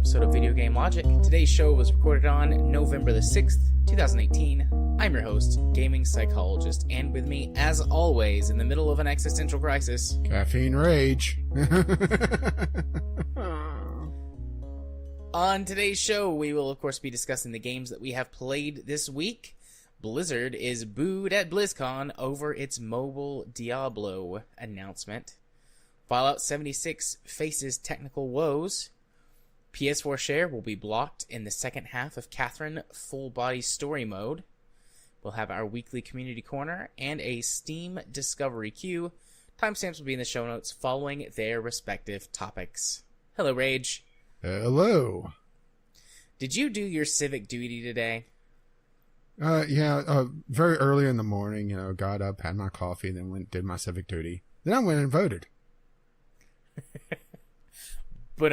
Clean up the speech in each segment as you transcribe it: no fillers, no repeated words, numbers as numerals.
episode of Video Game Logic. Today's show was recorded on November the 6th, 2018. I'm your host, Gaming Psychologist, and with me, as always, in the middle of an existential crisis... Caffeine Rage. On today's show, we will, of course, be discussing the games that we have played this week. Blizzard is booed at BlizzCon over its mobile Diablo announcement. Fallout 76 faces technical woes. PS4 share will be blocked in the second half of Catherine Full Body Story Mode. We'll have our weekly community corner and a Steam Discovery queue. Timestamps will be in the show notes following their respective topics. Hello, Rage. Hello. Did you do your civic duty today? Very early in the morning, got up, had my coffee, then did my civic duty. Then I went and voted. But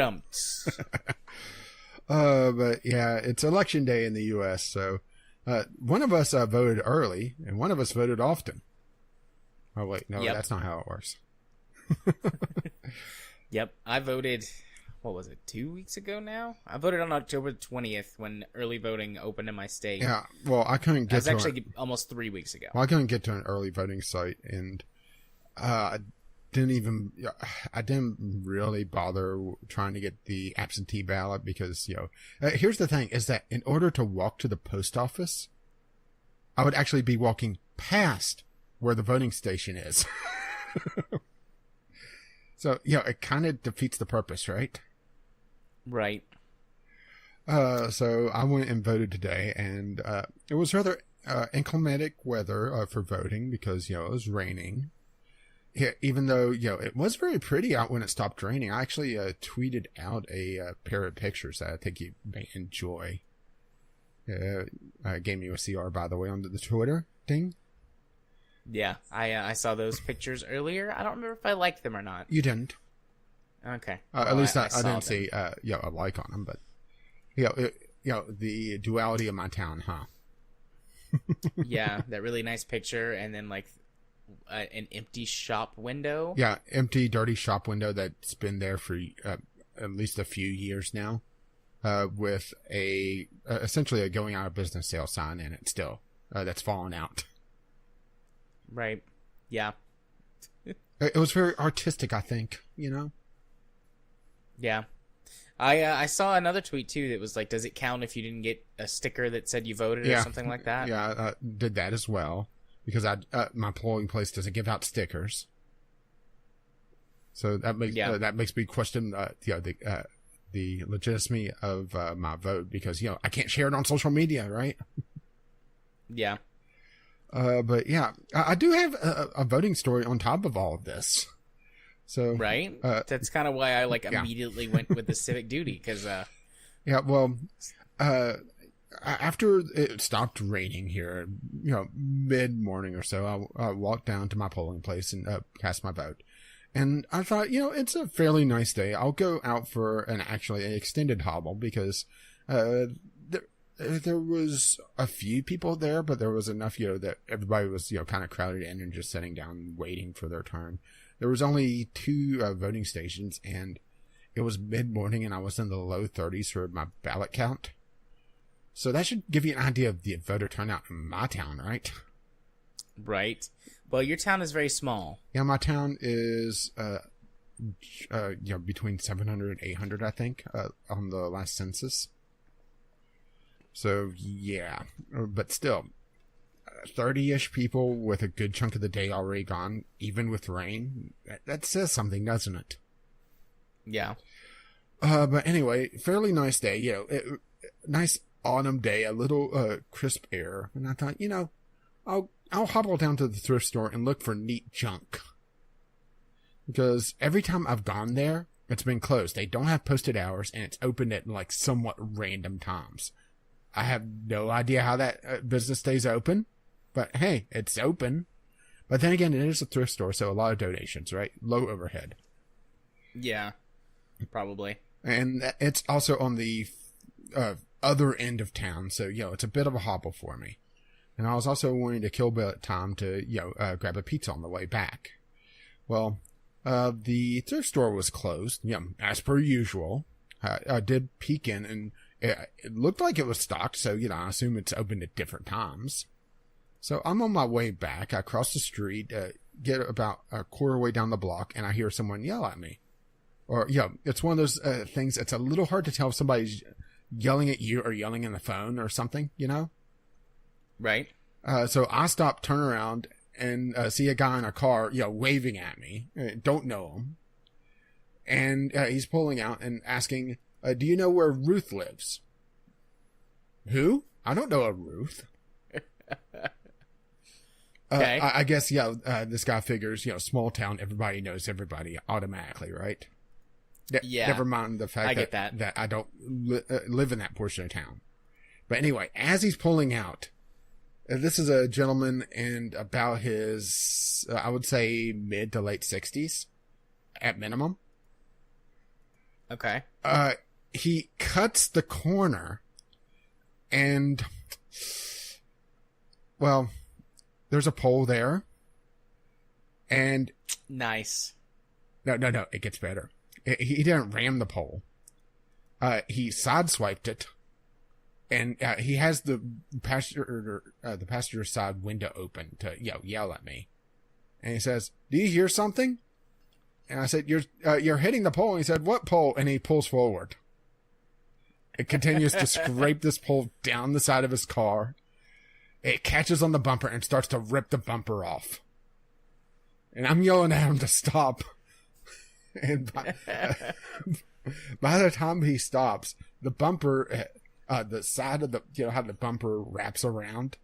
yeah, it's election day in the U.S., so one of us voted early, and one of us voted often. Oh, wait, no, That's not how it works. Yep, I voted, 2 weeks ago now? I voted on October 20th when early voting opened in my state. Yeah, well, I couldn't get to That was actually almost 3 weeks ago. Well, I couldn't get to an early voting site, and I didn't really bother trying to get the absentee ballot because, here's the thing, is that in order to walk to the post office, I would actually be walking past where the voting station is. So, it kind of defeats the purpose, right? Right. So I went and voted today, and it was rather inclement weather for voting because, it was raining. Yeah, even though, it was very pretty out when it stopped raining. I actually tweeted out a pair of pictures that I think you may enjoy. I gave you a CR, by the way, on the Twitter thing. Yeah, I saw those pictures earlier. I don't remember if I liked them or not. You didn't. Okay. At least I didn't see a like on them, but, the duality of my town, huh? Yeah, that really nice picture, and then, an empty shop window. Yeah, empty, dirty shop window that's been there for at least a few years now, with essentially a going out of business sale sign in it still, that's fallen out. Right. Yeah. It was very artistic, I think, Yeah. I saw another tweet, too, that was does it count if you didn't get a sticker that said you voted or something like that? Yeah, I did that as well. Because my polling place doesn't give out stickers, so that makes me question the legitimacy of my vote because I can't share it on social media, right? Yeah. But yeah, I do have a voting story on top of all of this. So right, that's kind of why I immediately went with the civic duty because after it stopped raining here, mid-morning or so, I walked down to my polling place and cast my vote. And I thought, it's a fairly nice day. I'll go out for an extended hobble because there was a few people there, but there was enough, that everybody was, kind of crowded in and just sitting down waiting for their turn. There was only 2 voting stations, and it was mid-morning, and I was in the low 30s for my ballot count. So that should give you an idea of the voter turnout in my town, right? Right. Well, your town is very small. Yeah, my town is, between 700 and 800, I think, on the last census. So, yeah. But still, 30-ish people with a good chunk of the day already gone, even with rain. That says something, doesn't it? Yeah. But anyway, fairly nice day. Nice autumn day, a little crisp air, and I thought, I'll hobble down to the thrift store and look for neat junk. Because every time I've gone there, it's been closed. They don't have posted hours, and it's open at somewhat random times. I have no idea how that business stays open, but hey, it's open. But then again, it is a thrift store, so a lot of donations, right? Low overhead. Yeah, probably. And it's also on the other end of town, so it's a bit of a hobble for me. And I was also wanting to kill a bit of time to grab a pizza on the way back. Well, the thrift store was closed, as per usual. I did peek in, and it looked like it was stocked, so, I assume it's open at different times. So I'm on my way back. I cross the street, get about a quarter way down the block, and I hear someone yell at me. Or, it's one of those things, it's a little hard to tell if somebody's yelling at you or yelling in the phone or something, Right. So I stop, turn around, and see a guy in a car, waving at me. Don't know him. And he's pulling out and asking, do you know where Ruth lives? Who? I don't know a Ruth. Okay. I guess, this guy figures, small town, everybody knows everybody automatically, right? Yeah. Never mind the fact that I don't live in that portion of town. But anyway, as he's pulling out, this is a gentleman and about his, I would say, mid to late 60s at minimum. Okay. He cuts the corner and, well, there's a pole there. And nice. No, it gets better. He didn't ram the pole. He sideswiped it. And he has the passenger side window open to yell at me, and he says, "Do you hear something?" And I said, "You're hitting the pole." And he said, "What pole?" And he pulls forward. It continues to scrape this pole down the side of his car. It catches on the bumper and starts to rip the bumper off. And I'm yelling at him to stop. And by the time he stops, the bumper. The side of the, how the bumper wraps around,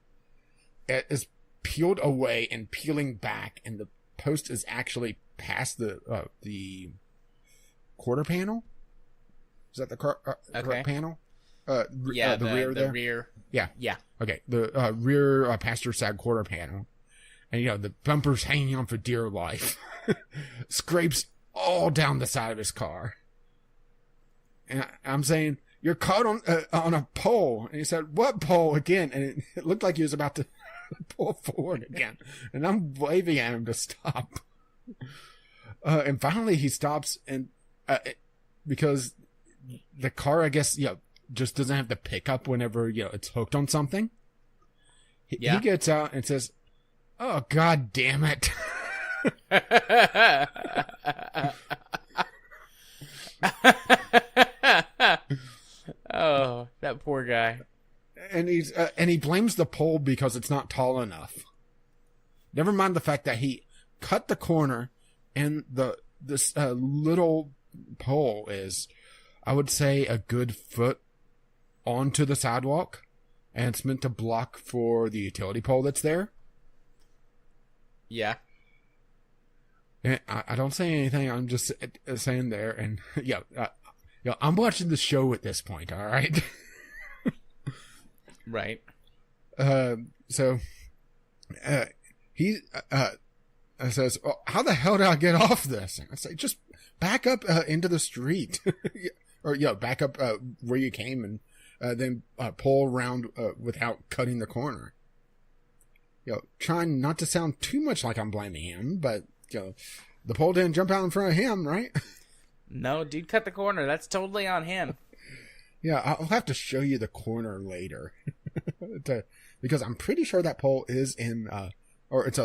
it is peeled away and peeling back, and the post is actually past the quarter panel. Is that the panel? The rear there? The rear. Yeah. Yeah. Okay. The rear passenger side quarter panel. And, the bumper's hanging on for dear life. Scrapes all down the side of his car. And I'm saying, "You're caught on a pole." And he said, "What pole?" Again. And it looked like he was about to pull forward again. And I'm waving at him to stop. And finally he stops, and because the car, I guess, just doesn't have the pickup whenever, it's hooked on something. He gets out and says, "Oh, God damn it." Oh, that poor guy. And he blames the pole because it's not tall enough. Never mind the fact that he cut the corner, and this little pole is, I would say, a good foot onto the sidewalk, and it's meant to block for the utility pole that's there. Yeah. And I don't say anything. I'm just saying there, and I'm watching the show at this point. All right. Right. So he says, "How the hell did I get off this?" And I say, "Just back up into the street, or back up where you came, and then pull around without cutting the corner." Trying not to sound too much like I'm blaming him, but the pole didn't jump out in front of him, right? No, dude cut the corner. That's totally on him. Yeah, I'll have to show you the corner later. Because I'm pretty sure that pole is in, or it's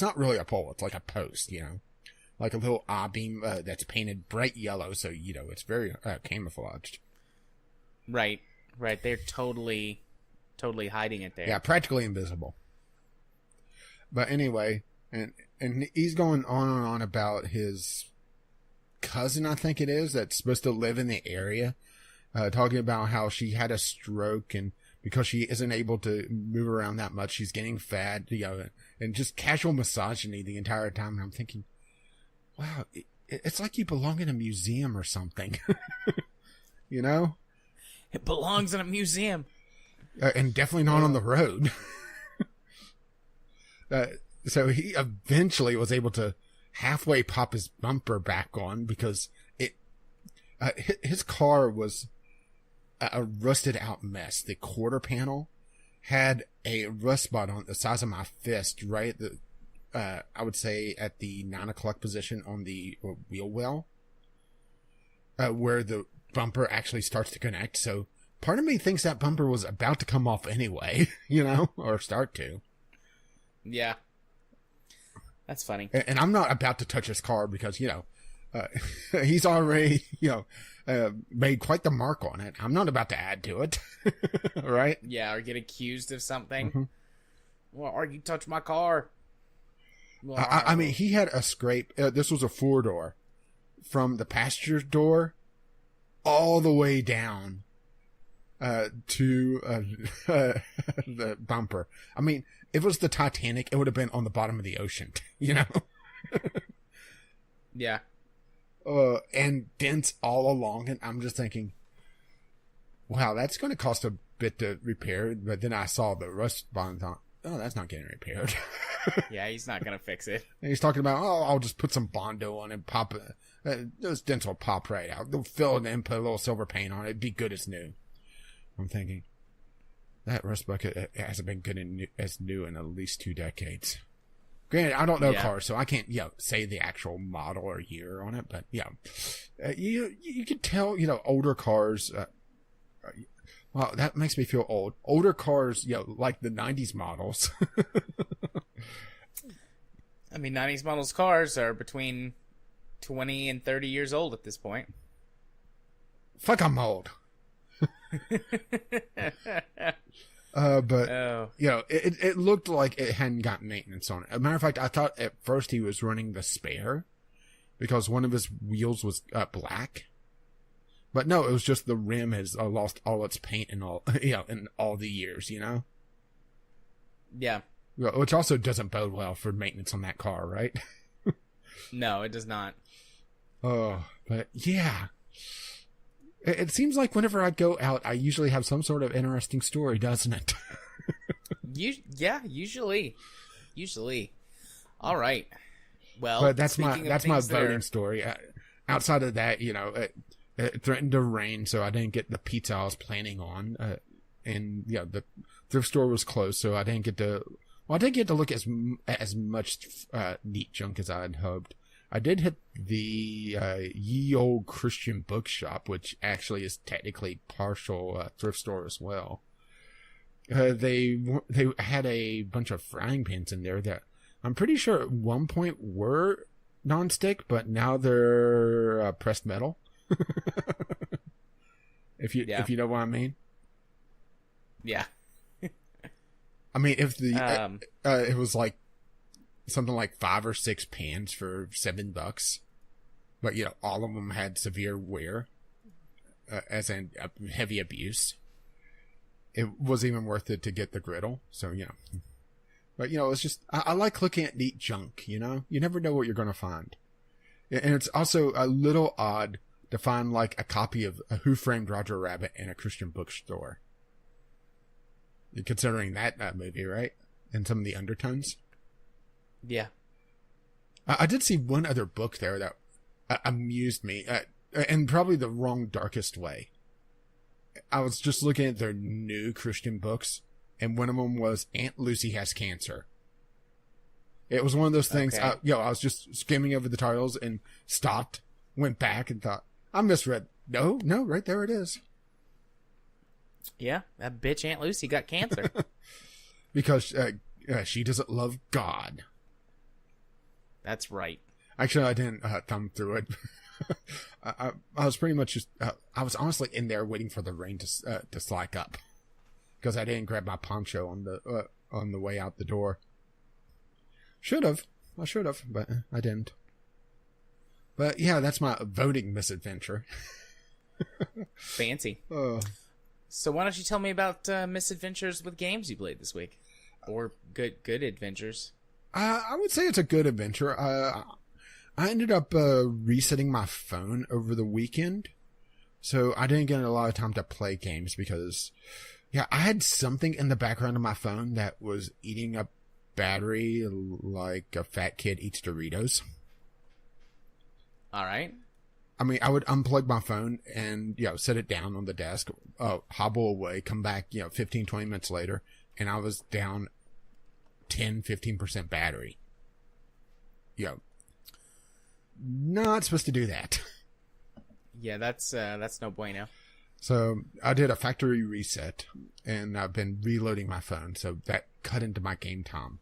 not really a pole. It's like a post, like a little I-beam that's painted bright yellow. So, it's very camouflaged. Right. They're totally hiding it there. Yeah, practically invisible. But anyway, and he's going on and on about his cousin, I think it is, that's supposed to live in the area, talking about how she had a stroke, and because she isn't able to move around that much, she's getting fat, and just casual misogyny the entire time. And I'm thinking, wow, it's like you belong in a museum or something. It belongs in a museum. And definitely not on the road. So he eventually was able to halfway pop his bumper back on, because his car was a rusted out mess. The quarter panel had a rust spot on the size of my fist, right? I would say at the 9 o'clock position on the wheel well, where the bumper actually starts to connect. So part of me thinks that bumper was about to come off anyway, or start to. Yeah. That's funny. And I'm not about to touch his car because, he's already, made quite the mark on it. I'm not about to add to it. Right? Yeah, or get accused of something. Mm-hmm. Well, or you touch my car. I mean, he had a scrape. This was a 4-door from the passenger door all the way down to the bumper. I mean, if it was the Titanic, it would have been on the bottom of the ocean, Yeah. And dents all along it. I'm just thinking, wow, that's going to cost a bit to repair. But then I saw the rust bonds on. Oh, that's not getting repaired. Yeah, he's not going to fix it. And he's talking about, I'll just put some Bondo on and pop it. Those dents will pop right out. They'll fill it in, put a little silver paint on it. It'd be good as new. I'm thinking, that rust bucket hasn't been good as new in at least 2 decades. Granted, I don't know cars, so I can't, say the actual model or year on it, but you could tell, older cars, wow, that makes me feel old. Older cars, like the 90s models. I mean, 90s models cars are between 20 and 30 years old at this point. Fuck, I'm old. But it looked like it hadn't got maintenance on it. As a matter of fact, I thought at first he was running the spare because one of his wheels was black. But no, it was just the rim has lost all its paint and all, in all the years, Yeah. Which also doesn't bode well for maintenance on that car, right? No, it does not. Oh, but yeah. It seems like whenever I go out, I usually have some sort of interesting story, doesn't it? Yeah, usually. All right. Well, but that's my voting story. Outside of that, it threatened to rain, so I didn't get the pizza I was planning on. And the thrift store was closed, so I didn't get to. Well, I didn't get to look as much neat junk as I had hoped. I did hit the Ye Old Christian Bookshop, which actually is technically partial thrift store as well. They had a bunch of frying pans in there that I'm pretty sure at one point were nonstick, but now they're pressed metal. If you know what I mean. Yeah. I mean, if it was like something like 5 or 6 pans for $7, but all of them had severe wear, as in heavy abuse. It wasn't even worth it to get the griddle. So but it's just I like looking at neat junk. You never know what you're going to find, and it's also a little odd to find like a copy of Who Framed Roger Rabbit in a Christian bookstore. Considering that movie, right? And some of the undertones. Yeah. I did see one other book there that amused me, in probably the wrong, darkest way. I was just looking at their new Christian books, and one of them was Aunt Lucy Has Cancer. It was one of those things, okay. I was just skimming over the titles and stopped, went back and thought, I misread. No, right there it is. Yeah, that bitch Aunt Lucy got cancer. Because she doesn't love God. That's right. Actually, I didn't thumb through it. I was pretty much just... I was honestly in there waiting for the rain to slack up. Because I didn't grab my poncho on the way out the door. I should have, but I didn't. But yeah, that's my voting misadventure. Fancy. So why don't you tell me about misadventures with games you played this week? Or good adventures. I would say it's a good adventure. I ended up resetting my phone over the weekend. So I didn't get a lot of time to play games because, I had something in the background of my phone that was eating up battery like a fat kid eats Doritos. All right. I mean, I would unplug my phone and, set it down on the desk, hobble away, come back, 15, 20 minutes later, and I was down 10, 15% battery. Not supposed to do that. Yeah, that's no bueno. So I did a factory reset, and I've been reloading my phone, so that cut into my game time.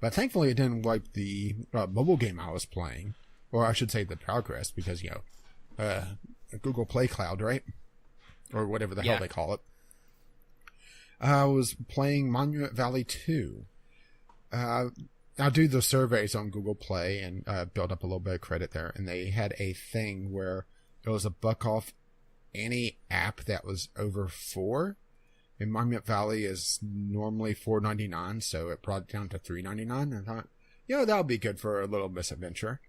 But thankfully, it didn't wipe the mobile game I was playing, or I should say the progress, because, Google Play Cloud, right? Or whatever the hell they call it. I was playing Monument Valley 2. I do the surveys on Google Play and build up a little bit of credit there. And they had a thing where it was $1 off any app that was over 4. And Monument Valley is normally $4.99, so it brought it down to $3.99. I thought, that'll be good for a little misadventure.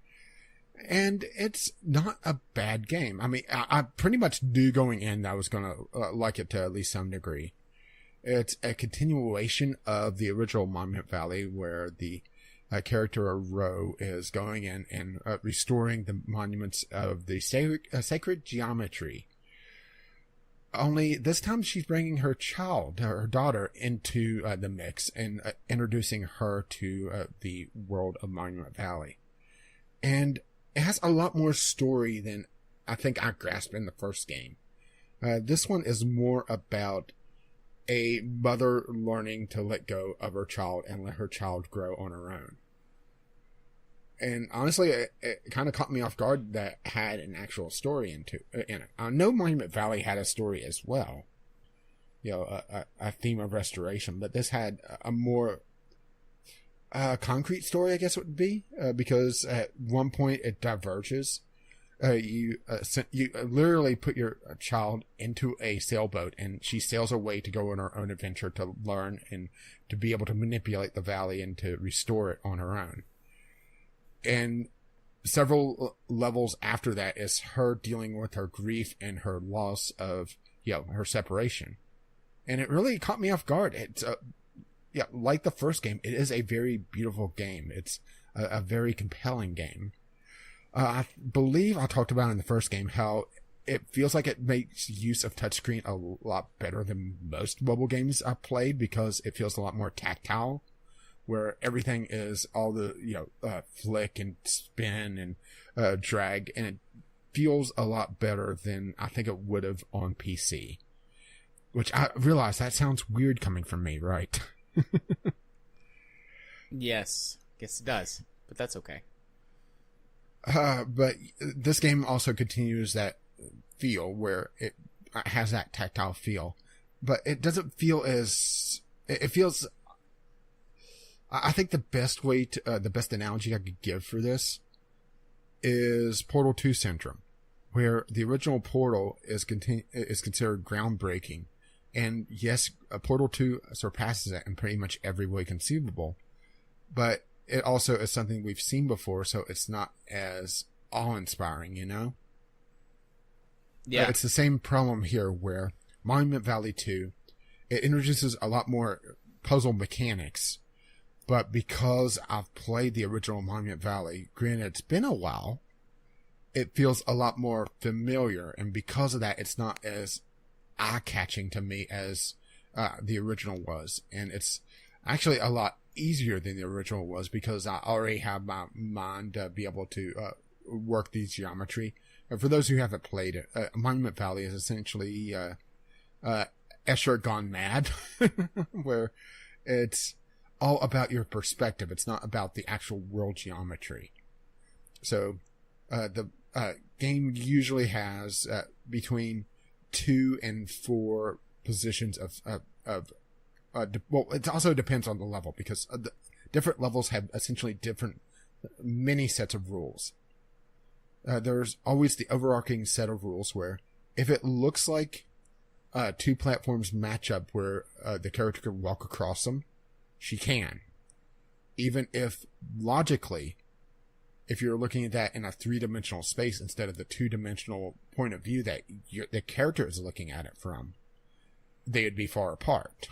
And it's not a bad game. I mean, I pretty much knew going in that I was going to like it to at least some degree. It's a continuation of the original Monument Valley, where the character Ro is going in and restoring the monuments of the sacred geometry. Only this time she's bringing her daughter, into the mix and introducing her to the world of Monument Valley. And it has a lot more story than I think I grasped in the first game. This one is more about a mother learning to let go of her child and let her child grow on her own. And honestly, it kind of caught me off guard that it had an actual story in it. I know Monument Valley had a story as well. A theme of restoration, but this had a more concrete story, I guess it would be, because at one point it diverges. You literally put your child into a sailboat, and she sails away to go on her own adventure to learn and to be able to manipulate the valley and to restore it on her own. And several levels after that is her dealing with her grief and her loss of, her separation. And it really caught me off guard. It's like the first game, it is a very beautiful game. It's a very compelling game. I believe I talked about in the first game how it feels like it makes use of touchscreen a lot better than most mobile games I've played, because it feels a lot more tactile, where everything is all the, flick and spin and drag, and it feels a lot better than I think it would have on PC. Which I realize that sounds weird coming from me, right? Yes, guess it does, but that's okay. But this game also continues that feel where it has that tactile feel, but it doesn't feel as, it feels, I think the best way to, the best analogy I could give for this is Portal 2 syndrome, where the original Portal is considered groundbreaking. And yes, Portal 2 surpasses it in pretty much every way conceivable, but it also is something we've seen before, so it's not as awe-inspiring, Yeah. It's the same problem here, where Monument Valley 2, it introduces a lot more puzzle mechanics, but because I've played the original Monument Valley, granted it's been a while, it feels a lot more familiar, and because of that, it's not as eye-catching to me as the original was, and it's actually a lot easier than the original was, because I already have my mind to be able to work these geometry. And for those who haven't played it, Monument Valley is essentially Escher gone mad, where it's all about your perspective. It's not about the actual world geometry. So the game usually has between 2 and 4 positions of well, it also depends on the level, because the different levels have essentially many sets of rules. There's always the overarching set of rules where if it looks like 2 platforms match up where the character can walk across them, she can. Even if logically, if you're looking at that in a 3-dimensional space instead of the 2-dimensional point of view that the character is looking at it from, they would be far apart.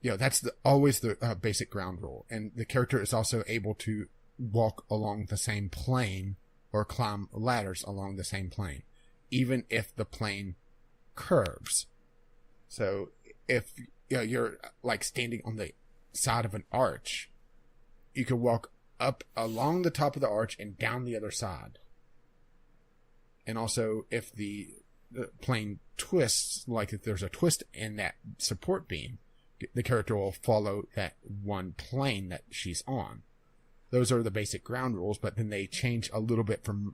That's always the basic ground rule. And the character is also able to walk along the same plane or climb ladders along the same plane, even if the plane curves. So if you're like standing on the side of an arch, you can walk up along the top of the arch and down the other side. And also, if the plane twists, like if there's a twist in that support beam, the character will follow that one plane that she's on. Those are the basic ground rules, but then they change a little bit from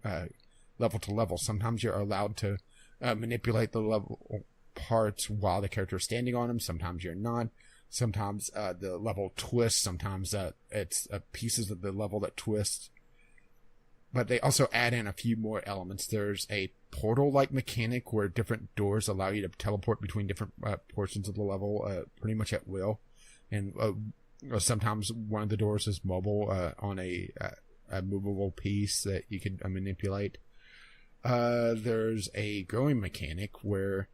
level to level. Sometimes you're allowed to manipulate the level parts while the character is standing on them. Sometimes you're not. Sometimes the level twists. Sometimes it's pieces of the level that twist. But they also add in a few more elements. There's a portal-like mechanic where different doors allow you to teleport between different portions of the level pretty much at will. And sometimes one of the doors is mobile on a movable piece that you can manipulate. There's a growing mechanic where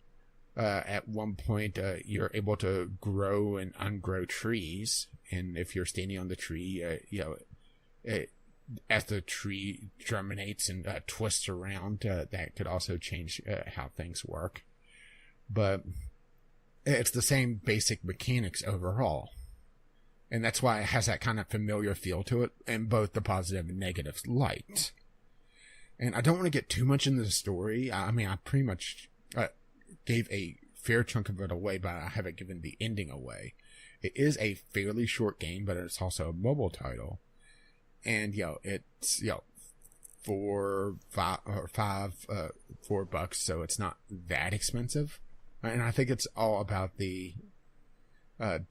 at one point you're able to grow and ungrow trees. And if you're standing on the tree, as the tree germinates and twists around, that could also change how things work. But it's the same basic mechanics overall. And that's why it has that kind of familiar feel to it in both the positive and negative light. And I don't want to get too much into the story. I mean, I pretty much gave a fair chunk of it away, but I haven't given the ending away. It is a fairly short game, but it's also a mobile title. And, it's, $4, so it's not that expensive. And I think it's all about the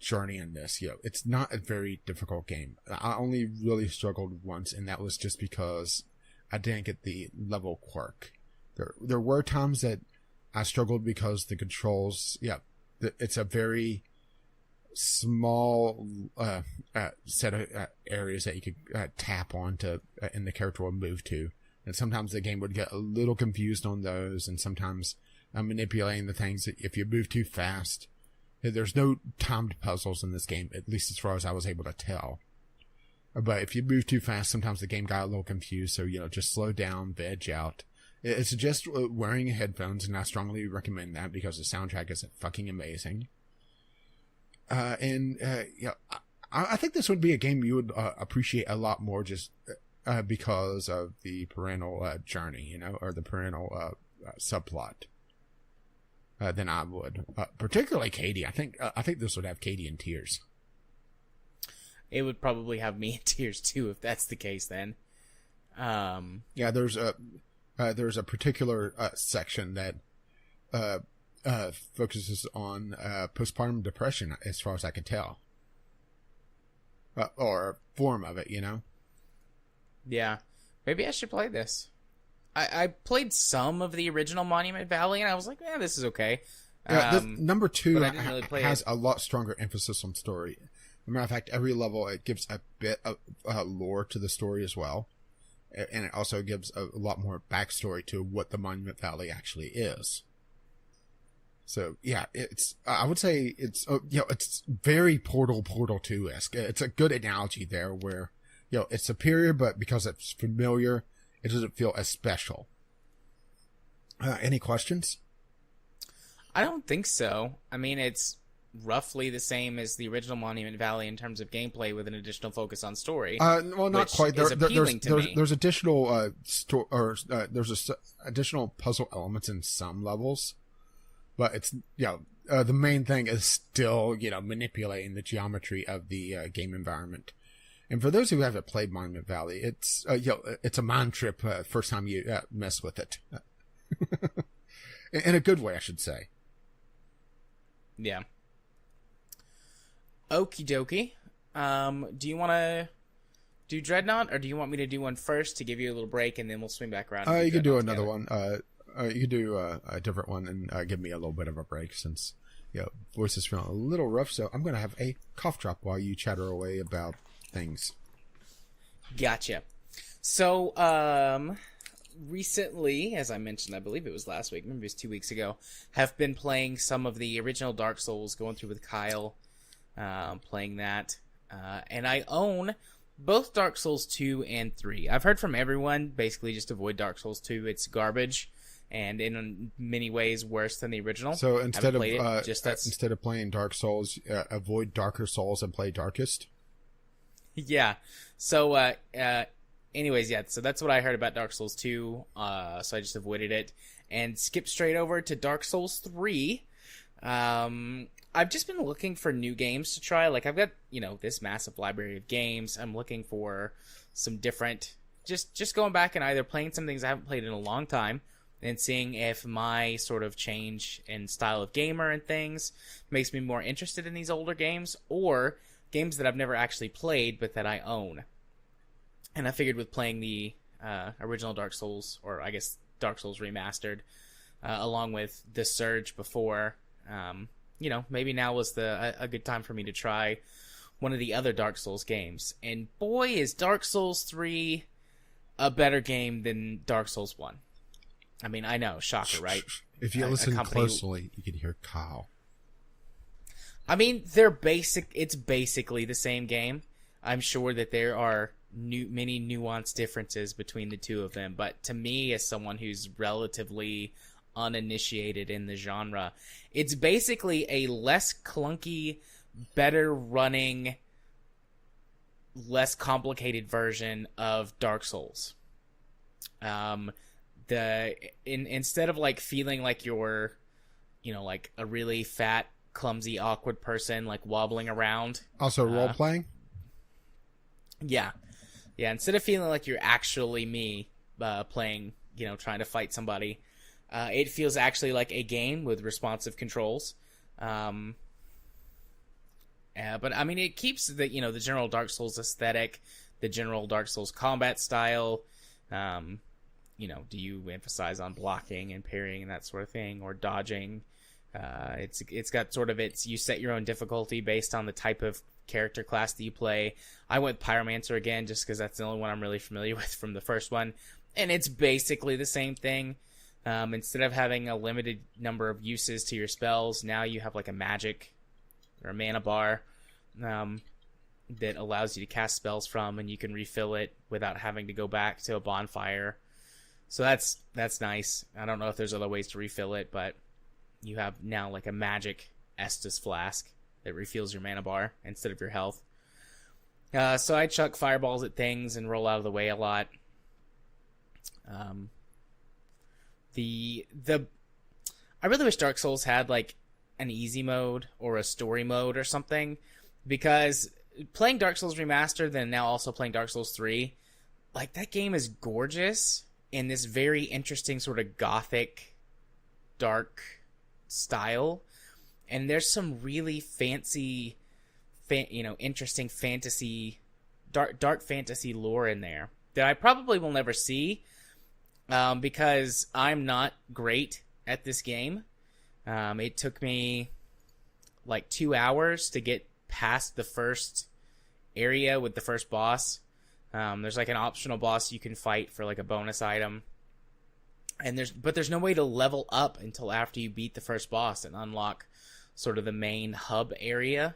journey in this. It's not a very difficult game. I only really struggled once, and that was just because I didn't get the level quirk. There were times that I struggled because the controls, it's a very small set of areas that you could tap onto and the character will move to. And sometimes the game would get a little confused on those, and sometimes manipulating the things. If you move too fast, there's no timed puzzles in this game, at least as far as I was able to tell. But if you move too fast, sometimes the game got a little confused, so, just slow down, veg out. It suggests wearing headphones, and I strongly recommend that because the soundtrack is fucking amazing. I think this would be a game you would appreciate a lot more just because of the parental journey, or the parental subplot than I would. Particularly Katie. I think this would have Katie in tears. It would probably have me in tears too if that's the case. Then, there's a particular section that focuses on postpartum depression, as far as I can tell, or a form of it. Yeah, maybe I should play this. I played some of the original Monument Valley, and I was like, this is okay. Number 2 really has a lot stronger emphasis on story. As a matter of fact, every level, it gives a bit of lore to the story as well. And it also gives a lot more backstory to what the Monument Valley actually is. So, I would say it's very Portal 2-esque. It's a good analogy there where, it's superior, but because it's familiar, it doesn't feel as special. Any questions? I don't think so. I mean, it's roughly the same as the original Monument Valley in terms of gameplay with an additional focus on story. Well, not quite. There's additional there's additional puzzle elements in some levels, but it's the main thing is still manipulating the geometry of the game environment. And for those who haven't played Monument Valley, it's it's a mind trip first time you mess with it, in a good way, I should say. Yeah. Okie dokie. Do you want to do Dreadnought, or do you want me to do one first to give you a little break, and then we'll swing back around? You could do another one. You could do a different one and give me a little bit of a break since voice is feeling a little rough. So I'm going to have a cough drop while you chatter away about things. Gotcha. So, recently, as I mentioned, I believe it was last week, maybe it was 2 weeks ago, have been playing some of the original Dark Souls, going through with Kyle, playing that. And I own both Dark Souls 2 and 3. I've heard from everyone, basically just avoid Dark Souls 2. It's garbage, and in many ways worse than the original. So instead of playing Dark Souls, avoid Darker Souls and play Darkest? Yeah. So, anyways, yeah, so that's what I heard about Dark Souls 2, so I just avoided it and skipped straight over to Dark Souls 3. I've just been looking for new games to try. Like, I've got, this massive library of games. I'm looking for some different, just going back and either playing some things I haven't played in a long time and seeing if my sort of change in style of gamer and things makes me more interested in these older games, or games that I've never actually played but that I own. And I figured with playing the original Dark Souls, or I guess Dark Souls Remastered, along with The Surge before, maybe now was a good time for me to try one of the other Dark Souls games. And boy, is Dark Souls 3 a better game than Dark Souls 1. I mean, I know, shocker, right? If you listen closely, you can hear Kyle. I mean, it's basically the same game. I'm sure that there are many nuanced differences between the two of them, but to me, as someone who's relatively uninitiated in the genre, it's basically a less clunky, better running, less complicated version of Dark Souls. Instead of like feeling like you're, like a really fat, clumsy, awkward person like wobbling around. Also role playing? Yeah. Instead of feeling like you're actually me playing, trying to fight somebody, it feels actually like a game with responsive controls. But I mean, it keeps the general Dark Souls aesthetic, the general Dark Souls combat style. Do you emphasize on blocking and parrying and that sort of thing, or dodging? It's got sort of you set your own difficulty based on the type of character class that you play. I went Pyromancer again just because that's the only one I'm really familiar with from the first one, and it's basically the same thing. Instead of having a limited number of uses to your spells, now you have like a magic or a mana bar that allows you to cast spells from, and you can refill it without having to go back to a bonfire. So that's nice. I don't know if there's other ways to refill it, but you have now like a magic Estus flask that refills your mana bar instead of your health. So I chuck fireballs at things and roll out of the way a lot. I really wish Dark Souls had like an easy mode or a story mode or something, because playing Dark Souls Remastered, then now also playing Dark Souls 3, like, that game is gorgeous in this very interesting sort of gothic, dark style, and there's some really fancy, interesting fantasy, dark fantasy lore in there that I probably will never see, because I'm not great at this game. It took me like 2 hours to get past the first area with the first boss. There's like an optional boss you can fight for like a bonus item, and there's no way to level up until after you beat the first boss and unlock sort of the main hub area.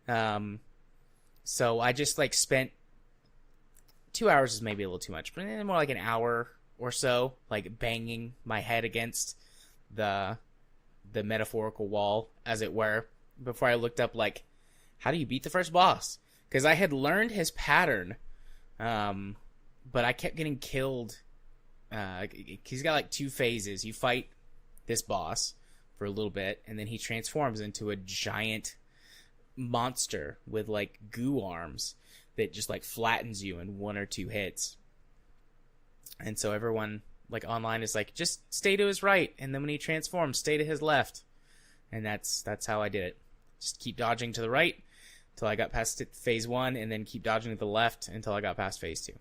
So I just like spent 2 hours is maybe a little too much, but more like an hour or so, like banging my head against the metaphorical wall, as it were, before I looked up like, how do you beat the first boss? Because I had learned his pattern. But I kept getting killed. He's got like 2 phases. You fight this boss for a little bit, and then he transforms into a giant monster with like goo arms that just like flattens you in 1 or 2 hits. And so everyone like online is like, just stay to his right, and then when he transforms, stay to his left. And that's how I did it. Just keep dodging to the right until I got past phase 1, and then keep dodging to the left until I got past phase 2.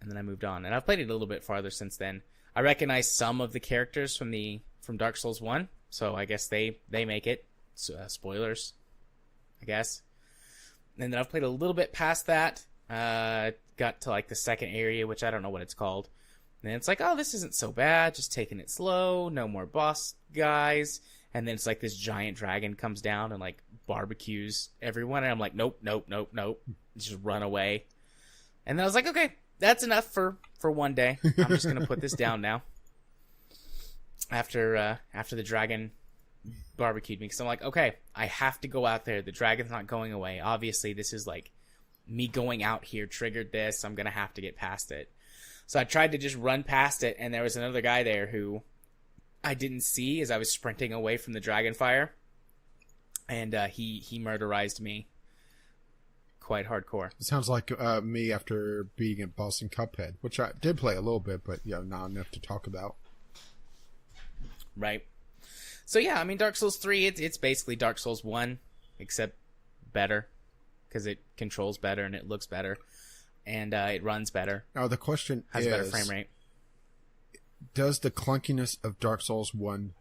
And then I moved on. And I've played it a little bit farther since then. I recognize some of the characters from Dark Souls 1, so I guess they make it. So, spoilers, I guess. And then I've played a little bit past that. Got to like the second area, which I don't know what it's called. And then it's like, oh, this isn't so bad. Just taking it slow. No more boss guys. And then it's like this giant dragon comes down and like barbecues everyone. And I'm like, nope. Just run away. And then I was like, okay, that's enough for one day. I'm just going to put this down now. After the dragon barbecued me. Because I'm like, okay, I have to go out there. The dragon's not going away. Obviously, this is like me going out here triggered this. I'm going to have to get past it. So I tried to just run past it, and there was another guy there who I didn't see as I was sprinting away from the Dragonfire. And he murderized me quite hardcore. It sounds like me after being at Boston Cuphead, which I did play a little bit, but not enough to talk about. Right. So yeah, I mean, Dark Souls 3, it's basically Dark Souls 1, except better, because it controls better and it looks better, and it runs better. Now the question has better frame rate. Does the clunkiness of Dark Souls 1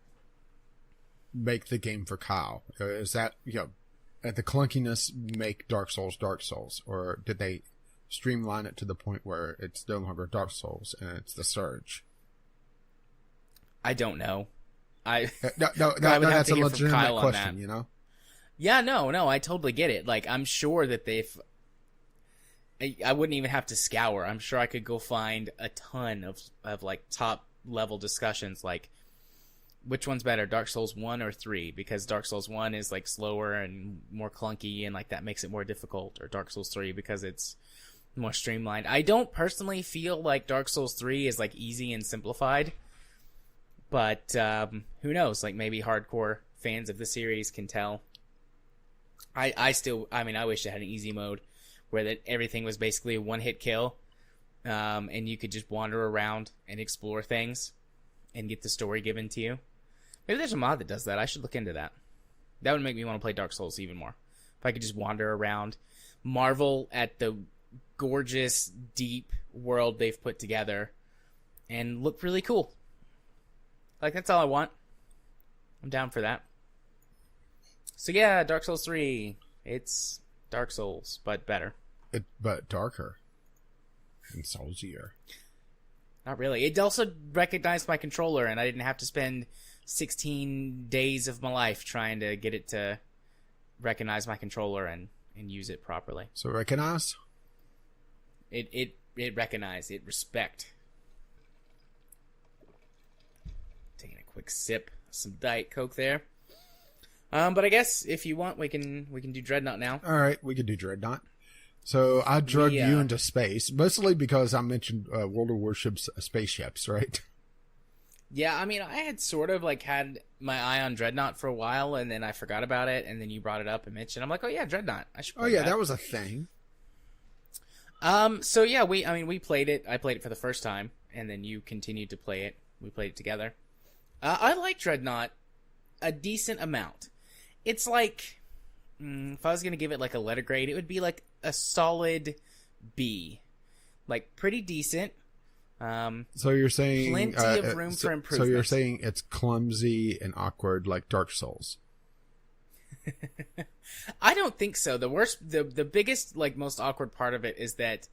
make the game for Kyle? Is that, the clunkiness make Dark Souls, or did they streamline it to the point where it's no longer Dark Souls and it's the Surge? I don't know. No, that's a legitimate question, Yeah, no, I totally get it. Like, I'm sure that I wouldn't even have to scour. I'm sure I could go find a ton of like top level discussions, like which one's better, Dark Souls 1 or 3? Because Dark Souls 1 is like slower and more clunky, and like that makes it more difficult, or Dark Souls 3 because it's more streamlined. I don't personally feel like Dark Souls 3 is like easy and simplified, but who knows? Like, maybe hardcore fans of the series can tell. I wish it had an easy mode where that everything was basically a one-hit kill, and you could just wander around and explore things and get the story given to you. Maybe there's a mod that does that. I should look into that. That would make me want to play Dark Souls even more. If I could just wander around, marvel at the gorgeous, deep world they've put together, and look really cool. Like, that's all I want. I'm down for that. So yeah, Dark Souls 3. It's Dark Souls, but better. But darker. And soulsier. Not really. It also recognized my controller, and I didn't have to spend 16 days of my life trying to get it to recognize my controller and use it properly. So recognize? It recognize. It respect. Taking a quick sip of some Diet Coke there. But I guess if you want, we can do Dreadnought now. All right, we can do Dreadnought. So I drug you into space, mostly because I mentioned World of Warship's spaceships, right? Yeah, I mean, I had sort of like had my eye on Dreadnought for a while, and then I forgot about it, and then you brought it up and mentioned. I'm like, oh yeah, Dreadnought. I should. Play that was a thing. So yeah, we played it. I played it for the first time, and then you continued to play it. We played it together. I like Dreadnought a decent amount. It's like, if I was going to give it like a letter grade, it would be like a solid B. Like, pretty decent. So you're saying plenty of room for improvement. So you're saying it's clumsy and awkward like Dark Souls. I don't think so. The biggest, like, most awkward part of it is that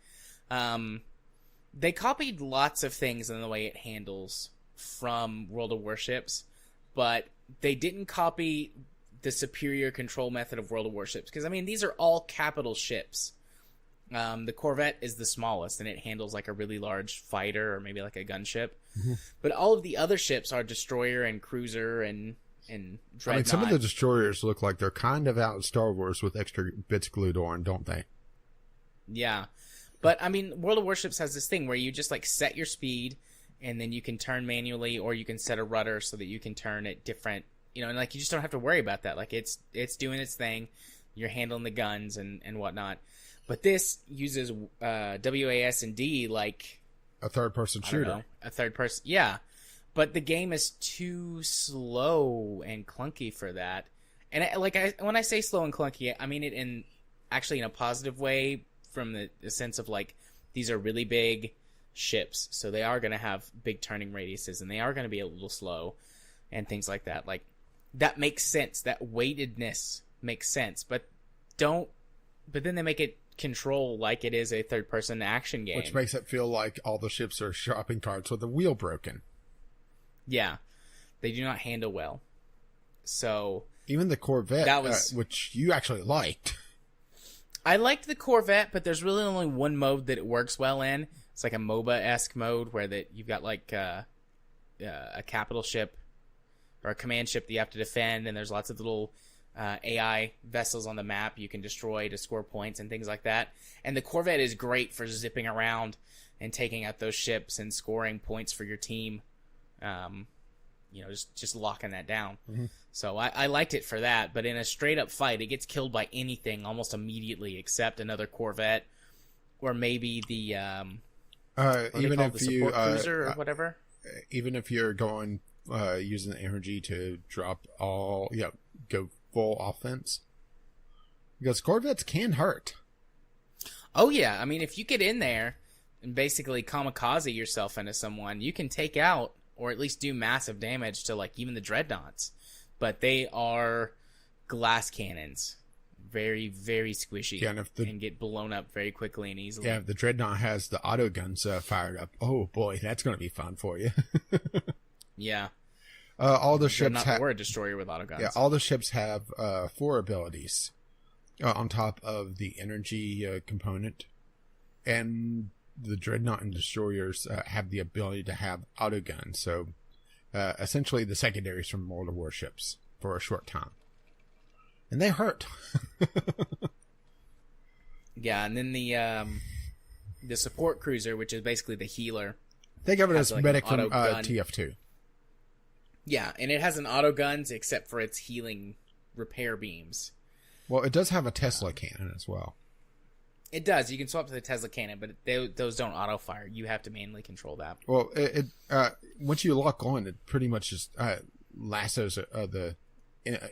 they copied lots of things in the way it handles from World of Warships, but they didn't copy the superior control method of World of Warships. Because, I mean, these are all capital ships. The Corvette is the smallest, and it handles like a really large fighter or maybe like a gunship. Mm-hmm. But all of the other ships are destroyer and cruiser and Dreadnought. I mean, some of the destroyers look like they're kind of out of Star Wars with extra bits glued on, don't they? Yeah. But, I mean, World of Warships has this thing where you just like set your speed, and then you can turn manually, or you can set a rudder so that you can turn at different, and like you just don't have to worry about that. Like, it's doing its thing. You're handling the guns and whatnot. But this uses WASD like a third-person shooter. A third person, yeah. But the game is too slow and clunky for that. And when I say slow and clunky, I mean it in a positive way, from the sense of like, these are really big ships, so they are going to have big turning radiuses, and they are going to be a little slow, and things like that. Like, that makes sense. That weightedness makes sense. But then they make it control like it is a third-person action game. Which makes it feel like all the ships are shopping carts with the wheel broken. Yeah. They do not handle well. So... Even the Corvette, which you actually liked. I liked the Corvette, but there's really only one mode that it works well in. It's like a MOBA-esque mode where you've got like a capital ship or a command ship that you have to defend, and there's lots of little AI vessels on the map you can destroy to score points and things like that. And the Corvette is great for zipping around and taking out those ships and scoring points for your team. Just locking that down. Mm-hmm. So I liked it for that, but in a straight up fight, it gets killed by anything almost immediately except another Corvette or maybe the even if the support cruiser or whatever. Even if you're going using the energy to drop go full offense, because Corvettes can hurt. Oh yeah, I mean if you get in there and basically kamikaze yourself into someone, you can take out or at least do massive damage to like even the dreadnoughts. But they are glass cannons. Very, very squishy. Yeah, and get blown up very quickly and easily. Yeah, if the dreadnought has the auto guns fired up, oh boy, that's going to be fun for you. Yeah. All the ships have... or a destroyer with auto guns. Yeah, all the ships have 4 abilities on top of the energy component. And the dreadnought and destroyers have the ability to have auto guns. So... essentially the secondaries from mortal warships for a short time. And they hurt. Yeah, and then the support cruiser, which is basically the healer. Think of it as medic from TF2. Yeah, and it has an auto guns except for its healing repair beams. Well, it does have a Tesla cannon as well. It does. You can swap to the Tesla cannon, but those don't auto-fire. You have to manually control that. Well, it once you lock on, it pretty much just lassos the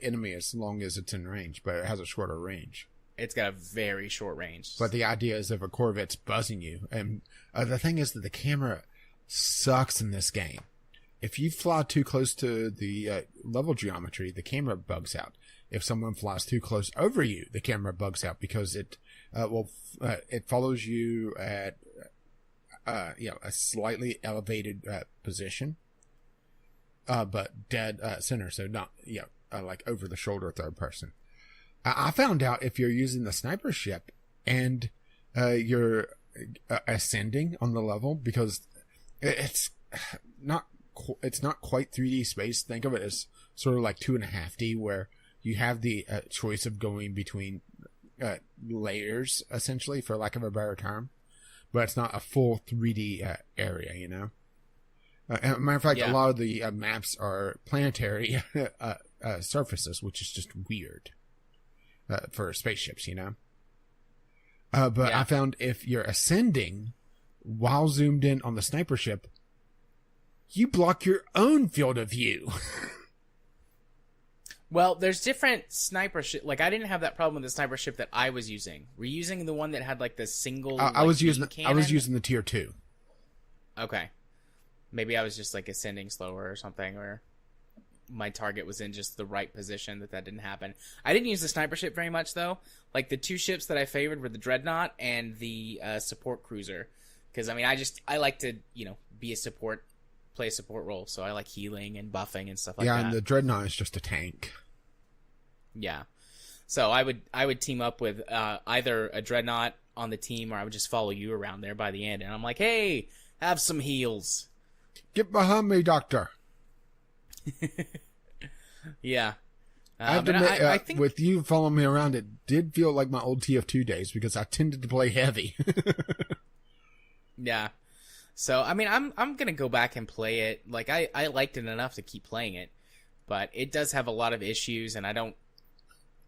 enemy as long as it's in range, but it has a shorter range. It's got a very short range. But the idea is if a Corvette's buzzing you, and the thing is that the camera sucks in this game. If you fly too close to the level geometry, the camera bugs out. If someone flies too close over you, the camera bugs out because it follows you at a slightly elevated position, but dead center, so not like over the shoulder third person. I found out if you're using the sniper ship and you're ascending on the level, because it's not quite 3D space. Think of it as sort of like 2.5D, where you have the choice of going between layers, essentially, for lack of a better term, but it's not a full 3D area, you know. As a matter of fact, a lot of the maps are planetary surfaces, which is just weird for spaceships, you know. But I found if you're ascending while zoomed in on the sniper ship, you block your own field of view. Well, there's different sniper ship. Like, I didn't have that problem with the sniper ship that I was using. Were you using the one that had like the single? I was using the tier 2. Okay, maybe I was just like ascending slower or something, or my target was in just the right position that didn't happen. I didn't use the sniper ship very much though. Like the 2 ships that I favored were the dreadnought and the support cruiser, because I mean I like to be a support. Play a support role, so I like healing and buffing and stuff like that. Yeah, and the dreadnought is just a tank. Yeah, so I would team up with either a dreadnought on the team, or I would just follow you around there by the end, and I'm like, hey, have some heals. Get behind me, doctor. Yeah. I have to admit, I think with you following me around, it did feel like my old TF2 days, because I tended to play heavy. Yeah. So, I mean, I'm going to go back and play it. Like, I liked it enough to keep playing it, but it does have a lot of issues, and I don't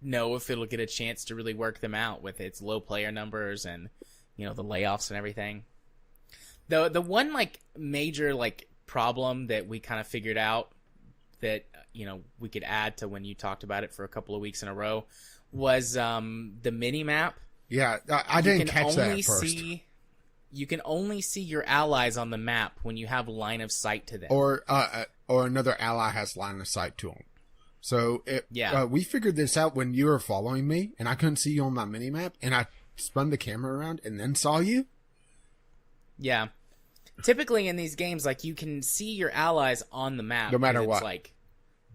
know if it'll get a chance to really work them out with its low player numbers and, the layoffs and everything. The one, like, major, like, problem that we kind of figured out that, we could add to when you talked about it for a couple of weeks in a row was the mini-map. Yeah, I didn't catch that at first. You can only see your allies on the map when you have line of sight to them. Or another ally has line of sight to them. So we figured this out when you were following me, and I couldn't see you on my mini-map, and I spun the camera around and then saw you. Yeah. Typically in these games, like, you can see your allies on the map. No matter what.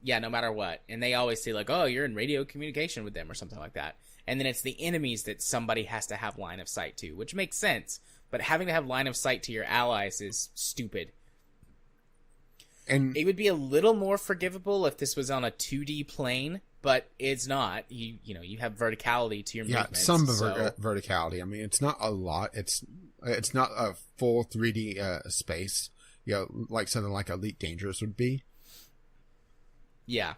No matter what. And they always say, like, oh, you're in radio communication with them or something like that. And then it's the enemies that somebody has to have line of sight to, which makes sense. But having to have line of sight to your allies is stupid. And it would be a little more forgivable if this was on a 2D plane but it's not. You have verticality to your movements. Yeah, some verticality. I mean, it's not a lot. It's not a full 3D space. Like something like Elite Dangerous would be. Yeah.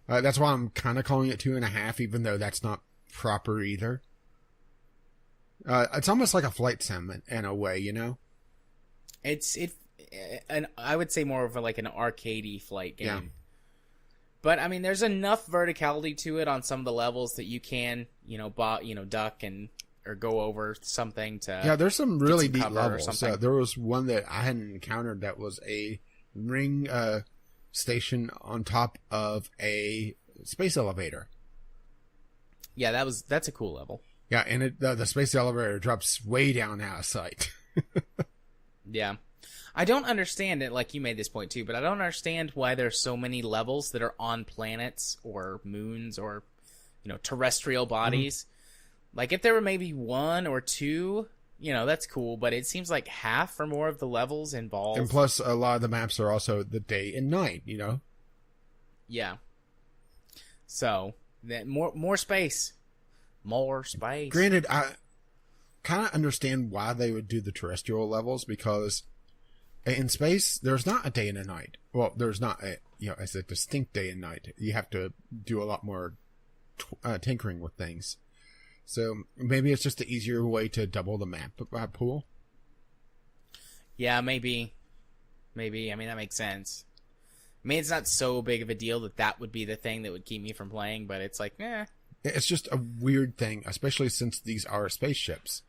That's why I'm kind of calling it 2.5, even though that's not proper either. It's almost like a flight sim in a way, And I would say more of like an arcadey flight game. Yeah. But I mean, there's enough verticality to it on some of the levels that you can, duck or go over something to. Yeah, there's some really neat levels. There was one that I hadn't encountered that was a ring station on top of a space elevator. Yeah, that's a cool level. Yeah, and the space elevator drops way down out of sight. Yeah. I don't understand it, like you made this point too, but I don't understand why there's so many levels that are on planets or moons or, terrestrial bodies. Mm-hmm. Like, if there were maybe one or two, that's cool, but it seems like half or more of the levels involve... And plus, a lot of the maps are also the day and night, Yeah. So, more space. More space. Granted, I kind of understand why they would do the terrestrial levels, because in space, there's not a day and a night. Well, there's not as a distinct day and night. You have to do a lot more tinkering with things. So maybe it's just an easier way to double the map pool. Yeah, maybe. I mean, that makes sense. I mean, it's not so big of a deal that would be the thing that would keep me from playing, but it's like, It's just a weird thing, especially since these are spaceships.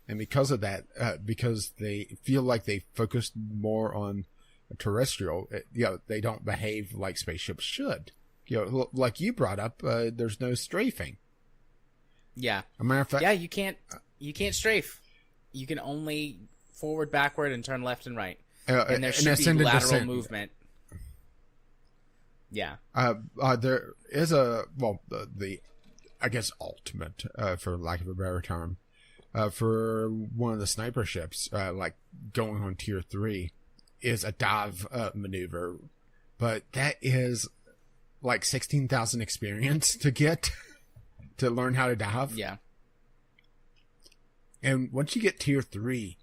And because of that, because they feel like they focused more on terrestrial, they don't behave like spaceships should. Like you brought up, there's no strafing. Yeah. As a matter of fact, yeah, you can't strafe. You can only forward, backward, and turn left and right. And there should be lateral movement. Yeah. There is the I guess ultimate, for lack of a better term, for one of the sniper ships, like going on tier 3, is a dive maneuver, but that is like 16,000 experience to get to learn how to dive. Yeah. And once you get tier 3,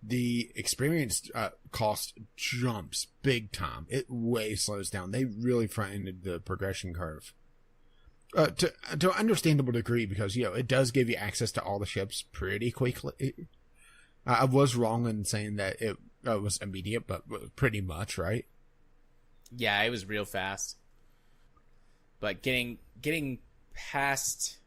the experience cost jumps big time. It way slows down. They really flattened the progression curve. To an understandable degree, because, it does give you access to all the ships pretty quickly. I was wrong in saying that it was immediate, but pretty much, right? Yeah, it was real fast. But getting past,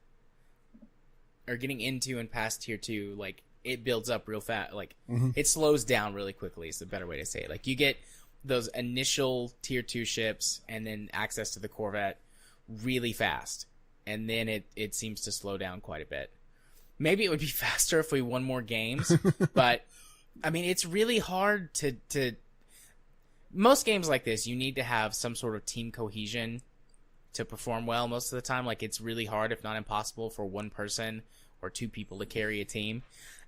or getting into and past tier 2, like, it builds up real fast. Like, It slows down really quickly is the better way to say it. Like, you get those initial tier 2 ships and then access to the Corvette really fast, and then it seems to slow down quite a bit. Maybe it would be faster if we won more games, but I mean, it's really hard to most games like this, you need to have some sort of team cohesion to perform well most of the time. Like, it's really hard, if not impossible, for one person or two people to carry a team.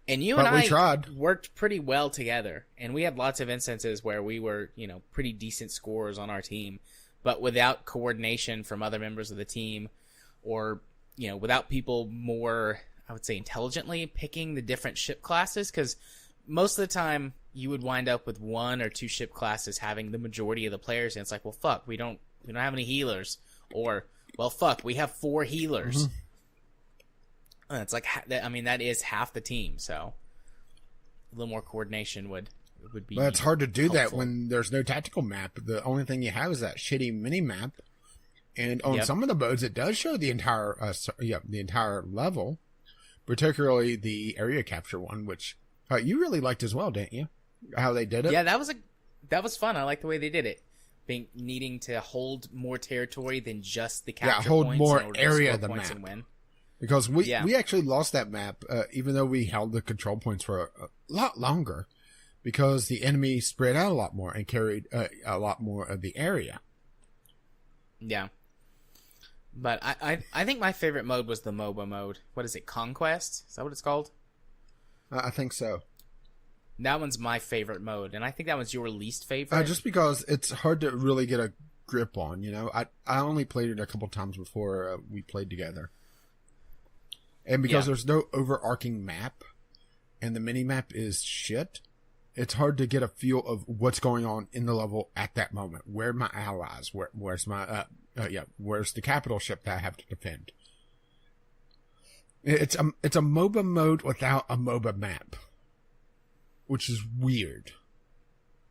And you and I worked pretty well together, and we had lots of instances where we were, pretty decent scorers on our team. But without coordination from other members of the team, or, without people more, I would say, intelligently picking the different ship classes, because most of the time you would wind up with one or two ship classes having the majority of the players, and it's like, well, fuck, we don't have any healers, or, well, fuck, we have 4 healers. Mm-hmm. It's like, that is half the team, so a little more coordination would be. But it's hard to do helpful. that when there's no tactical map. The only thing you have is that shitty mini map, and on some of the modes, it does show the entire level, particularly the area capture one, which you really liked as well, didn't you? How they did it? Yeah, that was fun. I like the way they did it. Needing to hold more territory than just the capture hold points more in order area to of the points map. And win. Because we actually lost that map, even though we held the control points for a lot longer, because the enemy spread out a lot more and carried a lot more of the area. Yeah. But I think my favorite mode was the MOBA mode. What is it, Conquest? Is that what it's called? I think so. That one's my favorite mode, and I think that one's your least favorite. Just because it's hard to really get a grip on. You know, I only played it a couple times before we played together, and because there's no overarching map, and the mini map is shit, it's hard to get a feel of what's going on in the level at that moment. Where are my allies? Where's my where's the capital ship that I have to defend? It's a MOBA mode without a MOBA map, which is weird.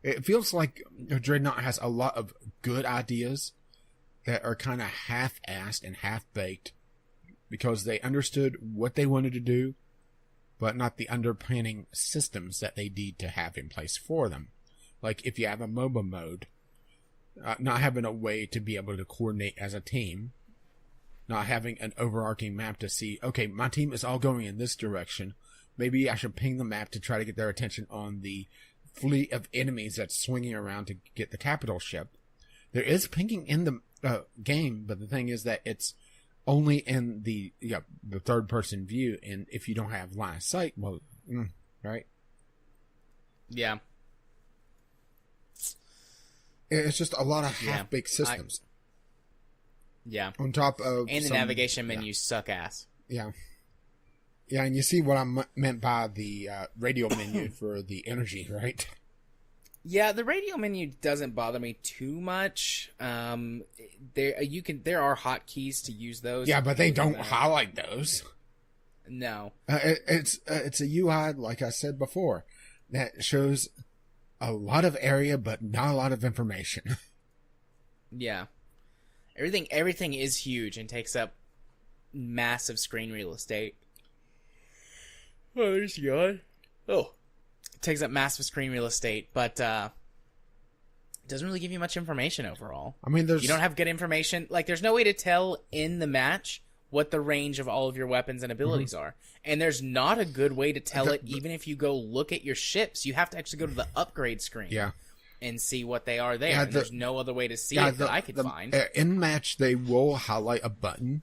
It feels like Dreadnought has a lot of good ideas that are kind of half-assed and half-baked because they understood what they wanted to do, but not the underpinning systems that they need to have in place for them. Like if you have a MOBA mode, not having a way to be able to coordinate as a team, not having an overarching map to see, okay, my team is all going in this direction. Maybe I should ping the map to try to get their attention on the fleet of enemies that's swinging around to get the capital ship. There is pinging in the game, but the thing is that it's only in the third person view, and if you don't have line of sight, well, right? Yeah. It's just a lot of half-baked systems. Yeah. On top of and the navigation menus suck ass. Yeah. Yeah, and you see what I meant by the radio menu for the energy, right? Yeah, the radio menu doesn't bother me too much. There are hotkeys to use those. Yeah, but they don't highlight those. No. It's a UI, like I said before, that shows a lot of area, but not a lot of information. Yeah. Everything is huge and takes up massive screen real estate. Oh, there's God. Oh. It takes up massive screen real estate, but it doesn't really give you much information overall. I mean, you don't have good information. Like, there's no way to tell in the match what the range of all of your weapons and abilities are. And there's not a good way to tell it even if you go look at your ships. You have to actually go to the upgrade screen. Yeah. And see what they are there. And there's no other way to see it that I could find. In match, they will highlight a button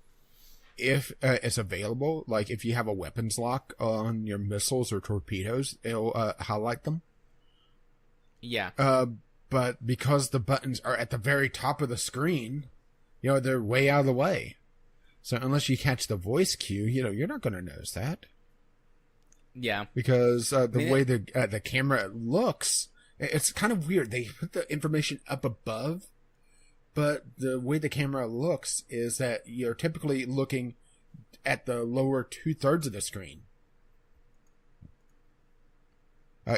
if it's available. Like if you have a weapons lock on your missiles or torpedoes, it'll highlight them. Yeah. But because the buttons are at the very top of the screen, they're way out of the way. So unless you catch the voice cue, you're not going to notice that. Yeah. Because the way the camera looks, it's kind of weird. They put the information up above, but the way the camera looks is that you're typically looking at the lower 2/3 of the screen.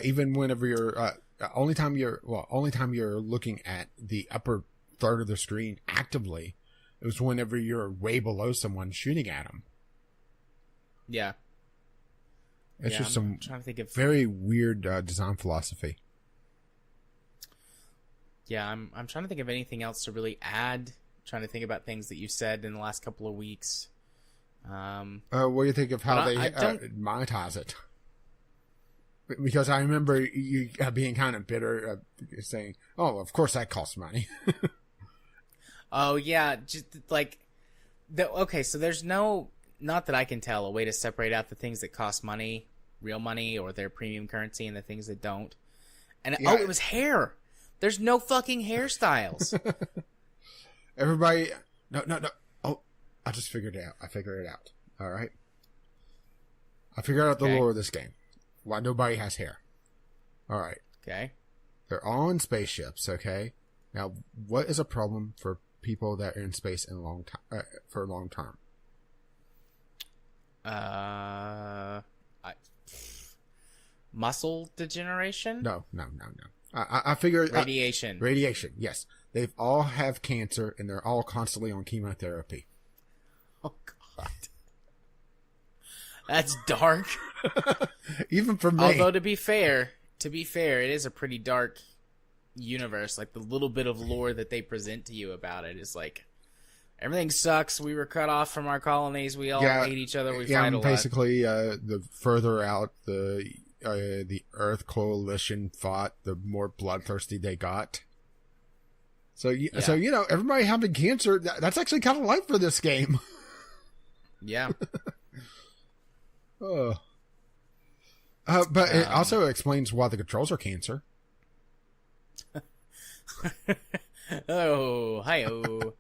Even whenever you're only time you're looking at the upper third of the screen actively is whenever you're way below someone shooting at them. Yeah. It's just I'm trying to think of very weird design philosophy. Yeah, I'm trying to think of anything else to really add. I'm trying to think about things that you said in the last couple of weeks. What do you think of how they monetize it? Because I remember you being kind of bitter, saying, "Oh, of course that costs money." Oh yeah, just like okay. So there's not that I can tell, a way to separate out the things that cost money, real money, or their premium currency, and the things that don't. And it was hair. There's no fucking hairstyles. Everybody, no. Oh, I just figured it out. I figured it out. All right. I figured out the lore of this game. Why nobody has hair. All right. Okay. They're all in spaceships. Okay. Now, what is a problem for people that are in space in for a long term? Muscle degeneration? No. I figured radiation. Radiation. Yes, they all have cancer, and they're all constantly on chemotherapy. Oh God, that's dark. Even for me. Although to be fair, it is a pretty dark universe. Like the little bit of lore that they present to you about it is like everything sucks. We were cut off from our colonies. We all hate each other. We fight a lot. Basically, the further out the Earth Coalition fought, the more bloodthirsty they got. So everybody having cancer, that's actually kind of life for this game. Yeah. But it also explains why the controls are cancer. Oh, hi-oh.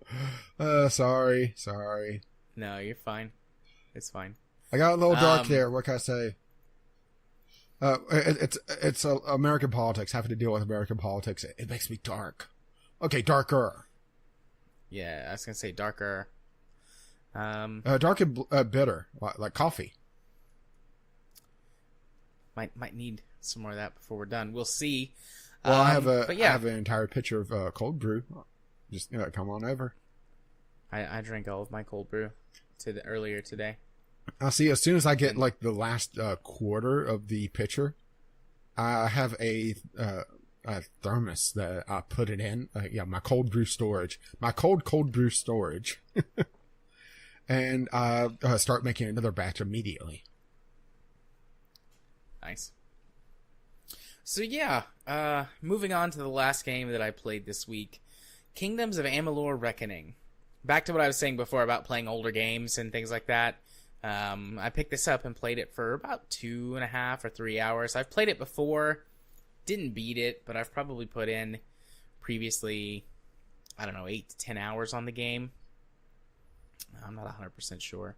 Sorry. No, you're fine. It's fine. I got a little dark there. What can I say? It's American politics. Having to deal with American politics, it makes me dark. Okay, darker. Yeah, I was gonna say darker. Dark and bitter, like coffee. Might need some more of that before we're done. We'll see. Well, I have an entire pitcher of cold brew. Just come on over. I drank all of my cold brew earlier today. I'll see. As soon as I get like the last quarter of the pitcher, I have a thermos that I put it in. My cold brew storage. My cold brew storage. And start making another batch immediately. Nice. So yeah, moving on to the last game that I played this week, Kingdoms of Amalur Reckoning. Back to what I was saying before about playing older games and things like that. I picked this up and played it for about 2.5 or 3 hours. I've played it before, didn't beat it, but I've probably put in previously, 8 to 10 hours on the game. I'm not 100% sure.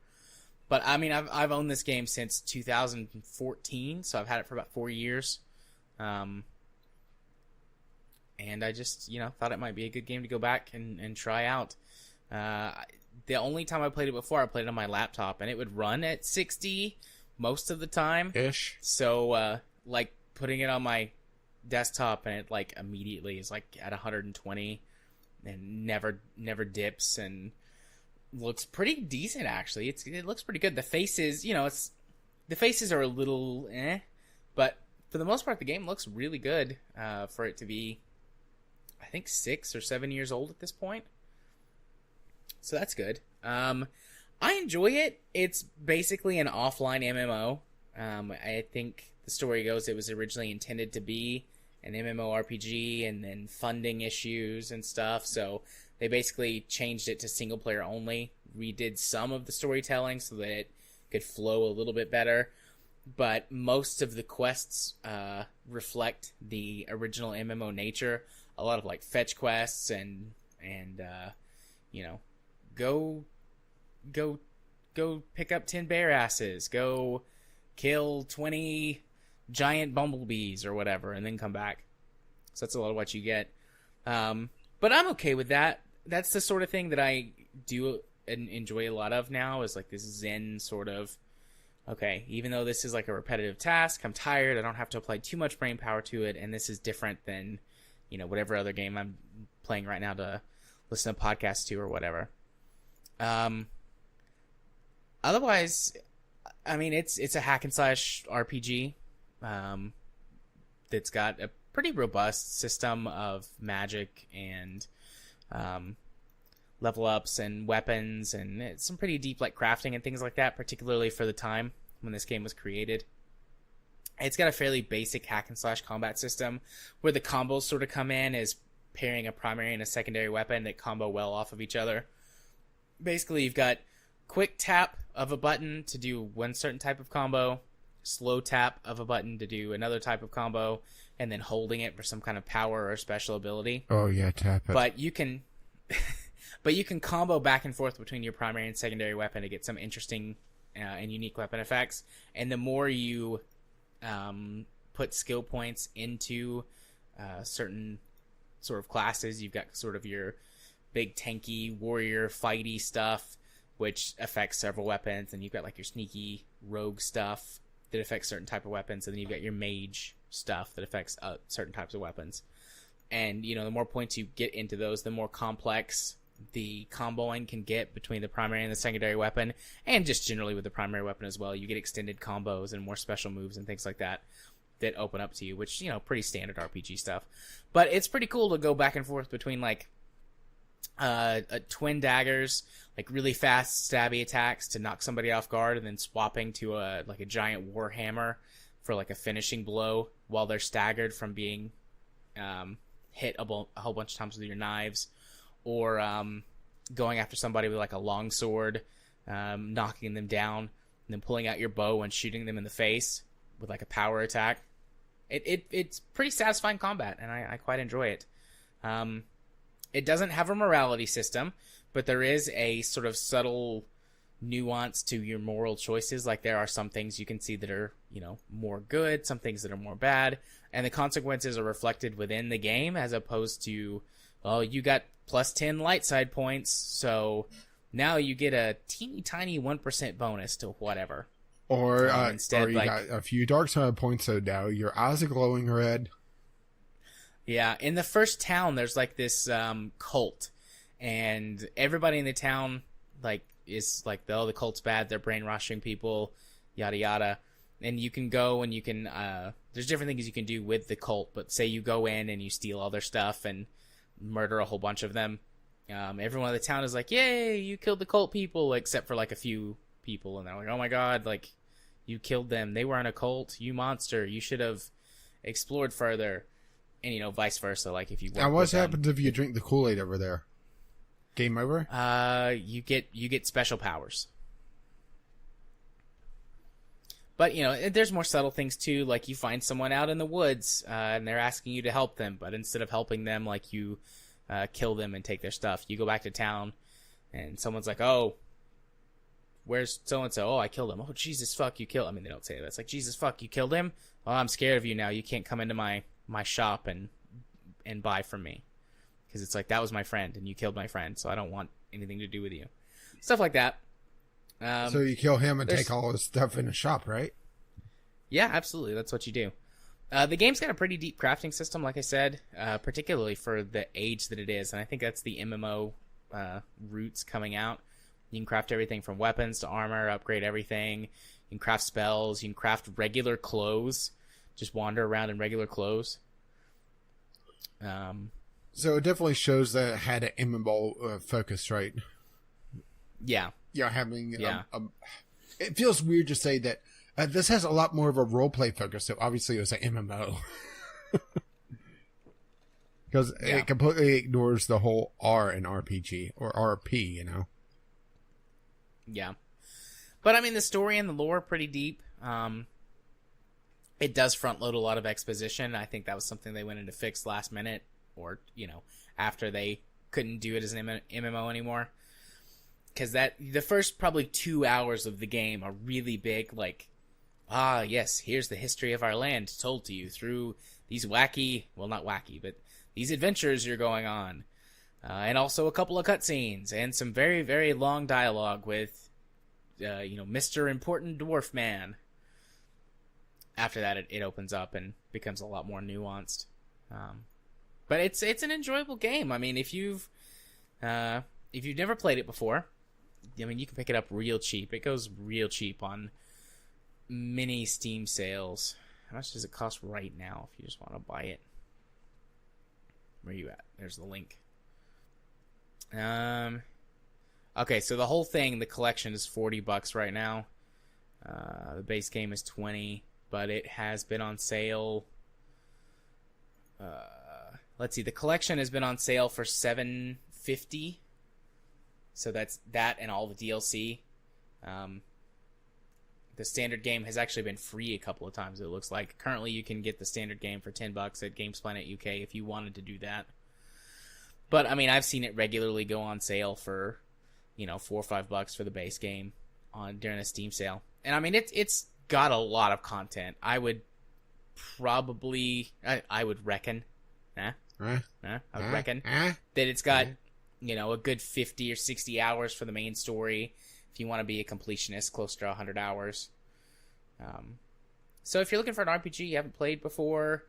But, I mean, I've owned this game since 2014, so I've had it for about 4 years. And I just, thought it might be a good game to go back and try out. The only time I played it before, I played it on my laptop, and it would run at 60 most of the time. Ish. So, putting it on my desktop, and it, immediately is, at 120, and never dips, and looks pretty decent, actually. It looks pretty good. The faces, the faces are a little but for the most part, the game looks really good for it to be, I think, 6 or 7 years old at this point. So that's good. I enjoy it. It's basically an offline MMO. I think the story goes it was originally intended to be an MMORPG, and then funding issues and stuff, so they basically changed it to single player only, redid some of the storytelling so that it could flow a little bit better, but most of the quests reflect the original MMO nature. A lot of fetch quests and go pick up 10 bear asses, go kill 20 giant bumblebees or whatever, and then come back. So that's a lot of what you get. But I'm okay with that. That's the sort of thing that I do and enjoy a lot of now, is this zen sort of, okay, even though this is a repetitive task, I'm tired, I don't have to apply too much brain power to it, and this is different than, whatever other game I'm playing right now to listen to podcasts to or whatever. Otherwise, I mean, it's a hack and slash RPG that's got a pretty robust system of magic and level ups and weapons, and it's some pretty deep crafting and things like that, particularly for the time when this game was created. It's got a fairly basic hack and slash combat system where the combos sort of come in as pairing a primary and a secondary weapon that combo well off of each other. Basically, you've got quick tap of a button to do one certain type of combo, slow tap of a button to do another type of combo, and then holding it for some kind of power or special ability. Oh yeah, tap it. But you can combo back and forth between your primary and secondary weapon to get some interesting and unique weapon effects. And the more you put skill points into certain sort of classes, you've got sort of your big tanky warrior fighty stuff, which affects several weapons, and you've got your sneaky rogue stuff that affects certain type of weapons, and then you've got your mage stuff that affects certain types of weapons. And the more points you get into those, the more complex the comboing can get between the primary and the secondary weapon, and just generally with the primary weapon as well. You get extended combos and more special moves and things like that open up to you, which pretty standard RPG stuff. But it's pretty cool to go back and forth between twin daggers, really fast stabby attacks to knock somebody off guard, and then swapping to a giant warhammer for a finishing blow while they're staggered from being hit a whole bunch of times with your knives, or going after somebody with a long sword, knocking them down, and then pulling out your bow and shooting them in the face with a power attack. It's pretty satisfying combat, and I quite enjoy it. It doesn't have a morality system, but there is a sort of subtle nuance to your moral choices. Like there are some things you can see that are, more good, some things that are more bad, and the consequences are reflected within the game as opposed to, oh, you got plus 10 light side points, so now you get a teeny tiny 1% bonus to whatever. Or instead, or you got a few dark side points, so now your eyes are glowing red. Yeah, in the first town, there's like this cult, and everybody in the town is like, oh, the cult's bad, they're brainwashing people, yada yada. And you can go and you can there's different things you can do with the cult, but say you go in and you steal all their stuff and murder a whole bunch of them. Everyone in the town is like, yay, you killed the cult people, except for like a few people, and they're like, oh my god, like, you killed them, they were in a cult, you monster, you should have explored further. And vice versa, like if you now what happens if you drink the Kool-Aid over there? Game over? You get special powers. But there's more subtle things too, like you find someone out in the woods and they're asking you to help them, but instead of helping them, like, you kill them and take their stuff. You go back to town and someone's like, oh, where's so-and-so? Oh, I killed him. Oh, Jesus, fuck, you killed him. I mean, they don't say that. It's like, Jesus, fuck, you killed him? Well, I'm scared of you now. You can't come into my shop and buy from me. Because it's like, that was my friend, and you killed my friend, so I don't want anything to do with you. Stuff like that. So you kill him and take all his stuff in the shop, right? Yeah, absolutely. That's what you do. The game's got a pretty deep crafting system, like I said, particularly for the age that it is. And I think that's the MMO roots coming out. You can craft everything from weapons to armor, upgrade everything. You can craft spells. You can craft regular clothes. Just wander around in regular clothes. So it definitely shows that it had an MMO focus, right? Yeah. Yeah, it feels weird to say that this has a lot more of a roleplay focus, so obviously it was an MMO. Because it completely ignores the whole R in RPG, or RP, Yeah. But, I mean, the story and the lore are pretty deep. It does front load a lot of exposition. I think that was something they went in to fix last minute, or, after they couldn't do it as an MMO anymore. Because the first probably 2 hours of the game are really big, like, yes, here's the history of our land told to you through these wacky, well, not wacky, but these adventures you're going on. And also a couple of cutscenes and some very, very long dialogue with, Mr. Important Dwarf Man. After that, it opens up and becomes a lot more nuanced. But it's an enjoyable game. I mean, if you've never played it before, I mean, you can pick it up real cheap. It goes real cheap on many Steam sales. How much does it cost right now if you just want to buy it? Where are you at? There's the link. Okay, so the whole thing, the collection, is $40 right now. The base game is $20, but it has been on sale. Let's see, the collection has been on sale for $7.50. So that's that and all the DLC. The standard game has actually been free a couple of times, it looks like. Currently, you can get the standard game for $10 at Games Planet UK if you wanted to do that. But, I mean, I've seen it regularly go on sale for, $4 or $5 for the base game during a Steam sale. And, I mean, it's got a lot of content. I would probably... I would reckon... I would reckon that it's got... a good 50 or 60 hours for the main story. If you want to be a completionist, close to 100 hours. So if you're looking for an RPG you haven't played before,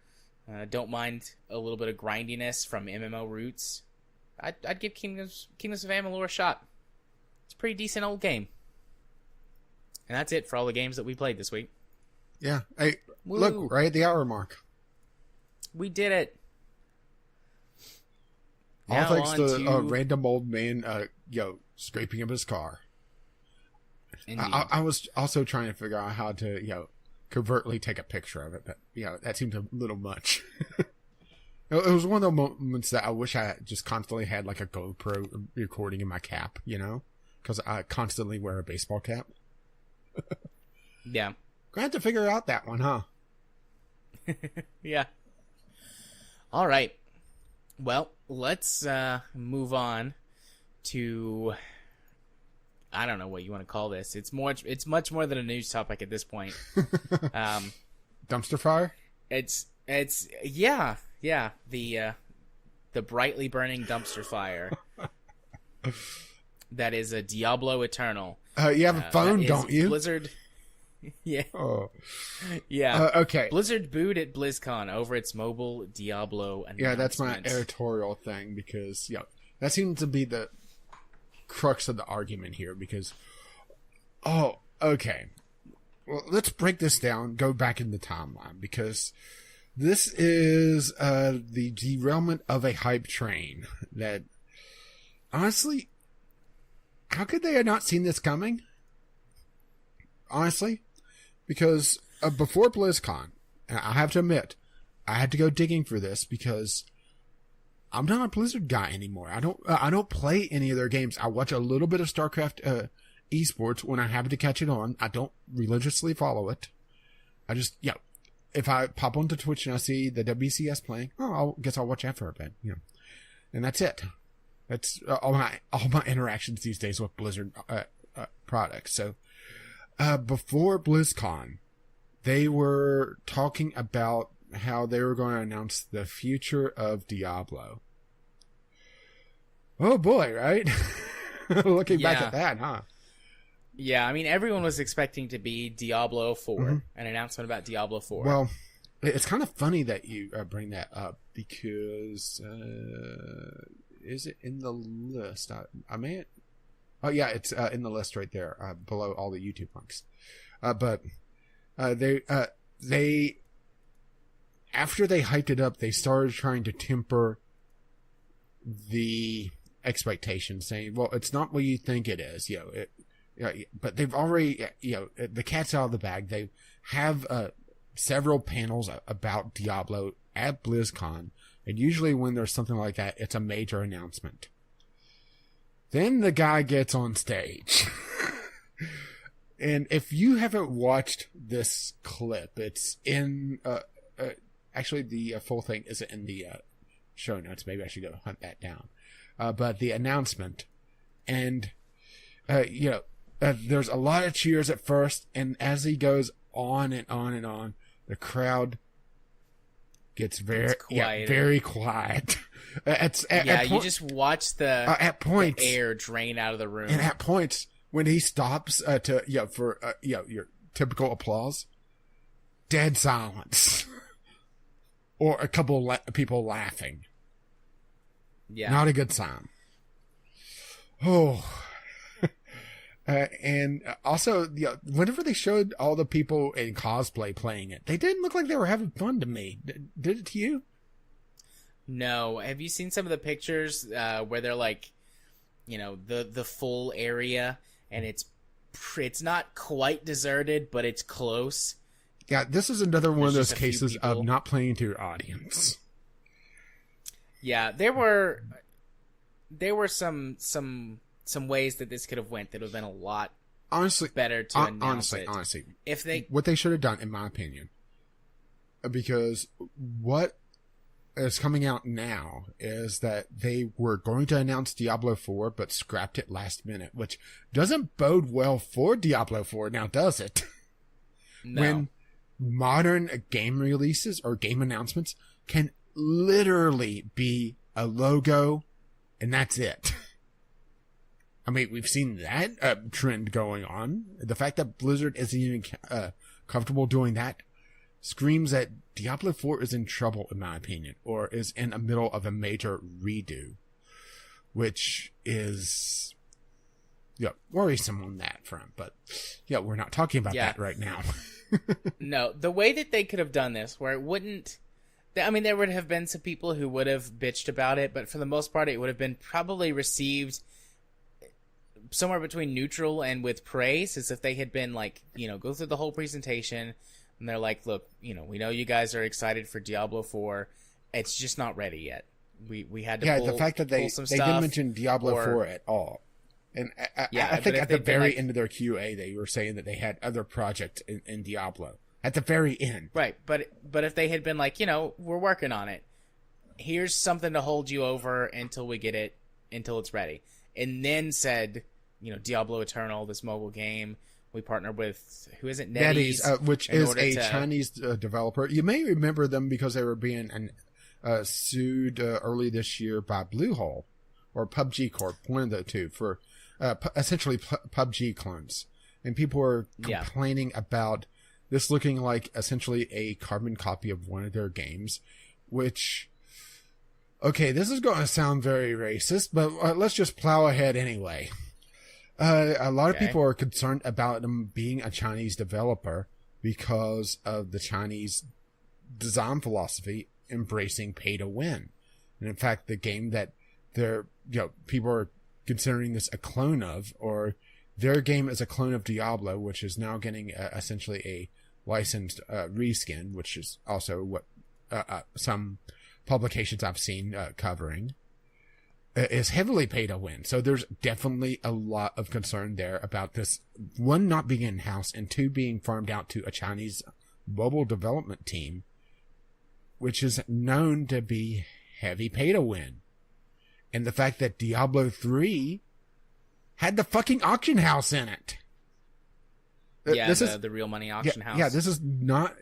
don't mind a little bit of grindiness from MMO roots, I'd give Kingdoms of Amalur a shot. It's a pretty decent old game. And that's it for all the games that we played this week. Yeah. Hey, Woo. Look, right at the hour mark. We did it. All thanks to a random old man, scraping up his car. I was also trying to figure out how to, covertly take a picture of it, but, that seemed a little much. It was one of the moments that I wish I just constantly had, like, a GoPro recording in my cap, because I constantly wear a baseball cap. Yeah. Gonna have to figure out that one, huh? Yeah. All right. Well, let's move on to, I don't know what you want to call this. It's much more than a news topic at this point. Dumpster fire? It's yeah, the brightly burning dumpster fire that is a Diablo Eternal. You have a phone, don't you? Blizzard. Yeah. Oh. Yeah. Okay. Blizzard booed at BlizzCon over its mobile Diablo announcement. Yeah, that's my editorial thing because that seems to be the crux of the argument here because okay. Well, let's break this down, go back in the timeline because this is the derailment of a hype train that honestly, how could they have not seen this coming? Honestly, because before BlizzCon, and I have to admit, I had to go digging for this because I'm not a Blizzard guy anymore. I don't play any of their games. I watch a little bit of StarCraft esports when I happen to catch it on. I don't religiously follow it. I just if I pop onto Twitch and I see the WCS playing, I guess I'll watch that for a bit. And that's it. That's all my interactions these days with Blizzard products. So. Before BlizzCon, they were talking about how they were going to announce the future of Diablo. Oh boy, right? Looking back at that, huh? Yeah, I mean, everyone was expecting to be Diablo 4, an announcement about Diablo 4. Well, it's kind of funny that you bring that up because is it in the list? I may. Oh yeah, it's in the list right there, below all the YouTube links. But they after they hyped it up, they started trying to temper the expectations, saying, "Well, it's not what you think it is." But they've already, the cat's out of the bag. They have several panels about Diablo at BlizzCon, and usually when there's something like that, it's a major announcement. Then the guy gets on stage. And if you haven't watched this clip, it's in, actually the full thing isn't in the show notes. Maybe I should go hunt that down. But the announcement, and, there's a lot of cheers at first, and as he goes on and on and on, the crowd gets very quiet. You just watch the air drain out of the room. And at points when he stops for your typical applause, dead silence, or a couple people laughing. Yeah, not a good sign. Oh. And also, whenever they showed all the people in cosplay playing it, they didn't look like they were having fun to me. Did it to you? No. Have you seen some of the pictures where they're like, the full area, and it's not quite deserted, but it's close. Yeah, this is another one of those cases of not playing to your audience. Yeah, there were some ways that this could have went that would have been a lot better to announce it. Honestly, if what they should have done, in my opinion, because what is coming out now is that they were going to announce Diablo 4, but scrapped it last minute, which doesn't bode well for Diablo 4 now, does it? No. When modern game releases or game announcements can literally be a logo and that's it. I mean, we've seen that trend going on. The fact that Blizzard isn't even comfortable doing that screams that Diablo 4 is in trouble, in my opinion, or is in the middle of a major redo, which is worrisome on that front. But we're not talking about that right now. No, the way that they could have done this, where it wouldn't... I mean, there would have been some people who would have bitched about it, but for the most part, it would have been probably received somewhere between neutral and with praise, as if they had been like, go through the whole presentation, and they're like, look, we know you guys are excited for Diablo 4. It's just not ready yet. We had to pull the fact that they didn't mention Diablo 4 at all. And I think at the very end of their QA, they were saying that they had other projects in Diablo. At the very end. Right, but if they had been like, we're working on it, here's something to hold you over until it's ready. And then said, Diablo Eternal, this mobile game, we partnered with, who is it? NetEase, which is a Chinese developer. You may remember them because they were being sued early this year by Bluehole or PUBG Corp, one of the two, for essentially PUBG clones. And people were complaining about this looking like essentially a carbon copy of one of their games, which, okay, this is going to sound very racist, but let's just plow ahead anyway. A lot of people are concerned about them being a Chinese developer because of the Chinese design philosophy embracing pay to win. And in fact, the game that people are considering this a clone of, or their game is a clone of Diablo, which is now getting essentially a licensed reskin, which is also what some publications I've seen covering, is heavily pay to win. So there's definitely a lot of concern there about this, one, not being in-house, and two, being farmed out to a Chinese mobile development team, which is known to be heavy pay to win. And the fact that Diablo 3 had the fucking auction house in it. Yeah, the real money auction house. Yeah, this is not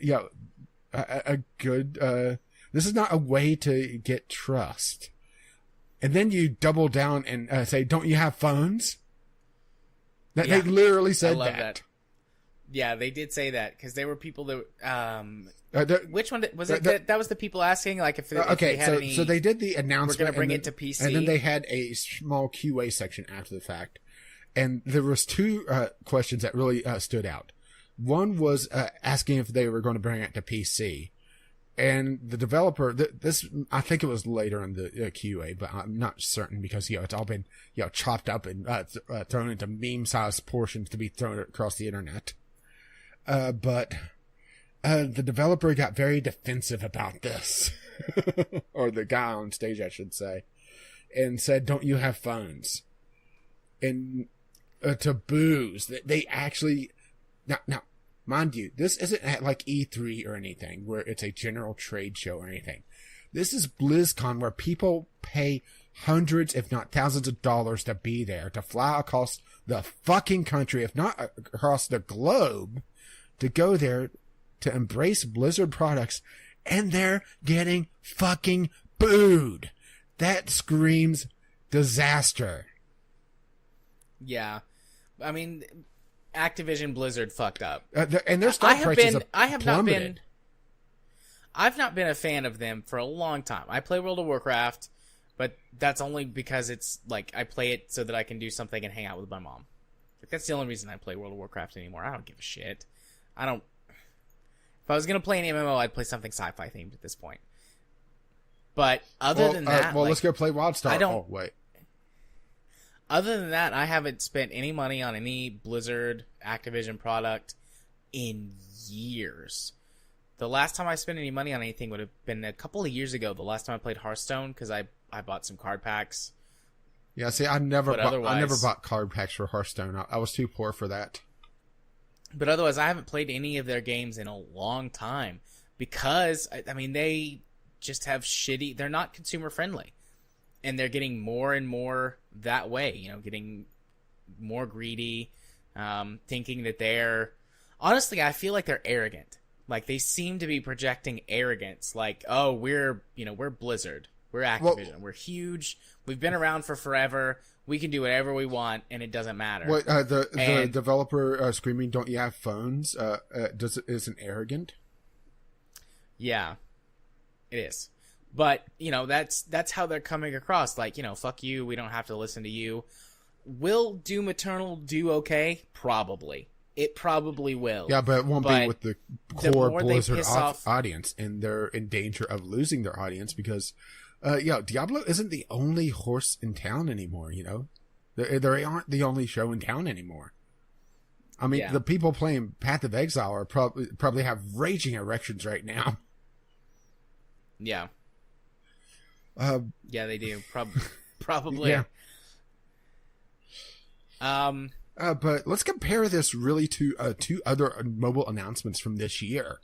a good... this is not a way to get trust. And then you double down and say, don't you have phones? They literally said that. Yeah, they did say that, because there were people that... which one was it? That was the people asking, like, if they had any... So they did the announcement. We're going to bring it to PC. And then they had a small QA section after the fact. And there was two questions that really stood out. One was asking if they were going to bring it to PC. And the developer, I think it was later in the QA, but I'm not certain, because, it's all been, chopped up and thrown into meme-sized portions to be thrown across the internet. But the developer got very defensive about this. Or the guy on stage, I should say. And said, don't you have phones? And to booze. They actually... Now, mind you, this isn't at like E3 or anything, where it's a general trade show or anything. This is BlizzCon, where people pay hundreds, if not thousands of dollars to be there, to fly across the fucking country, if not across the globe, to go there to embrace Blizzard products, and they're getting fucking booed. That screams disaster. Yeah. I mean... Activision Blizzard fucked up. And their stock prices have plummeted. I've not been a fan of them for a long time. I play World of Warcraft, but that's only because it's like I play it so that I can do something and hang out with my mom. Like, that's the only reason I play World of Warcraft anymore. I don't give a shit. If I was gonna play an MMO, I'd play something sci-fi themed at this point. But other than that, let's go play WildStar. Wait. Other than that, I haven't spent any money on any Blizzard Activision product in years. The last time I spent any money on anything would have been a couple of years ago. The last time I played Hearthstone, because I bought some card packs. Yeah, see, I never bought card packs for Hearthstone. I was too poor for that. But otherwise, I haven't played any of their games in a long time, because I mean, they just have shitty. They're not consumer friendly. And they're getting more and more that way, getting more greedy, thinking that they're... Honestly, I feel like they're arrogant. Like, they seem to be projecting arrogance. Like, oh, we're Blizzard. We're Activision. We're huge. We've been around for forever. We can do whatever we want, and it doesn't matter. The developer screaming, don't you have phones, isn't arrogant? Yeah, it is. But, that's how they're coming across. Like, fuck you, we don't have to listen to you. Will Doom Eternal do okay? Probably. It probably will. Yeah, but it won't be with the core Blizzard audience, and they're in danger of losing their audience because, Diablo isn't the only horse in town anymore, They aren't the only show in town anymore. I mean, the people playing Path of Exile are probably have raging erections right now. Yeah. Yeah, they do. Probably. Yeah. But let's compare this really to two other mobile announcements from this year.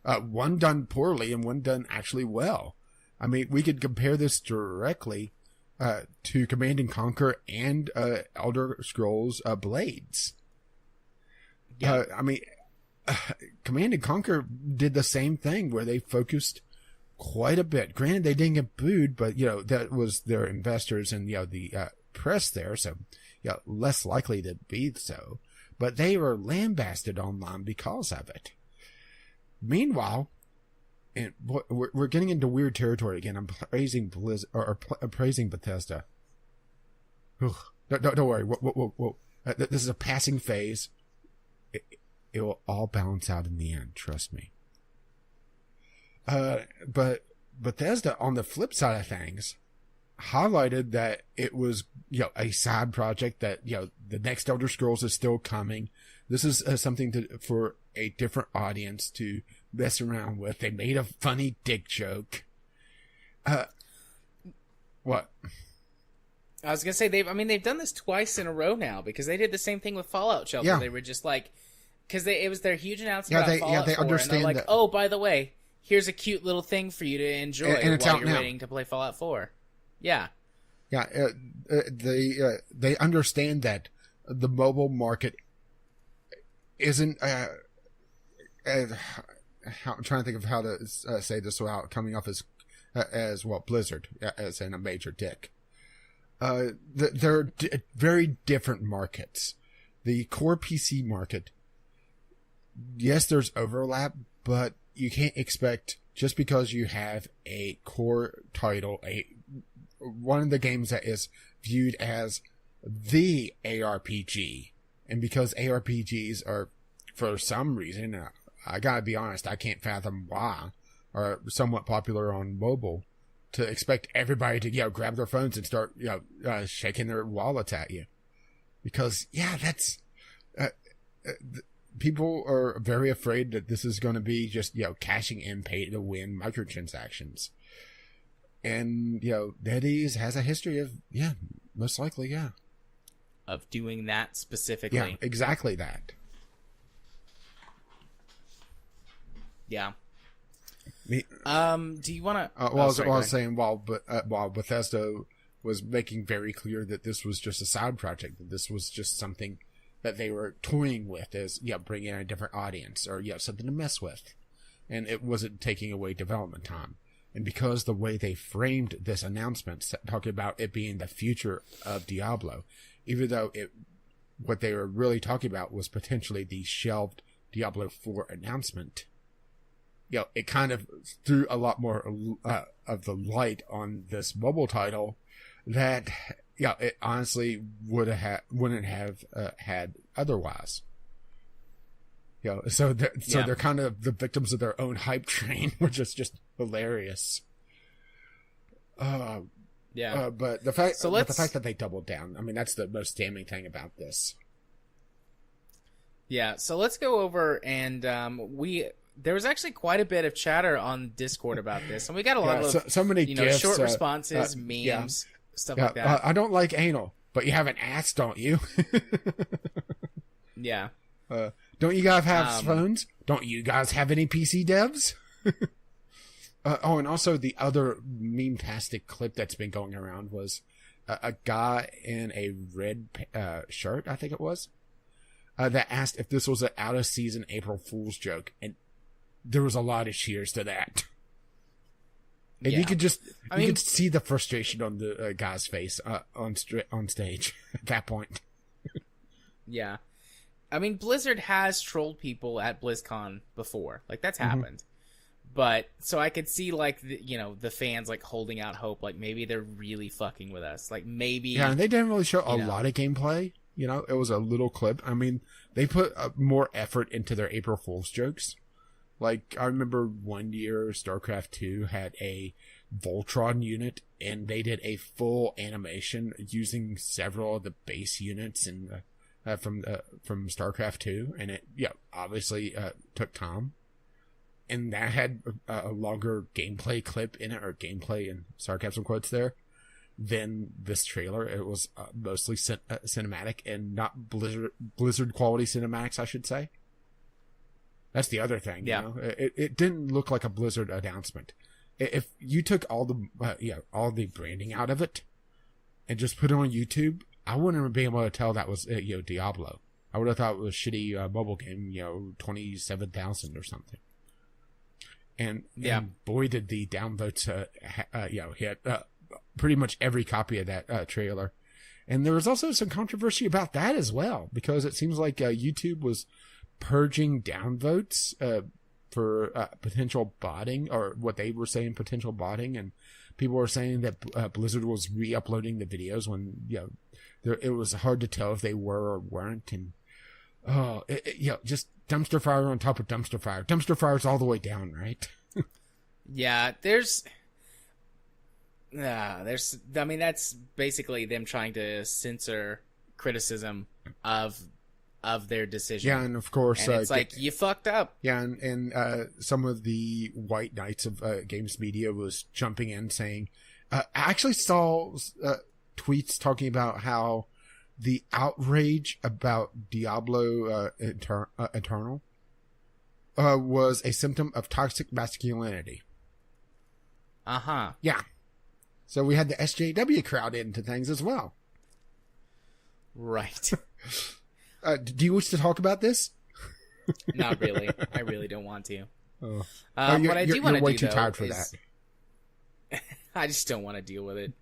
One done poorly and one done actually well. I mean, we could compare this directly to Command and Conquer and Elder Scrolls Blades. Yeah. I mean, Command and Conquer did the same thing where they focused quite a bit. Granted, they didn't get booed, but, that was their investors and, the press there, so, less likely to be so. But they were lambasted online because of it. Meanwhile, and we're getting into weird territory again. I'm praising praising Bethesda. Don't worry. Whoa. This is a passing phase. It will all balance out in the end. Trust me. But Bethesda, on the flip side of things, highlighted that it was, a side project, that, the next Elder Scrolls is still coming. This is something for a different audience to mess around with. They made a funny dick joke. What? I was gonna say they've done this twice in a row now, because they did the same thing with Fallout Shelter. Yeah. They were just like, because it was their huge announcement about Fallout 4, understand, and they're like, that. oh, by the way, here's a cute little thing for you to enjoy And it's while out you're now. waiting to play Fallout 4. Yeah. Yeah, they understand that the mobile market isn't. I'm trying to think of how to say this without coming off as Blizzard, as in a major dick. They're very different markets. The core PC market, yes, there's overlap, but you can't expect, just because you have a core title, one of the games that is viewed as the ARPG, and because ARPGs are, for some reason, I gotta be honest, I can't fathom why, are somewhat popular on mobile, to expect everybody to, grab their phones and start, shaking their wallets at you. Because, that's, people are very afraid that this is going to be just, cashing in pay to win microtransactions. And, NetEase has a history of, most likely, Of doing that specifically. Yeah, exactly that. Yeah. Do you want to... I was saying, while Bethesda was making very clear that this was just a side project, that this was just something that they were toying with as, bringing in a different audience, or, something to mess with. And it wasn't taking away development time. And because the way they framed this announcement, talking about it being the future of Diablo, even though what they were really talking about was potentially the shelved Diablo 4 announcement, it kind of threw a lot more of the light on this mobile title that, it honestly wouldn't have had otherwise. So they're kind of the victims of their own hype train, which is just hilarious. But the fact that they doubled down, I mean, that's the most damning thing about this. Yeah. So let's go over, and there was actually quite a bit of chatter on Discord about this, and we got a lot of so many GIFs, short responses, memes, stuff like that. I don't like anal, but you have an ass, don't you? Yeah. Don't you guys have phones? Don't you guys have any PC devs? And also the other meme-tastic clip that's been going around was a guy in a red shirt, I think it was, that asked if this was an out-of-season April Fool's joke, and there was a lot of cheers to that. And you could could see the frustration on the guy's face on stage at that point. Yeah. I mean, Blizzard has trolled people at BlizzCon before. Like, that's happened. But, so I could see, like, the fans, like, holding out hope. Like, maybe they're really fucking with us. Like, maybe... Yeah, and they didn't really show a lot of gameplay. It was a little clip. I mean, they put more effort into their April Fool's jokes. Like, I remember one year StarCraft 2 had a Voltron unit, and they did a full animation using several of the base units and from StarCraft 2, and it obviously took time. And that had a longer gameplay clip in it, or gameplay in sarcasm quotes there, than this trailer. It was mostly cinematic and not Blizzard quality cinematics, I should say. That's the other thing. Yeah. It didn't look like a Blizzard announcement. if you took all the branding out of it and just put it on YouTube, I wouldn't have been able to tell that was Diablo. I would have thought it was a shitty mobile game, 27,000 or something. And boy, did the downvotes hit pretty much every copy of that trailer. And there was also some controversy about that as well, because it seems like YouTube was purging downvotes for potential botting, or what they were saying potential botting, and people were saying that Blizzard was re-uploading the videos when it was hard to tell if they were or weren't, and just dumpster fire on top of dumpster fire. Dumpster fire's all the way down, right? Yeah, there's. I mean, that's basically them trying to censor criticism of their decision. Yeah, and of course, and it's like, you fucked up. Yeah, and some of the white knights of games media was jumping in saying, I actually saw tweets talking about how the outrage about Diablo Eternal was a symptom of toxic masculinity. Uh-huh. Yeah. So we had the SJW crowd into things as well. Right. Do you wish to talk about this? Not really. I really don't want to. What I do want to do, way too though, tired for that. I just don't want to deal with it.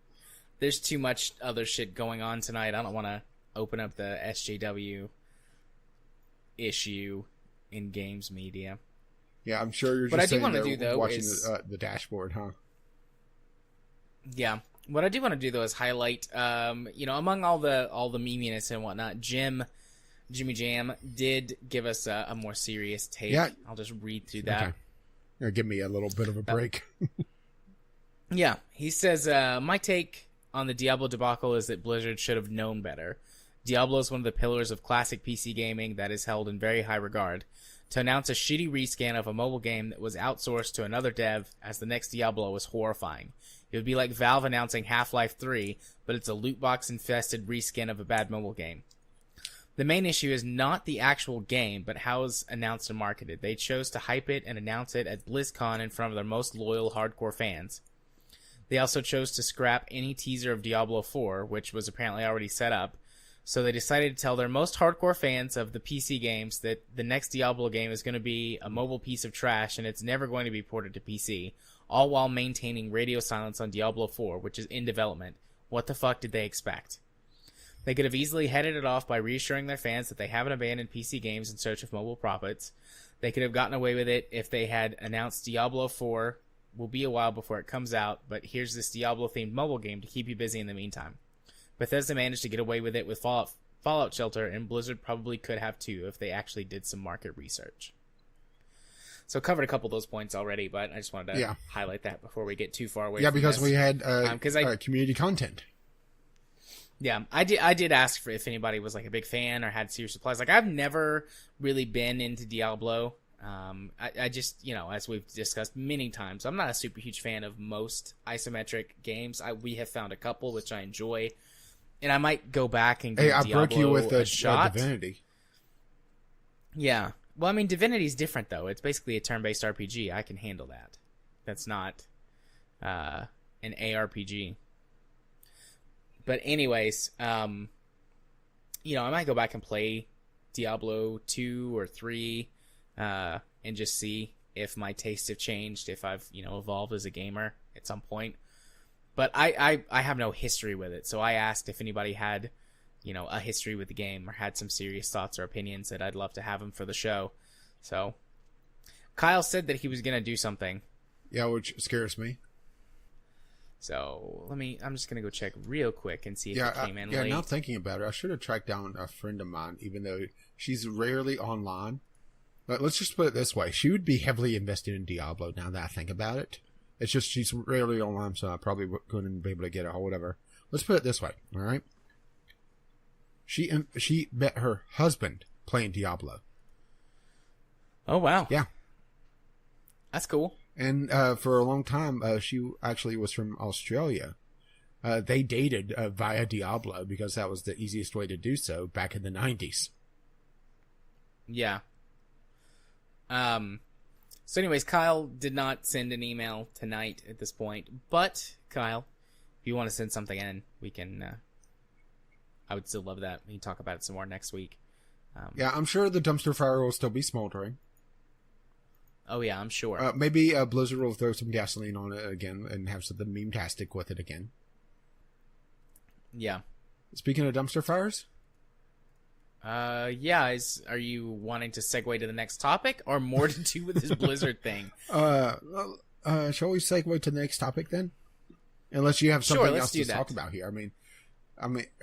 There's too much other shit going on tonight. I don't want to open up the SJW issue in games media. Yeah, I'm sure you're just what I do want to do, though, watching is the dashboard, huh? Yeah. What I do want to do, though, is highlight, among all the meminess and whatnot, Jimmy Jam did give us a more serious take. Yeah. I'll just read through that. Okay. Give me a little bit of a break. Yeah. He says, my take on the Diablo debacle is that Blizzard should have known better. Diablo is one of the pillars of classic PC gaming that is held in very high regard. To announce a shitty rescan of a mobile game that was outsourced to another dev as the next Diablo was horrifying. It would be like Valve announcing Half-Life 3, but it's a loot box-infested reskin of a bad mobile game. The main issue is not the actual game, but how it's announced and marketed. They chose to hype it and announce it at BlizzCon in front of their most loyal hardcore fans. They also chose to scrap any teaser of Diablo 4, which was apparently already set up, so they decided to tell their most hardcore fans of the PC games that the next Diablo game is going to be a mobile piece of trash and it's never going to be ported to PC, all while maintaining radio silence on Diablo 4, which is in development. What the fuck did they expect? They could have easily headed it off by reassuring their fans that they haven't abandoned PC games in search of mobile profits. They could have gotten away with it if they had announced Diablo 4 will be a while before it comes out, but here's this Diablo-themed mobile game to keep you busy in the meantime. Bethesda managed to get away with it with Fallout Shelter, and Blizzard probably could have too if they actually did some market research. So covered a couple of those points already, but I just wanted to highlight that before we get too far away. Yeah, from because this. we had community content. Yeah, I did ask for if anybody was like a big fan or had serious supplies. Like, I've never really been into Diablo. I just, as we've discussed many times, I'm not a super huge fan of most isometric games. We have found a couple which I enjoy, and I might go back and give Diablo broke you with a shot. Divinity. Yeah. Well, I mean, Divinity's different, though. It's basically a turn-based RPG. I can handle that. That's not an ARPG. But anyways, I might go back and play Diablo 2 or 3 and just see if my tastes have changed, if I've, evolved as a gamer at some point. But I have no history with it, so I asked if anybody had, a history with the game or had some serious thoughts or opinions that I'd love to have them for the show. So Kyle said that he was going to do something. Yeah, which scares me. So I'm just going to go check real quick and see if it came in late. Yeah, now thinking about it, I should have tracked down a friend of mine, even though she's rarely online. But let's just put it this way. She would be heavily invested in Diablo now that I think about it. It's just she's rarely online, so I probably couldn't be able to get a hold of her. Let's put it this way, all right? She met her husband playing Diablo. Oh, wow. Yeah. That's cool. And for a long time, she actually was from Australia. They dated via Diablo because that was the easiest way to do so back in the 90s. Yeah. So anyways, Kyle did not send an email tonight at this point. But, Kyle, if you want to send something in, we can... I would still love that. We can talk about it some more next week. Yeah, I'm sure the dumpster fire will still be smoldering. Oh, yeah, I'm sure. Maybe Blizzard will throw some gasoline on it again and have something meme-tastic with it again. Yeah. Speaking of dumpster fires? Yeah, are you wanting to segue to the next topic or more to do with this Blizzard thing? Shall we segue to the next topic then? Unless you have something else to talk about here. I mean,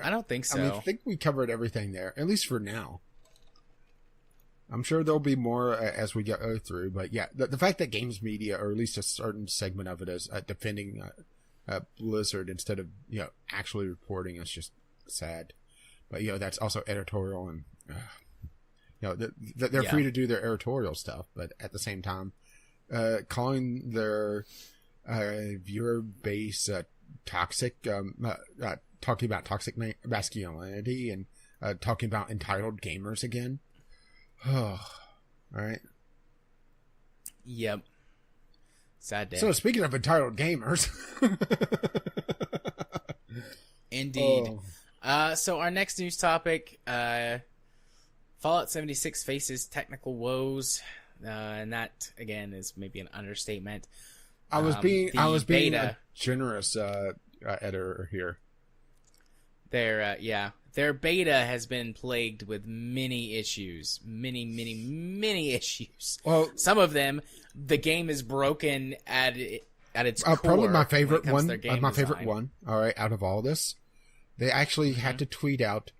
I don't think so. I think we covered everything there, at least for now. I'm sure there'll be more as we go through, but yeah, the fact that games media, or at least a certain segment of it, is defending Blizzard instead of actually reporting is just sad. But that's also editorial, and they're free to do their editorial stuff, but at the same time, calling their viewer base toxic, talking about toxic masculinity, and talking about entitled gamers again. Oh, all right. Yep. Sad day. So speaking of entitled gamers, indeed. So our next news topic, Fallout 76 faces technical woes, and that again is maybe an understatement. I was being a generous editor here. Their beta has been plagued with many issues. Many issues. Well, some of them, the game is broken at its core. Probably my favorite one. My favorite one. All right, out of all this, they actually had to tweet out,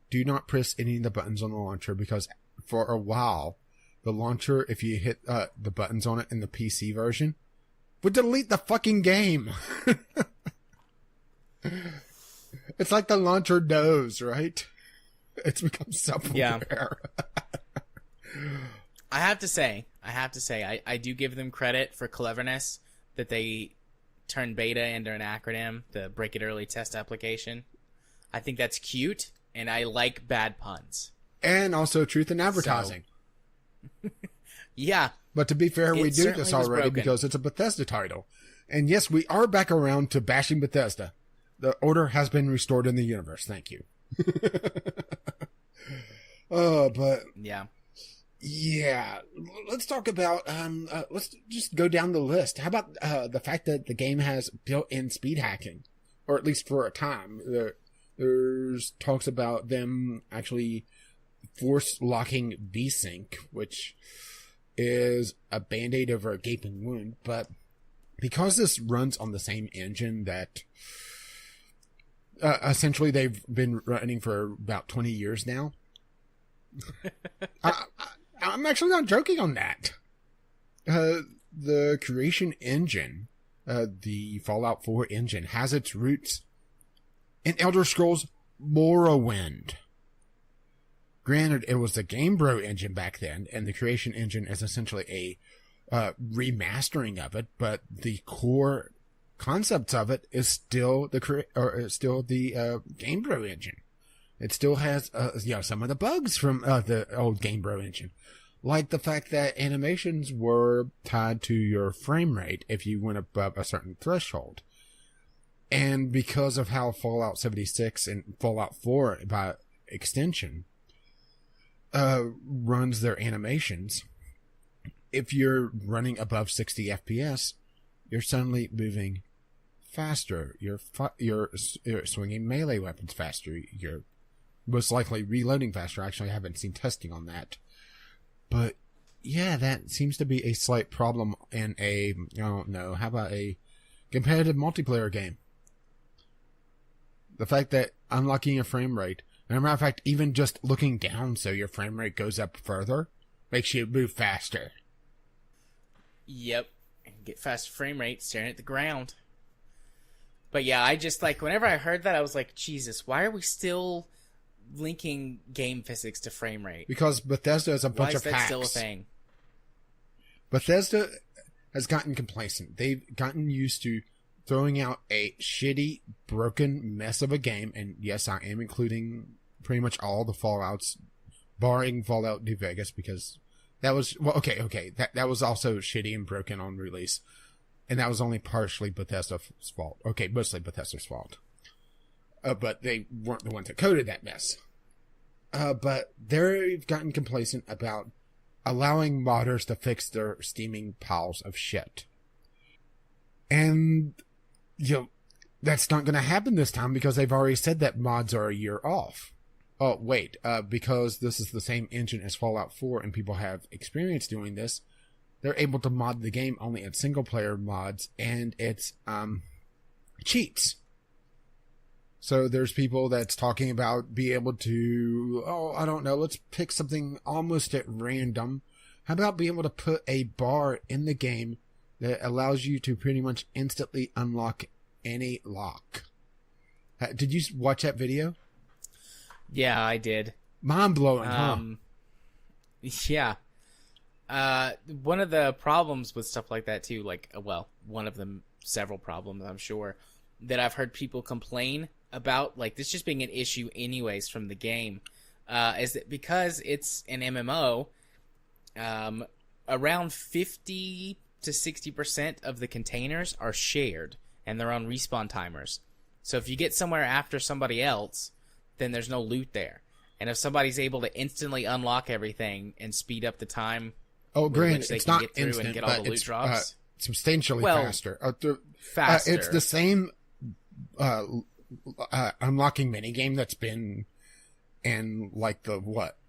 "Do not press any of the buttons on the launcher," because for a while, the launcher, if you hit the buttons on it in the PC version, would delete the fucking game. It's like the launcher knows, right? It's become self-aware. I have to say, I do give them credit for cleverness that they turned beta into an acronym, the Break It Early test application. I think that's cute, and I like bad puns. And also truth in advertising. So, yeah. But to be fair, we do this already because it's a Bethesda title. And yes, we are back around to bashing Bethesda. The order has been restored in the universe. Thank you. But yeah. Let's talk about. Let's just go down the list. How about the fact that the game has built-in speed hacking, or at least for a time. There's talks about them actually force locking VSync, which is a band-aid over a gaping wound. But because this runs on the same engine that. Essentially, they've been running for about 20 years now. I'm actually not joking on that. The creation engine, the Fallout 4 engine, has its roots in Elder Scrolls Morrowind. Granted, it was the Game Bro engine back then, and the creation engine is essentially a remastering of it, but the core concepts of it is still the Game Bro engine. It still has some of the bugs from the old Game Bro engine, like the fact that animations were tied to your frame rate if you went above a certain threshold. And because of how Fallout 76 and Fallout 4 by extension runs their animations, if you're running above 60 FPS, you're suddenly moving faster. You're swinging melee weapons faster. You're most likely reloading faster. Actually, I haven't seen testing on that. But yeah, that seems to be a slight problem in I don't know, how about a competitive multiplayer game? The fact that unlocking a frame rate, and as a matter of fact, even just looking down so your frame rate goes up further, makes you move faster. Yep. And get fast frame rate staring at the ground. But yeah, I just whenever I heard that, I was like, Jesus, why are we still linking game physics to frame rate? Because Bethesda is a bunch of hacks. Why is that still a thing? Bethesda has gotten complacent. They've gotten used to throwing out a shitty, broken mess of a game, and yes, I am including pretty much all the Fallouts, barring Fallout New Vegas, because That was, well, okay. That was also shitty and broken on release. And that was only partially Bethesda's fault. Okay, mostly Bethesda's fault. But they weren't the ones that coded that mess. But they've gotten complacent about allowing modders to fix their steaming piles of shit. And, that's not going to happen this time because they've already said that mods are a year off. Oh, wait, because this is the same engine as Fallout 4 and people have experience doing this, they're able to mod the game only in single-player mods, and it's, cheats. So there's people that's talking about being able to, I don't know, let's pick something almost at random. How about being able to put a bar in the game that allows you to pretty much instantly unlock any lock? Did you watch that video? Yeah, I did. Mind-blowing, huh? Yeah. One of the problems with stuff like that, too, one of them, several problems, I'm sure, that I've heard people complain about, this just being an issue anyways from the game, is that because it's an MMO, around 50 to 60% of the containers are shared, and they're on respawn timers. So if you get somewhere after somebody else, then there's no loot there. And if somebody's able to instantly unlock everything and speed up the time, granted, it's not instant, and get all the loot drops, substantially faster. Faster. It's the same unlocking minigame that's been in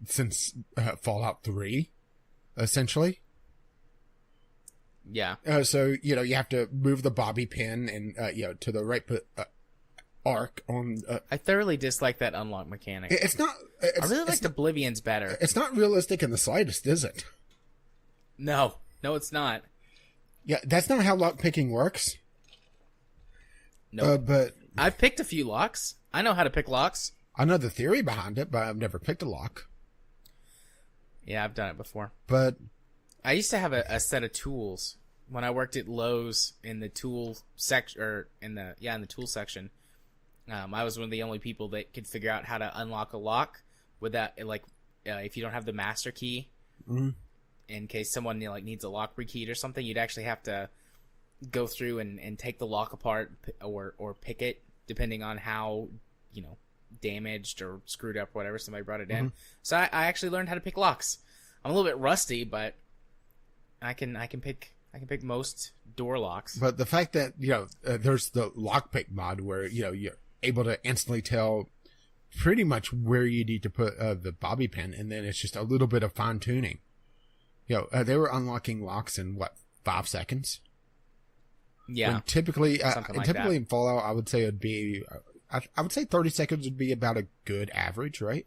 since Fallout 3, essentially. Yeah. So you have to move the bobby pin and to the right arc on. I thoroughly dislike that unlock mechanic. It's not. I really liked Oblivion's better. It's not realistic in the slightest, is it? No, it's not. Yeah, that's not how lock picking works. No, but I've picked a few locks. I know how to pick locks. I know the theory behind it, but I've never picked a lock. Yeah, I've done it before. But I used to have a set of tools when I worked at Lowe's in the tool section, or in the tool section. I was one of the only people that could figure out how to unlock a lock without, if you don't have the master key, in case someone needs a lock rekeyed or something, you'd actually have to go through and take the lock apart or pick it, depending on how damaged or screwed up, whatever somebody brought it in. So I actually learned how to pick locks. I'm a little bit rusty, but I can pick most door locks. But the fact that there's the lockpick mod where you're able to instantly tell pretty much where you need to put the bobby pin, and then it's just a little bit of fine tuning. They were unlocking locks in 5 seconds. Yeah. When typically, that. In Fallout, I would say it'd be, I would say 30 seconds would be about a good average, right?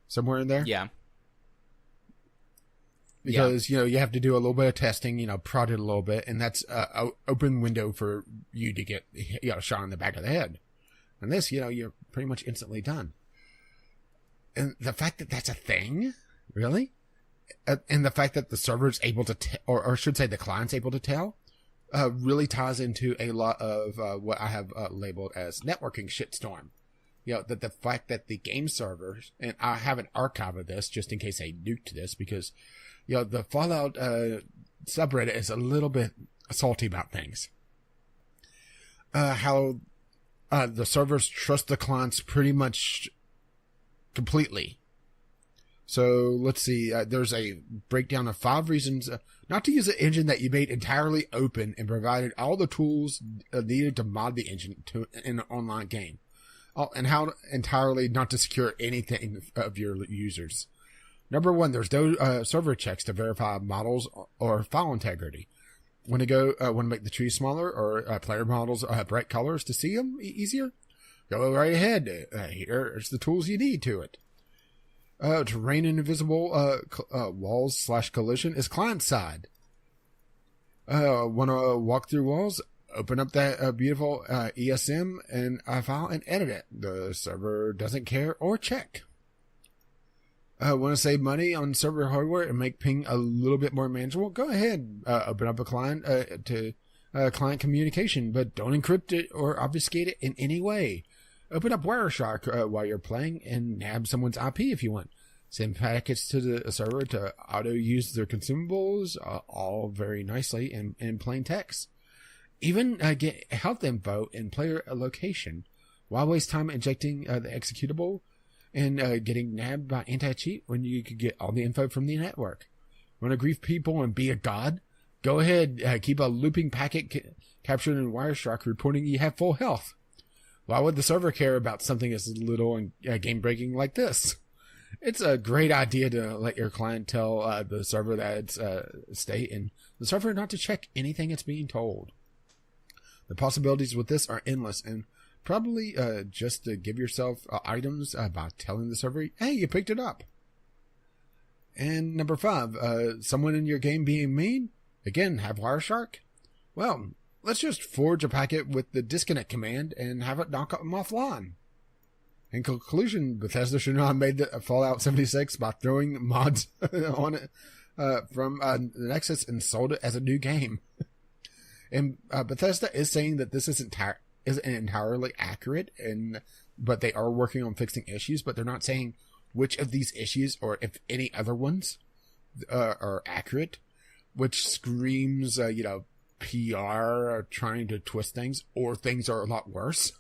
Somewhere in there. Yeah. Because, you have to do a little bit of testing, prod it a little bit, and that's an open window for you to get, shot in the back of the head. And this, you're pretty much instantly done. And the fact that that's a thing, really? And the fact that the server's able to, or I should say the client's able to tell, really ties into a lot of what I have labeled as networking shitstorm. That the fact that the game servers, and I have an archive of this just in case they nuked this, because the Fallout subreddit is a little bit salty about things. How the servers trust the clients pretty much completely. So let's see. There's a breakdown of 5 reasons not to use an engine that you made entirely open and provided all the tools needed to mod the engine in an online game. Oh, and how entirely not to secure anything of your users. Number 1, there's no server checks to verify models or file integrity. Want to make the trees smaller or player models bright colors to see them easier? Go right ahead. Here's the tools you need to it. Terrain and invisible walls / collision is client side. Want to walk through walls? Open up that beautiful ESM and file and edit it. The server doesn't care or check. Want to save money on server hardware and make ping a little bit more manageable? Go ahead. Open up a client to client communication, but don't encrypt it or obfuscate it in any way. Open up Wireshark while you're playing and nab someone's IP if you want. send packets to the server to auto-use their consumables, all very nicely in plain text. Even get health info and player location. Why waste time injecting the executable and getting nabbed by anti-cheat when you could get all the info from the network? Want to grief people and be a god? Go ahead, keep a looping packet captured in Wireshark reporting you have full health. Why would the server care about something as little and game-breaking like this? It's a great idea to let your client tell the server that it's state and the server not to check anything it's being told. The possibilities with this are endless, and probably just to give yourself items by telling the server, hey, you picked it up. And number 5, someone in your game being mean? Again, have Wireshark? Well, let's just forge a packet with the disconnect command and have it knock them offline. In conclusion, Bethesda should not have made the Fallout 76 by throwing mods on it from the Nexus and sold it as a new game. And Bethesda is saying that this isn't entirely accurate, but they are working on fixing issues, but they're not saying which of these issues or if any other ones are accurate, which screams, PR are trying to twist things, or things are a lot worse.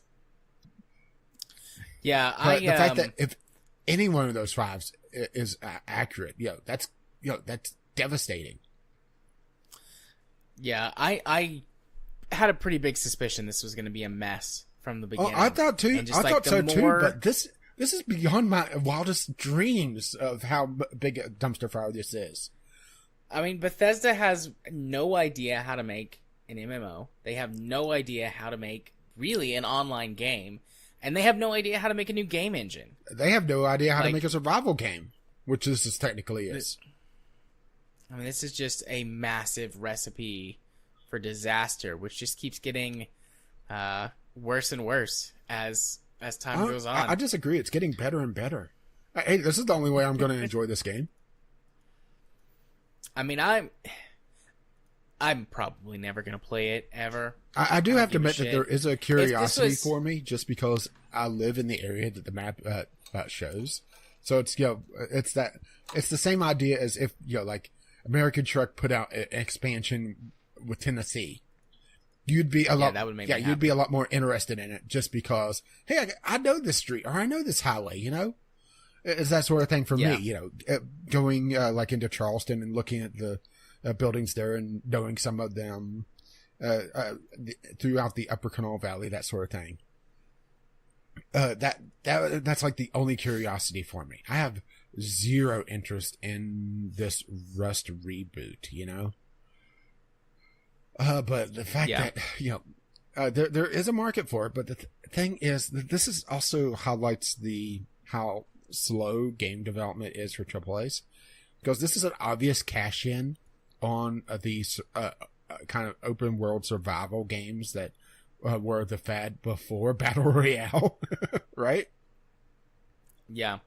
Yeah, the fact that if any one of those 5s is accurate, that's devastating. Yeah, I had a pretty big suspicion this was going to be a mess from the beginning. Oh, I thought too. I thought so too. But this is beyond my wildest dreams of how big a dumpster fire this is. I mean, Bethesda has no idea how to make an MMO. They have no idea how to make really an online game, and they have no idea how to make a new game engine. They have no idea how to make a survival game, which this technically is. I mean, this is just a massive recipe for disaster, which just keeps getting worse and worse as time goes on. I disagree. It's getting better and better. Hey, this is the only way I'm going to enjoy this game. I mean, I'm probably never going to play it ever. I do have to admit that there is a curiosity for me, just because I live in the area that the map shows. So it's it's the same idea as if like American Truck put out an expansion with Tennessee. You'd be a lot. That would make me happy. You'd be a lot more interested in it just because. Hey, I know this street or I know this highway. It's that sort of thing for me. Going like into Charleston and looking at the buildings there and knowing some of them throughout the Upper Canal Valley, that sort of thing. That's like the only curiosity for me. I have zero interest in this Rust reboot, but the fact that, there is a market for it, but the thing is that this is also highlights how slow game development is for AAAs, because this is an obvious cash in on these kind of open world survival games that were the fad before Battle Royale, right? Yeah.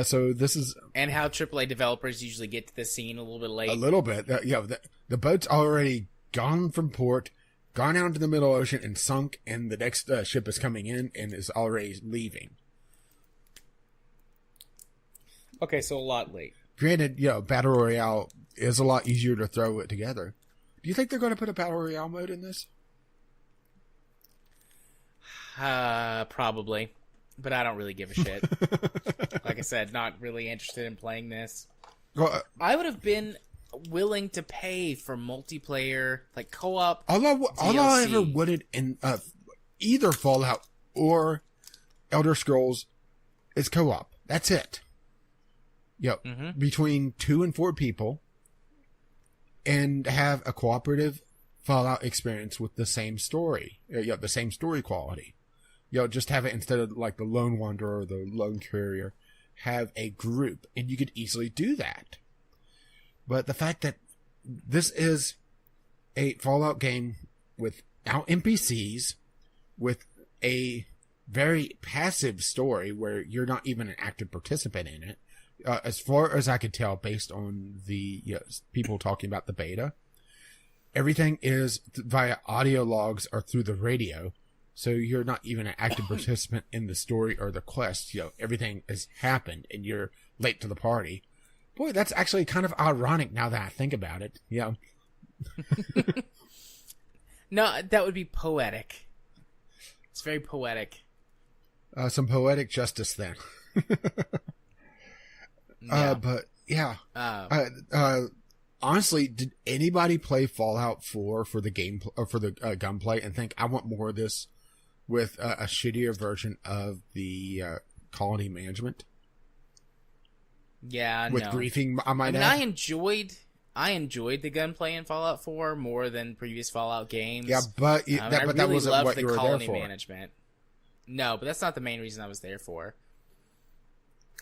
So this is... And how AAA developers usually get to the scene a little bit late. A little bit. The boat's already gone from port, gone out into the middle ocean and sunk, and the next ship is coming in and is already leaving. Okay, so a lot late. Granted, Battle Royale is a lot easier to throw it together. Do you think they're going to put a Battle Royale mode in this? Probably. But I don't really give a shit. Like I said, not really interested in playing this. Well, I would have been willing to pay for multiplayer, like co-op. All I ever wanted in either Fallout or Elder Scrolls is co-op. That's it. Between 2 and 4 people, and have a cooperative Fallout experience with the same story. The same story quality. Just have it instead of like the Lone Wanderer or the Lone Courier, have a group, and you could easily do that. But the fact that this is a Fallout game without NPCs, with a very passive story where you're not even an active participant in it, as far as I could tell, based on the people talking about the beta, everything is via audio logs or through the radio. So you're not even an active participant in the story or the quest. Everything has happened and you're late to the party. Boy, that's actually kind of ironic now that I think about it. Yeah. No, that would be poetic. It's very poetic. Some poetic justice then. Yeah. But yeah. Honestly, did anybody play Fallout 4 for the game for the gunplay and think I want more of this with a shittier version of the colony management? Yeah, with no. griefing, I might add. I enjoyed the gunplay in Fallout 4 more than previous Fallout games. Yeah, but that wasn't what you were there for. Management. No, but that's not the main reason I was there for.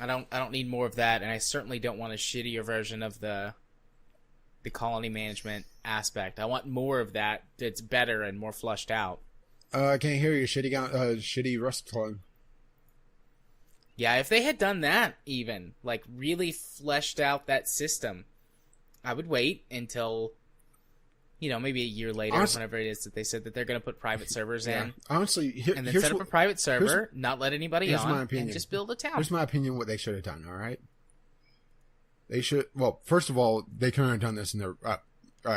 I don't need more of that, and I certainly don't want a shittier version of the colony management aspect. I want more of that that's better and more flushed out. I can't hear you, shitty Rust clone. Yeah, if they had done that, even like really fleshed out that system, I would wait until, maybe a year later, whenever it is that they said that they're going to put private servers in. Honestly, and then set up a private server, not let anybody on, and just build a town. Here's my opinion: what they should have done. All right, they should. Well, first of all, they couldn't have done this in their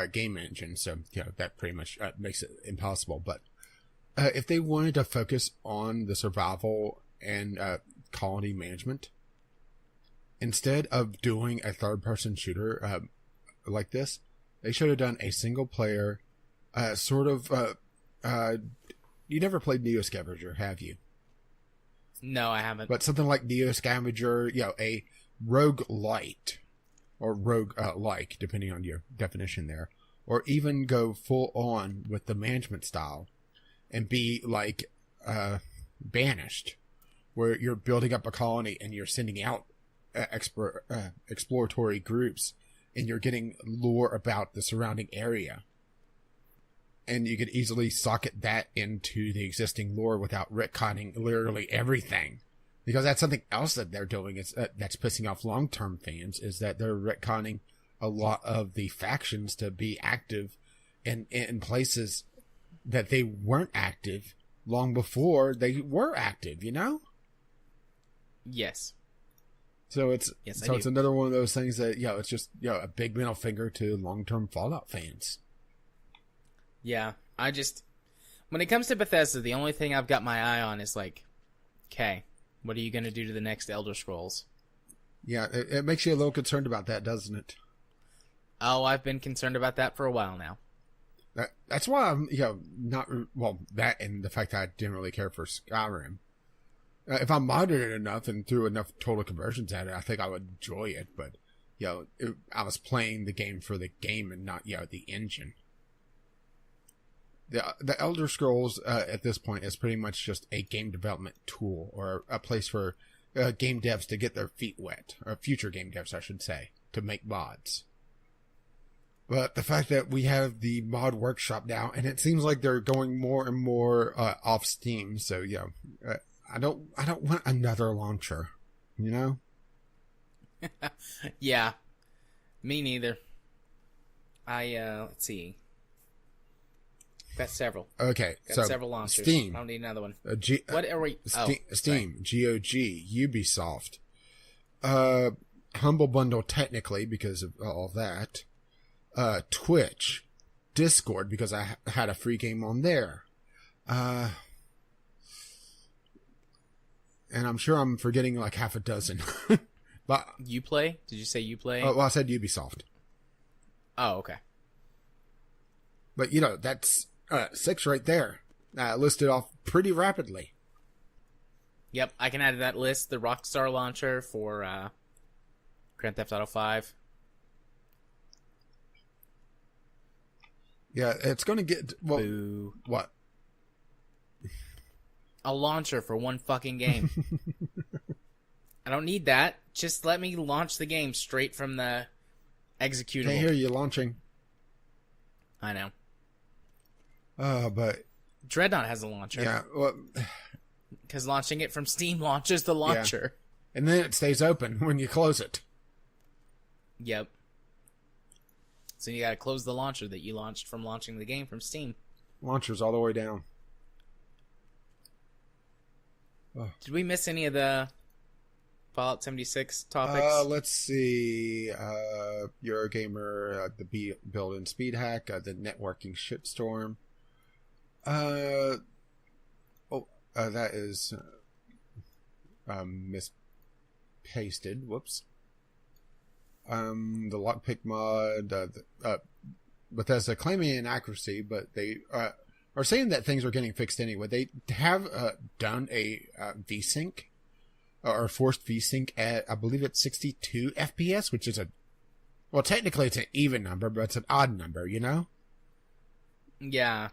game engine, so that pretty much makes it impossible. But if they wanted to focus on the survival and colony management, instead of doing a third-person shooter like this, they should have done a single-player sort of. You never played Neo Scavenger, have you? No, I haven't. But something like Neo Scavenger, a rogue light or rogue like, depending on your definition there, or even go full on with the management style and be like Banished, where you're building up a colony and you're sending out exploratory groups and you're getting lore about the surrounding area. And you could easily socket that into the existing lore without retconning literally everything. Because that's something else that they're doing that's pissing off long-term fans, is that they're retconning a lot of the factions to be active in places that they weren't active long before they were active, Yes. So it's another one of those things that it's just a big middle finger to long-term Fallout fans. Yeah, when it comes to Bethesda, the only thing I've got my eye on is like, okay, what are you going to do to the next Elder Scrolls? Yeah, it makes you a little concerned about that, doesn't it? Oh, I've been concerned about that for a while now. That's why I'm, that and the fact that I didn't really care for Skyrim. If I modded it enough and threw enough total conversions at it, I think I would enjoy it. But, I was playing the game for the game and not, the engine. The Elder Scrolls at this point is pretty much just a game development tool, or a place for game devs to get their feet wet, or future game devs, I should say, to make mods. But the fact that we have the mod workshop now, and it seems like they're going more and more off Steam, so I don't want another launcher, Yeah, me neither. Let's see. Got several. Okay, got several launchers. Steam. I don't need another one. What are we? Steam, GOG, Ubisoft, Humble Bundle technically because of all that, Twitch, Discord because I had a free game on there, and I'm sure I'm forgetting like half a dozen. But Uplay? Did you say Uplay? Well, I said Ubisoft. Oh, okay. But that's 6 right there. Listed off pretty rapidly. Yep, I can add to that list the Rockstar launcher for Grand Theft Auto 5. Yeah, it's going to get... Well, Boo. What? A launcher for one fucking game. I don't need that. Just let me launch the game straight from the executable. Can't hear you launching. I know. But... Dreadnought has a launcher. Yeah, well... Because launching it from Steam launches the launcher. Yeah. And then it stays open when you close it. Yep. So you gotta close the launcher that you launched from launching the game from Steam. Launcher's all the way down. Did we miss any of the Fallout 76 topics? Let's see. Eurogamer, the build and speed hack, the networking shitstorm. That is mispasted. Whoops. The lockpick mod, Bethesda claiming inaccuracy, but they are saying that things are getting fixed anyway. They have done a VSync, or forced VSync at, I believe it's 62 FPS, which is well, technically it's an even number, but it's an odd number, you know? Yeah.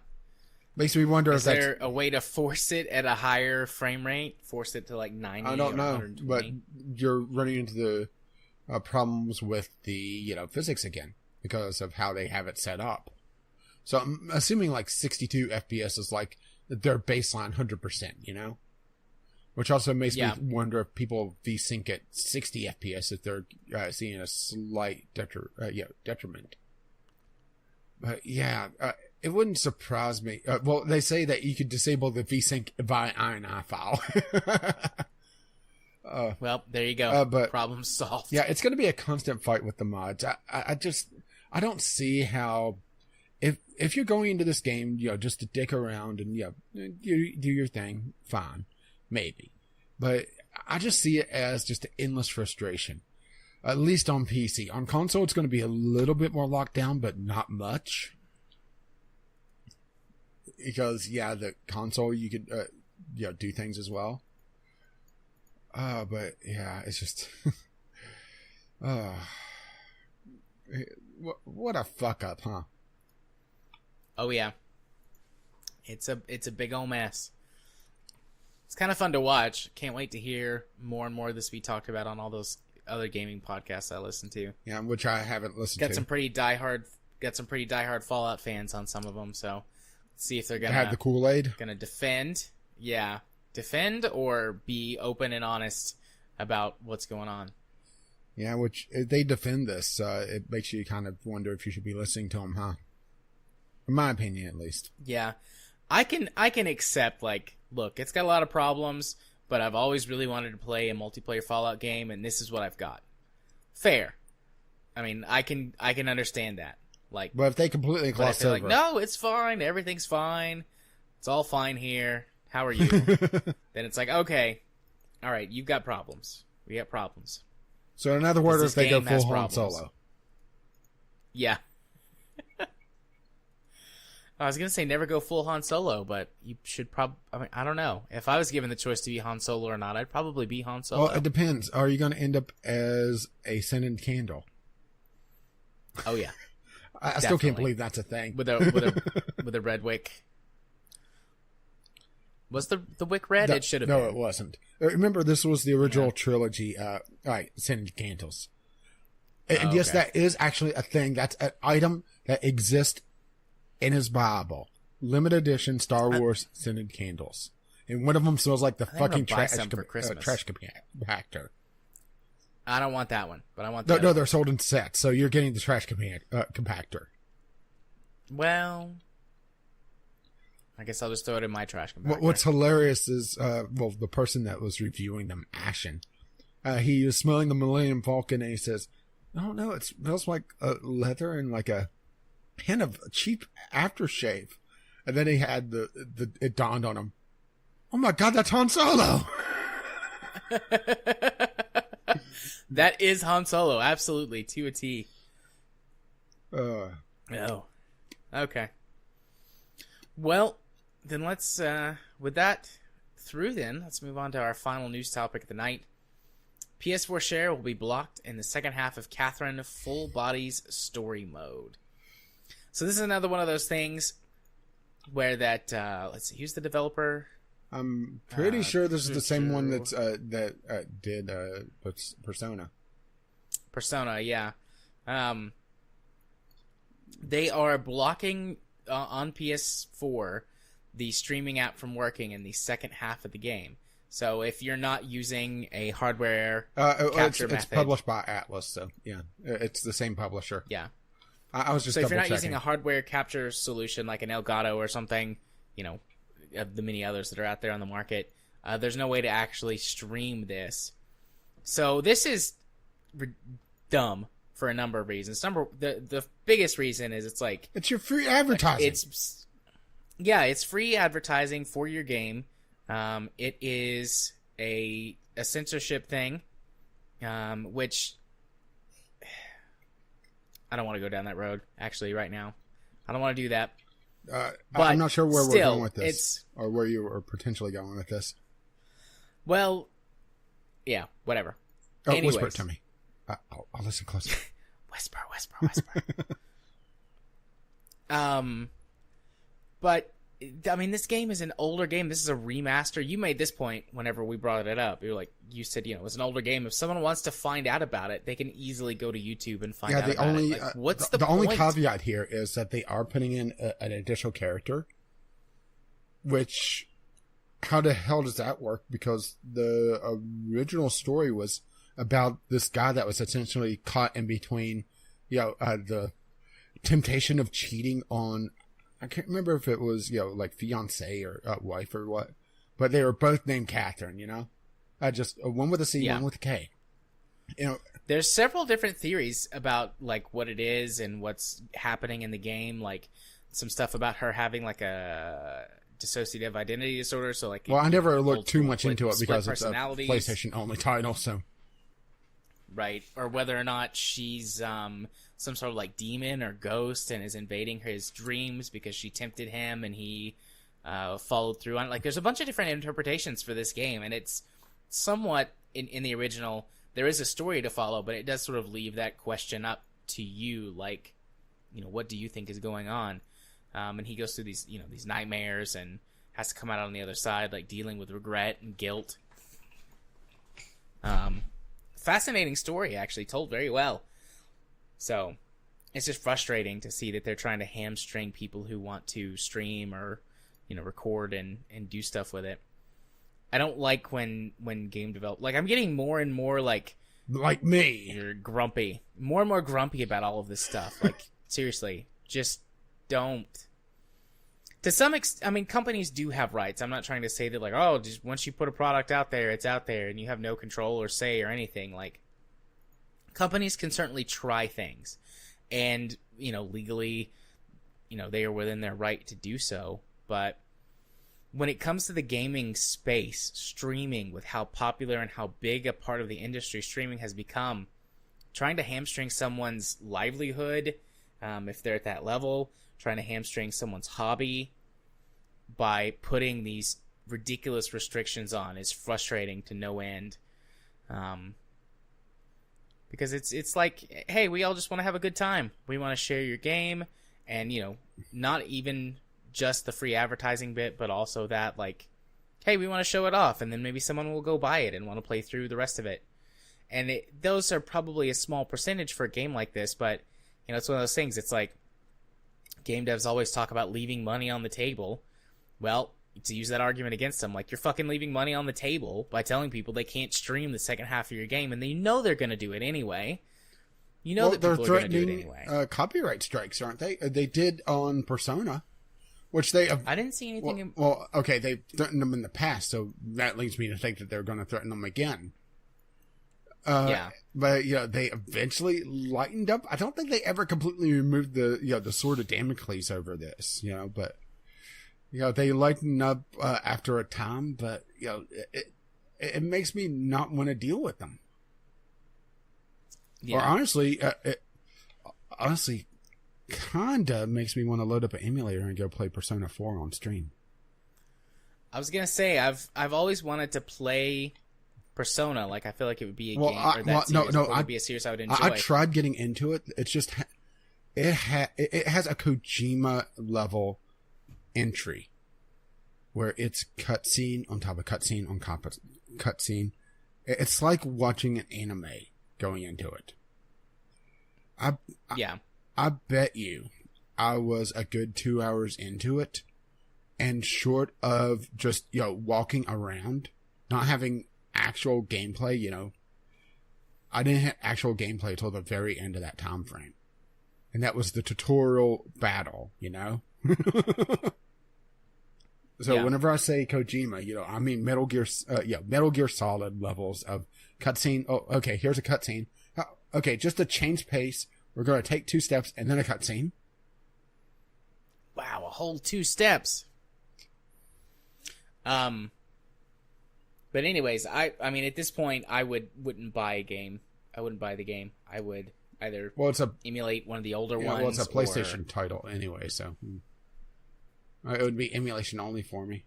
Makes me wonder if that's... Is there a way to force it at a higher frame rate? Force it to like 90 I don't or know, 120? but you're running into the problems with the, physics again because of how they have it set up. So I'm assuming like 62 FPS is like their baseline 100%, Which also makes me wonder if people VSync at 60 FPS if they're seeing a slight detriment. But it wouldn't surprise me. Well, they say that you could disable the VSync via INI file. Well, there you go. But problem solved. Yeah, it's going to be a constant fight with the mods. I don't see how, if you're going into this game, just to dick around and you do your thing, fine, maybe. But I just see it as just an endless frustration. At least on PC. On console, it's going to be a little bit more locked down, but not much. Because, the console, you could, do things as well. But, it's just... what a fuck up, huh? Oh, yeah. It's a big old mess. It's kind of fun to watch. Can't wait to hear more and more of this be talked about on all those other gaming podcasts I listen to. Yeah, which I haven't listened to. Got some pretty diehard Fallout fans on some of them, so let's see if they're gonna have the Kool-Aid. Gonna defend or be open and honest about what's going on. Yeah, which if they defend this, it makes you kind of wonder if you should be listening to them, huh? In my opinion, at least. Yeah, I can accept, like, look, it's got a lot of problems, but I've always really wanted to play a multiplayer Fallout game, and this is what I've got. Fair. I mean, I can understand that. Like, but if they completely gloss over, like, no, it's fine, everything's fine, it's all fine here. How are you? Then it's like, okay, all right, you've got problems. We got problems. So in other words, if they go full Han Solo. Yeah. I was going to say never go full Han Solo, but you should probably... I mean, I don't know. If I was given the choice to be Han Solo or not, I'd probably be Han Solo. Well, it depends. Are you going to end up as a scented candle? Oh, yeah. I still can't believe that's a thing. With a red wick. Was the wick red? It should have been. No, it wasn't. Remember, this was the original trilogy, scented candles. And yes, that is actually a thing. That's an item that exists in his Bible. Limited edition Star Wars scented candles. And one of them smells like the fucking trash compactor. I don't want that one, but I want that. No, they're sold in sets, so you're getting the trash compactor. Well, I guess I'll just throw it in my trash compactor. What's hilarious is, the person that was reviewing them, Ashen, he was smelling the Millennium Falcon, and he says, I don't know, it smells like leather and like a hint of cheap aftershave. And then he had it dawned on him, oh my god, that's Han Solo! That is Han Solo, absolutely, to a T. Oh. Okay. Well, then let's, with that through then, let's move on to our final news topic of the night. PS4 share will be blocked in the second half of Catherine Full Body's story mode. So this is another one of those things where that, let's see, who's the developer? I'm pretty sure this is the same one that's did Persona. Persona, yeah. They are blocking on PS4 the streaming app from working in the second half of the game. So if you're not using a hardware capture method, it's published by Atlas, so yeah, it's the same publisher. Yeah. I was just so if you're not checking. using a hardware capture solution like an Elgato or something, of the many others that are out there on the market, There's no way to actually stream this. So this is dumb for a number of reasons. The biggest reason is it's like... It's your free advertising. It's free advertising for your game. It is a censorship thing, which... I don't want to go down that road, actually, right now. I don't want to do that. But I'm not sure where we're going with this. Or where you are potentially going with this. Well, yeah, whatever. Oh, Anyways. Whisper it to me. I'll listen closer. Whisper. But, I mean, this game is an older game. This is a remaster. You made this point whenever we brought it up. You said, it's an older game. If someone wants to find out about it, they can easily go to YouTube and find out about it. Like, what's the point? Only caveat here is that they are putting in an additional character, which, how the hell does that work? Because the original story was about this guy that was essentially caught in between, the temptation of cheating on, I can't remember if it was, like fiance or wife or what, but they were both named Catherine, just one with a C, one with a K. There's several different theories about like what it is and what's happening in the game. Like some stuff about her having like a dissociative identity disorder. So like, I never looked too much into it because it's a PlayStation only title. So, right, or whether or not she's some sort of like demon or ghost and is invading his dreams because she tempted him and he followed through on it. Like, there's a bunch of different interpretations for this game, and it's somewhat in the original. There is a story to follow, but it does sort of leave that question up to you, like, what do you think is going on? And he goes through these, these nightmares and has to come out on the other side, like dealing with regret and guilt. Fascinating story, actually, told very well. So it's just frustrating to see that they're trying to hamstring people who want to stream or, record and do stuff with it. I don't like when game develop. Like, I'm getting more and more like me. You're grumpy, more and more grumpy about all of this stuff. Like, seriously, just don't. To some extent, I mean, companies do have rights. I'm not trying to say that like, oh, just once you put a product out there, it's out there, and you have no control or say or anything. Like, companies can certainly try things, and legally, they are within their right to do so. But when it comes to the gaming space, streaming, with how popular and how big a part of the industry streaming has become, trying to hamstring someone's livelihood, if they're at that level, trying to hamstring someone's hobby by putting these ridiculous restrictions on is frustrating to no end. Because it's like, hey, we all just want to have a good time. We want to share your game, and not even just the free advertising bit, but also that, like, hey, we want to show it off, and then maybe someone will go buy it and want to play through the rest of it. And those are probably a small percentage for a game like this, but it's one of those things. It's like, game devs always talk about leaving money on the table. Well, to use that argument against them, like, you're fucking leaving money on the table by telling people they can't stream the second half of your game, and they know they're going to do it anyway. That people are going to do it anyway. Copyright strikes, aren't they? They did on Persona, which they... I didn't see anything... Well, okay, they've threatened them in the past, so that leads me to think that they're going to threaten them again. Yeah. But, they eventually lightened up. I don't think they ever completely removed the sword of Damocles over this, but... they lighten up after a time, but it makes me not want to deal with them. Yeah. Or honestly, kinda makes me want to load up an emulator and go play Persona 4 on stream. I was gonna say I've always wanted to play Persona. Like, I feel like it would be a game, or that series would be a series I would enjoy. I tried getting into it. It's just it has a Kojima level entry where it's cutscene on top of cutscene on top of cutscene. It's like watching an anime going into it. I bet you I was a good 2 hours into it, and short of just walking around, not having actual gameplay, I didn't have actual gameplay until the very end of that time frame, and that was the tutorial battle. So Yeah. whenever I say Kojima, I mean Metal Gear Solid levels of cutscene. Oh, okay, here's a cutscene. Okay, just to change pace, we're going to take 2 steps and then a cutscene. Wow, a whole 2 steps. But anyways, I mean, at this point, I wouldn't buy a game. I wouldn't buy the game. I would either emulate one of the older ones. Well, it's a PlayStation title anyway, so it would be emulation only for me.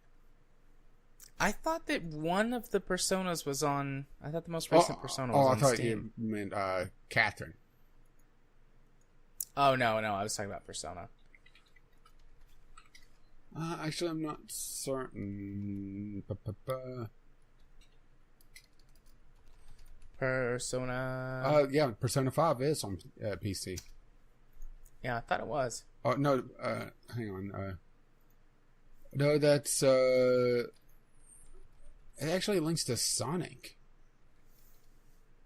I thought that one of the Personas was on. I thought the most recent Persona was on Steam. I thought you meant Catherine. Oh no, I was talking about Persona. Actually, I'm not certain. Persona. Yeah, Persona 5 is on PC. Yeah, I thought it was. Oh no, hang on. No, that's it actually links to Sonic.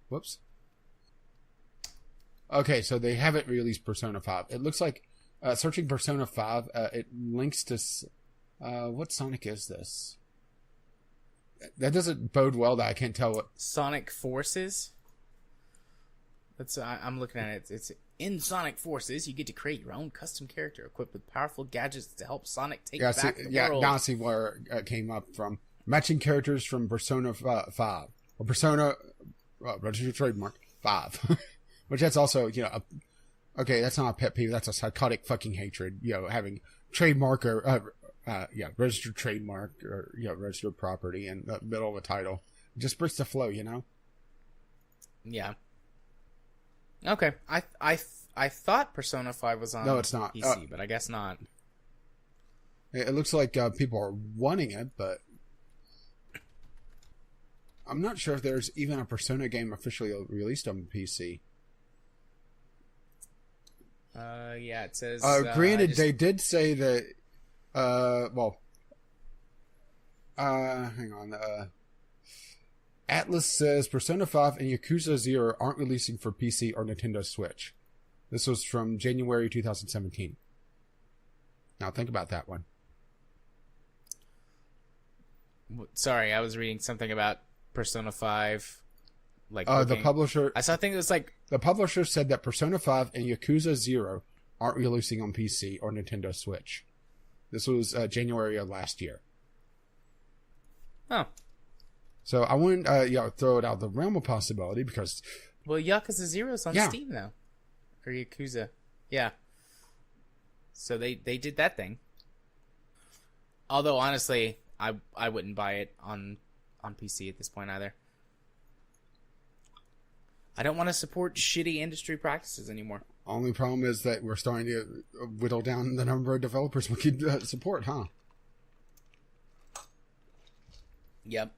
Whoops. Okay, so they haven't released Persona 5. It looks like searching Persona 5, it links to what Sonic is this? That doesn't bode well that I can't tell what Sonic Forces. I'm looking at it. It's in Sonic Forces. You get to create your own custom character equipped with powerful gadgets to help Sonic take back the world. Now I see where it came up from. Matching characters from Persona 5 or Persona registered trademark 5, which that's also okay. That's not a pet peeve. That's a psychotic fucking hatred. Having trademark or registered trademark or registered property in the middle of a title. It just breaks the flow, Yeah. Okay. I thought Persona 5 was on it's not. PC, but I guess not. It looks like people are wanting it, but I'm not sure if there's even a Persona game officially released on PC. Yeah, it says. Granted, they did say that. Hang on. Atlas says Persona 5 and Yakuza 0 aren't releasing for PC or Nintendo Switch. This was from January 2017. Now think about that one. Sorry, I was reading something about Persona 5. The publisher. I think it was like the publisher said that Persona 5 and Yakuza 0 aren't releasing on PC or Nintendo Switch. This was January of last year. Oh. So I wouldn't throw it out the realm of possibility because... Well, Yakuza 0 is on Steam now. Or Yakuza. Yeah. So they did that thing. Although, honestly, I wouldn't buy it on PC at this point either. I don't want to support shitty industry practices anymore. Only problem is that we're starting to whittle down the number of developers we could support, huh? Yep.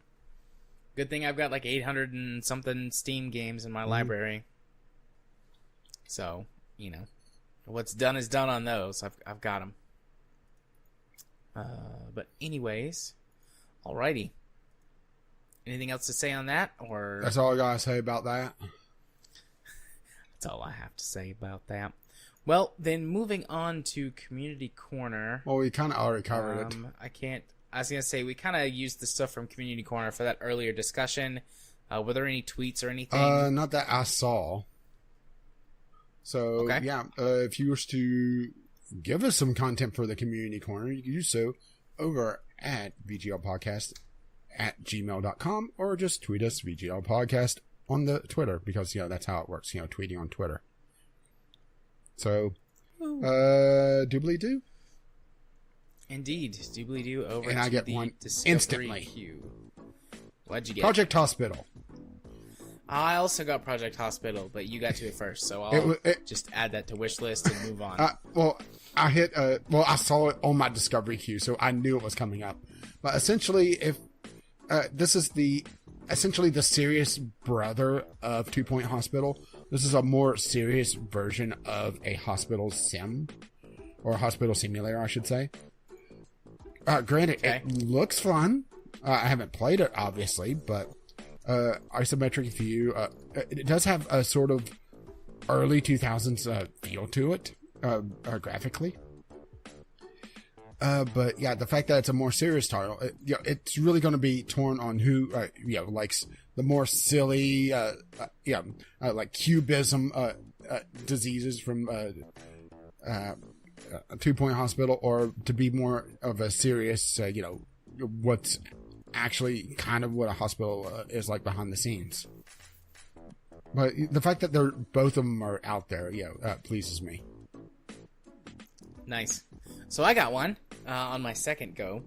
Good thing I've got like 800 and something Steam games in my library. So, what's done is done on those. I've got them. But anyways, alrighty. Anything else to say on that? Or that's all I gotta say about that. That's all I have to say about that. Well, then moving on to Community Corner. Well, we kind of already covered it. I was going to say, we kind of used the stuff from Community Corner for that earlier discussion. Were there any tweets or anything? Not that I saw. So, okay. If you wish to give us some content for the Community Corner, you can do so over at VGLpodcast@gmail.com or just tweet us, VGL Podcast, on the Twitter, because, that's how it works, tweeting on Twitter. So, doobly-doo? Indeed, doobly-doo over and to I get the one Discovery instantly. queue. What'd you get? Project Hospital. I also got Project Hospital, but you got to it first, so I'll just add that to wish list and move on. I saw it on my Discovery queue, so I knew it was coming up. But essentially, this is essentially the serious brother of 2 Point Hospital. This is a more serious version of a hospital sim, or a hospital simulator, I should say. Granted, It looks fun. I haven't played it, obviously, but isometric view. It does have a sort of early 2000s feel to it, graphically. But yeah, the fact that it's a more serious title, it's really going to be torn on who, likes the more silly, like cubism, diseases from, 2 Point Hospital, or to be more of a serious, what's actually kind of what a hospital is like behind the scenes. But the fact that both of them are out there, pleases me. Nice. So I got one on my second go.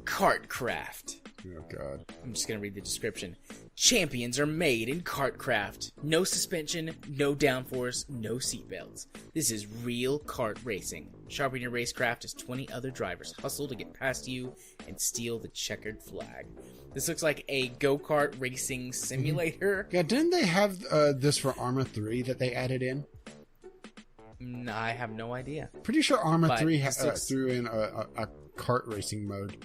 Kartcraft. Oh, God. I'm just going to read the description. Champions are made in kartcraft. No suspension, no downforce, no seatbelts. This is real kart racing. Sharpen your racecraft as 20 other drivers hustle to get past you and steal the checkered flag. This looks like a go-kart racing simulator. Yeah, didn't they have this for Arma 3 that they added in? I have no idea. Pretty sure Arma 3 threw in a kart racing mode.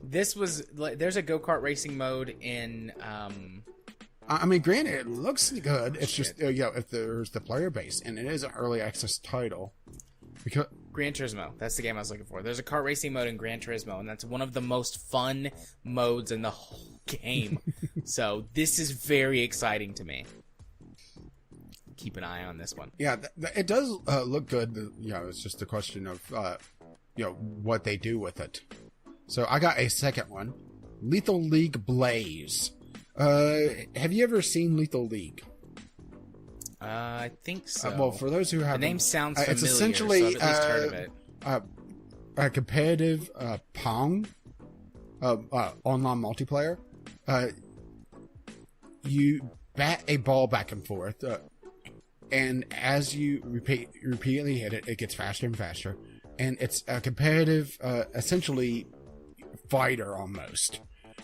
This was there's a go-kart racing mode in. I mean, granted, it looks good. It's just if there's the player base, and it is an early access title. Because Gran Turismo, that's the game I was looking for. There's a kart racing mode in Gran Turismo, and that's one of the most fun modes in the whole game. So this is very exciting to me. Keep an eye on this one. Yeah, it does look good. It's just a question of what they do with it. So I got a second one, Lethal League Blaze. Have you ever seen Lethal League? I think so. Well, for those who haven't, the name sounds familiar. It's essentially so I've at least heard of it. A competitive Pong online multiplayer. You bat a ball back and forth, and as you repeatedly hit it, it gets faster and faster. And it's a competitive, essentially fighter almost.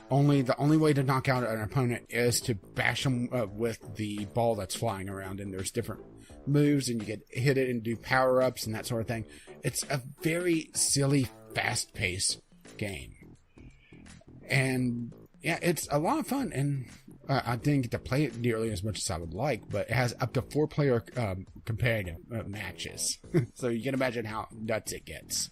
The only way to knock out an opponent is to bash them with the ball that's flying around, and there's different moves, and you get hit it and do power-ups and that sort of thing. It's a very silly, fast-paced game. And yeah, it's a lot of fun, and I didn't get to play it nearly as much as I would like, but it has up to 4-player competitive matches. So you can imagine how nuts it gets.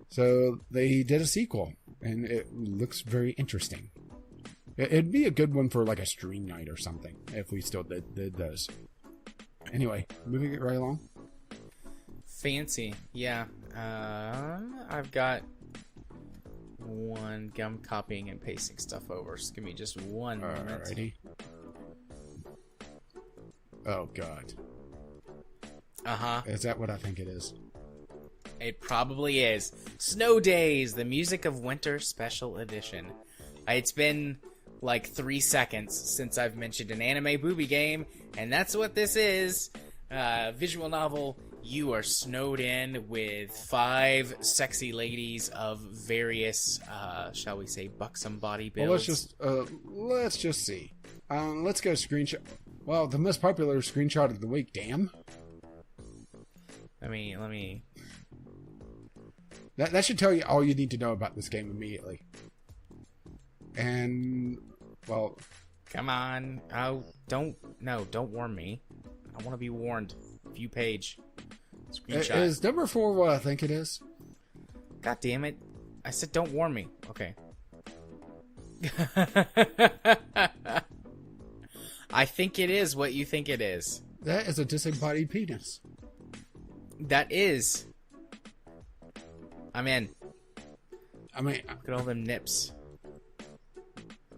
So they did a sequel, and it looks very interesting. It'd be a good one for like a stream night or something, if we still did those. Anyway, moving it right along. Fancy, yeah. I've got one. I'm copying and pasting stuff over. Just give me just 1 moment. Alrighty. Oh, God. Uh-huh. Is that what I think it is? It probably is. Snow Days, the Music of Winter Special Edition. It's been like 3 seconds since I've mentioned an anime booby game, and that's what this is. Visual novel. You are snowed in with 5 sexy ladies of various, shall we say, buxom body builds. Well, let's just see. Let's go screenshot. Well, the most popular screenshot of the week, damn. Let me... That should tell you all you need to know about this game immediately. And, well... Come on. Oh, don't warn me. I want to be warned. View page. Screenshot. Is number 4 what I think it is? God damn it. I said don't warn me. Okay. I think it is what you think it is. That is a disembodied penis. That is. I'm in. I mean, look at all them nips.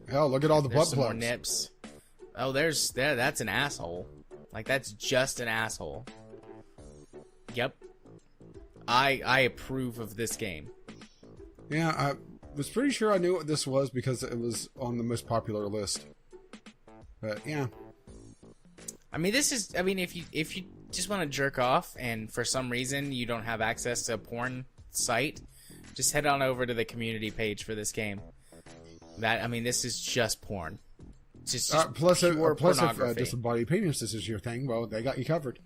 Hell, look at all the butt plugs. More nips. Oh, that's an asshole. Like, that's just an asshole. Yep. I approve of this game. Yeah, I was pretty sure I knew what this was because it was on the most popular list. But yeah. If you just want to jerk off and for some reason you don't have access to a porn site, just head on over to the community page for this game. This is just porn. It's just plus pornography. If disembodied penis is your thing, well, they got you covered.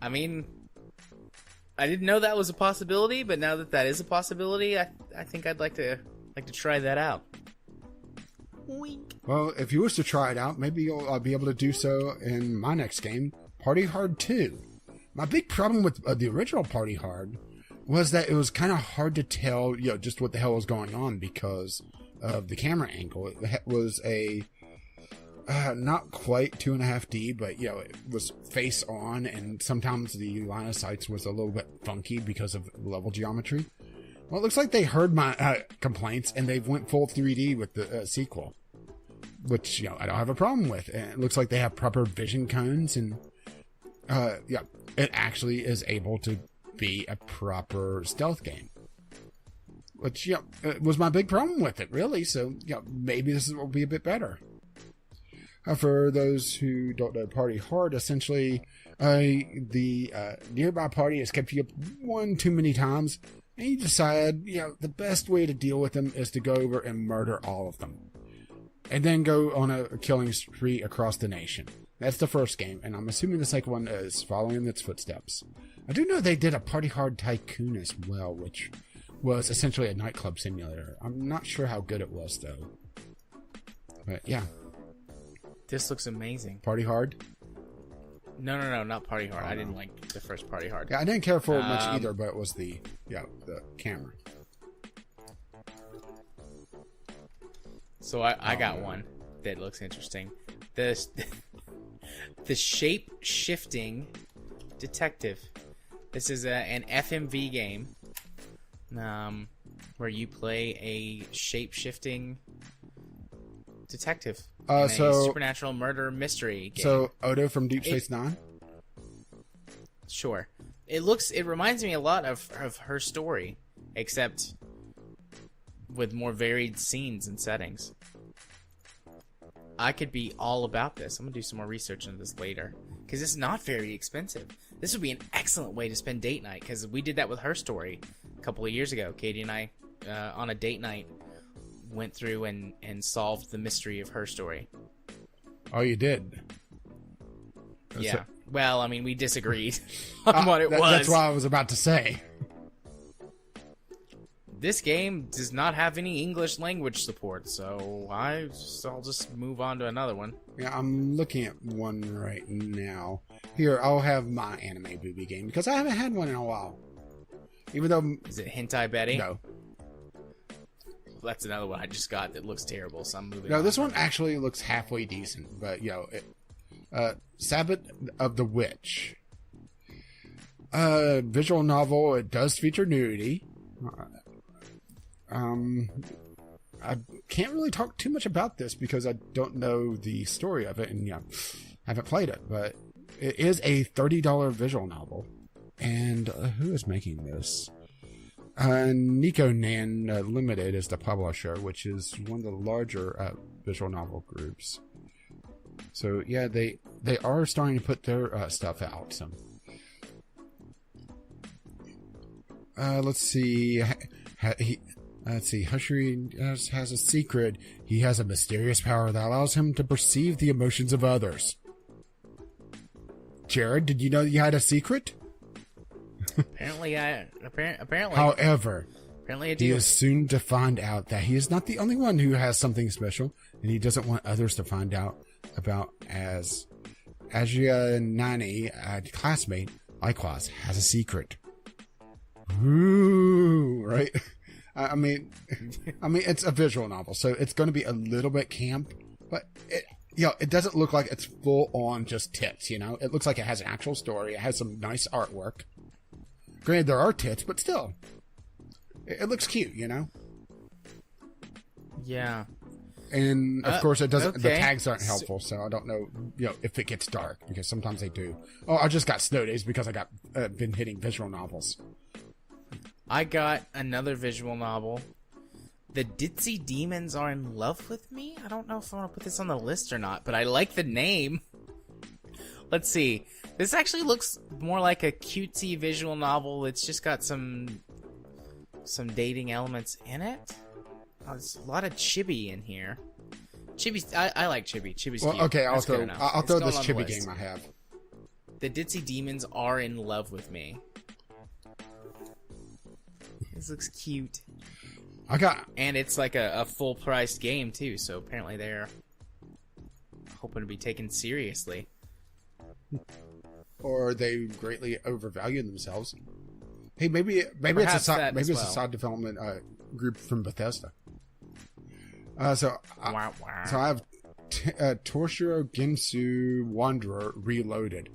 I didn't know that was a possibility, but now that is a possibility, I think I'd like to try that out. Wink. Well, if you wish to try it out, maybe you'll be able to do so in my next game, Party Hard 2. My big problem with the original Party Hard was that it was kind of hard to tell, just what the hell was going on because of the camera angle. It was a not quite 2.5D, but it was face on, and sometimes the line of sights was a little bit funky because of level geometry. Well, it looks like they heard my complaints and they went full 3D with the sequel, which I don't have a problem with. And it looks like they have proper vision cones, and it actually is able to be a proper stealth game, which was my big problem with it, really. So maybe this will be a bit better. For those who don't know Party Hard, essentially the nearby party has kept you up one too many times, and you decide the best way to deal with them is to go over and murder all of them, and then go on a killing spree across the nation. That's the first game, and I'm assuming the second one is following in its footsteps. I do know they did a Party Hard Tycoon as well, which was essentially a nightclub simulator. I'm not sure how good it was, though. But yeah. This looks amazing. Party Hard? No, not Party Hard. I didn't like the first Party Hard. Yeah, I didn't care for it much either, but it was the camera. So I got one that looks interesting. The shape-shifting detective. This is an FMV game where you play a shape-shifting detective in a supernatural murder mystery game. So Odo from Deep Space Nine? Sure. It reminds me a lot of Her Story, except with more varied scenes and settings. I could be all about this. I'm going to do some more research into this later, because it's not very expensive. This would be an excellent way to spend date night, because we did that with Her Story a couple of years ago. Katie and I, on a date night, went through and solved the mystery of Her Story. Oh, you did? Yeah. Well, I mean, we disagreed on what it was. That's what I was about to say. This game does not have any English language support, so I'll just move on to another one. Yeah, I'm looking at one right now. Here, I'll have my anime booby game, because I haven't had one in a while. Even though... Is it Hentai Betty? No. That's another one I just got that looks terrible, so I'm moving on. No, this one actually looks halfway decent, but, Sabbath of the Witch. Visual novel, it does feature nudity. I can't really talk too much about this because I don't know the story of it and haven't played it, but it is a $30 visual novel. And who is making this? Nico Nan Limited is the publisher, which is one of the larger visual novel groups. So yeah, they are starting to put their stuff out. So let's see. Hushiri has a secret. He has a mysterious power that allows him to perceive the emotions of others. Jared, did you know you had a secret? Apparently. However, apparently I do. He is soon to find out that he is not the only one who has something special, and he doesn't want others to find out about as Agia Nani, a classmate, likewise has a secret. Ooh, right? I mean, it's a visual novel, so it's going to be a little bit camp, but it doesn't look like it's full on just tits. It looks like it has an actual story. It has some nice artwork. Granted, there are tits, but still, it looks cute. Yeah. And of course, it doesn't. Okay. The tags aren't helpful, so I don't know, if it gets dark, because sometimes they do. Oh, I just got snow days because I got been hitting visual novels. I got another visual novel. The Ditzy Demons Are in Love with Me? I don't know if I want to put this on the list or not, but I like the name. Let's see. This actually looks more like a cutesy visual novel. It's just got some dating elements in it. Oh, there's a lot of chibi in here. Chibi's, I like chibi. Chibi's cute. Okay, I'll That's throw this chibi list. game I have. The Ditzy Demons Are in Love with Me. This looks cute. And it's like a full-priced game, too, so apparently they're hoping to be taken seriously. or they greatly overvalue themselves. Hey, maybe Perhaps it's that a side development group from Bethesda. So I have Torshiro Ginsu Wanderer Reloaded.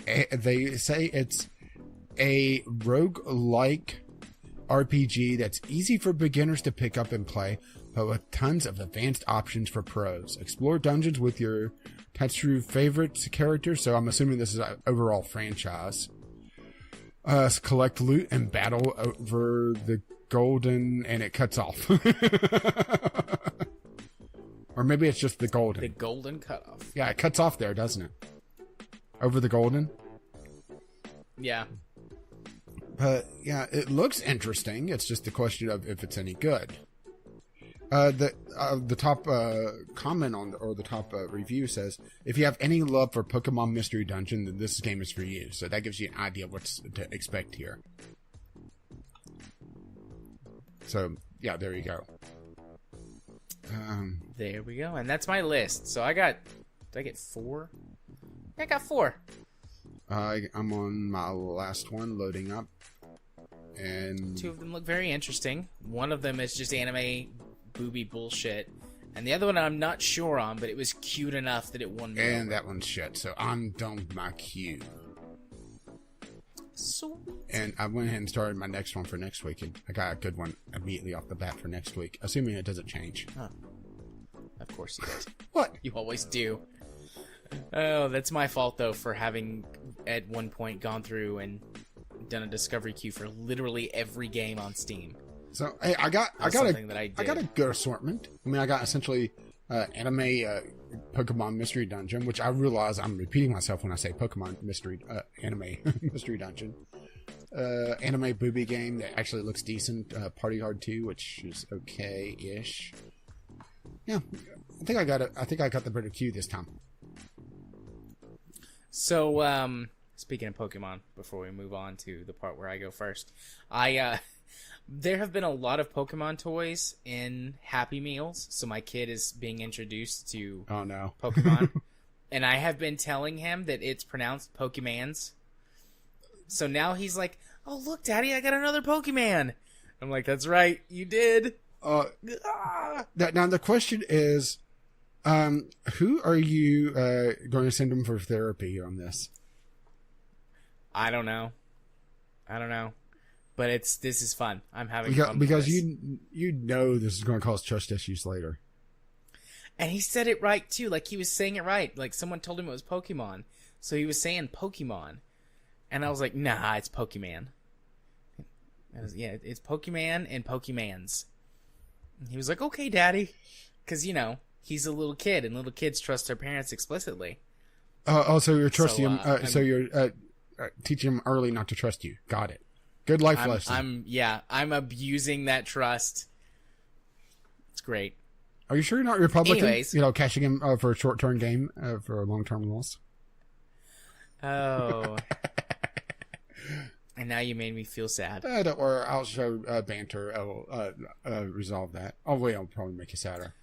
They say it's a roguelike RPG that's easy for beginners to pick up and play, but with tons of advanced options for pros. Explore dungeons with your Tetsu favorite characters, so I'm assuming this is an overall franchise. Collect loot and battle over the golden, and it cuts off. Or maybe it's just the golden. The golden cutoff. Yeah, it cuts off there, doesn't it? Over the golden? Yeah. But yeah, it looks interesting. It's just a question of if it's any good. The top comment on or the top review says, if you have any love for Pokemon Mystery Dungeon, then this game is for you. So that gives you an idea of what to expect here. So yeah, there you go. There we go, and that's my list. So I got. Did I get 4? I got 4. I'm on my last one, loading up, and 2 of them look very interesting. One of them is just anime booby bullshit, and the other one I'm not sure on, but it was cute enough that it won me. And that one's shit. So I'm done with my queue. Sweet. And I went ahead and started my next one for next week, and I got a good one immediately off the bat for next week, assuming it doesn't change. Huh. Of course you did. What? You always do. Oh, that's my fault, though, for having at one point gone through and done a discovery queue for literally every game on Steam. So hey, I got a good assortment. I mean, I got essentially anime Pokemon Mystery Dungeon, which I realize I'm repeating myself when I say Pokemon Mystery anime Mystery Dungeon. Anime booby game that actually looks decent. Party Hard 2, which is okay-ish. Yeah, I think I got it. I think I got the better queue this time. So, speaking of Pokemon, before we move on to the part where I go first, there have been a lot of Pokemon toys in Happy Meals, so my kid is being introduced to Pokemon, and I have been telling him that it's pronounced Pokemans. So now he's like, "Oh, look, Daddy, I got another Pokemon." I'm like, "That's right, you did." Now the question is, who are you going to send him for therapy on this? I don't know, but this is fun. I'm having fun because with this. you know this is going to cause trust issues later. And he said it right too, like he was saying it right. Like someone told him it was Pokemon, so he was saying Pokemon, and I was like, "Nah, it's Pokemon." It's Pokemon and Pokemans. And he was like, "Okay, Daddy," because he's a little kid, and little kids trust their parents explicitly. So you're trusting him. So you're teaching him early not to trust you. Got it. Good life lesson. I'm abusing that trust. It's great. Are you sure you're not Republican? Anyways, cashing him for a short-term game for a long-term loss. Oh. And now you made me feel sad. Don't worry, I'll show banter. I'll resolve that. Oh wait, I'll probably make you sadder.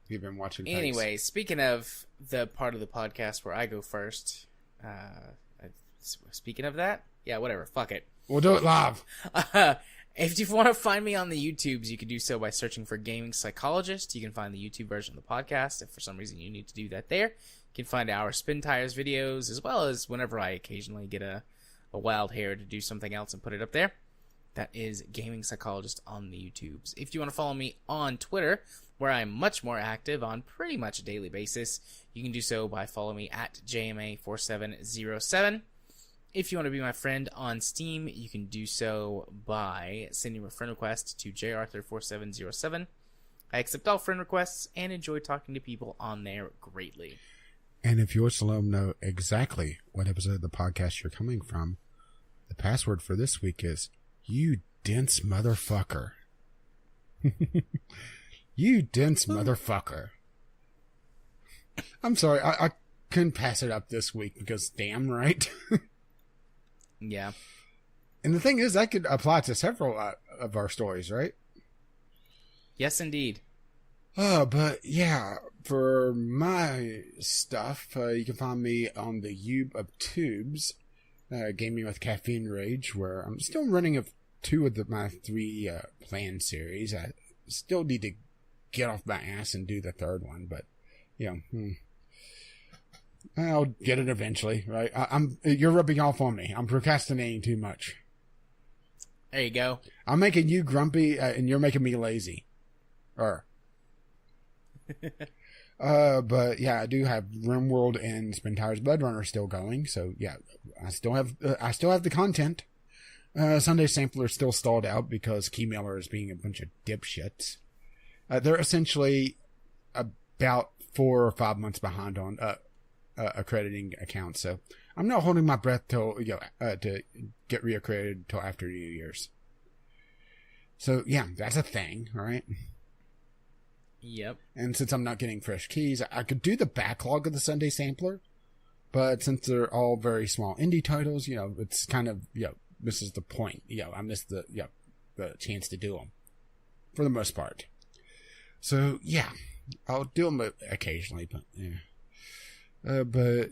You've been watching. Anyway, speaking of the part of the podcast where I go first, speaking of that, yeah, whatever, fuck it. We'll do it live. If you want to find me on the YouTubes, you can do so by searching for Gaming Psychologist. You can find the YouTube version of the podcast if for some reason you need to do that there. You can find our Spin Tires videos, as well as whenever I occasionally get a wild hair to do something else and put it up there. That is Gaming Psychologist on the YouTubes. If you want to follow me on Twitter, where I'm much more active on pretty much a daily basis, you can do so by following me at JMA4707. If you want to be my friend on Steam, you can do so by sending a friend request to jarthur4707. I accept all friend requests and enjoy talking to people on there greatly. And if you wish to let them know exactly what episode of the podcast you're coming from, the password for this week is, "You dense motherfucker." You dense motherfucker. I'm sorry, I couldn't pass it up this week because damn right. Yeah. And the thing is, that could apply to several of our stories, right? Yes, indeed. But yeah, for my stuff, you can find me on the Ube of Tubes. Gaming with Caffeine Rage, where I'm still running two of my 3 planned series. I still need to get off my ass and do the third one, but I'll get it eventually, right? You're rubbing off on me. I'm procrastinating too much. There you go. I'm making you grumpy, and you're making me lazy. But yeah, I do have RimWorld and Spintire's Blood Runner still going, so yeah, I still have the content. Sunday Sampler is still stalled out because Keymailer is being a bunch of dipshits. They're essentially about 4 or 5 months behind on accrediting accounts, so I'm not holding my breath till to get reaccredited till after New Year's. So yeah, that's a thing, all right? Yep. And since I'm not getting fresh keys, I could do the backlog of the Sunday Sampler, but since they're all very small indie titles, it's kind of misses the point. I missed the chance to do them for the most part. So yeah, I'll do them occasionally, but yeah. But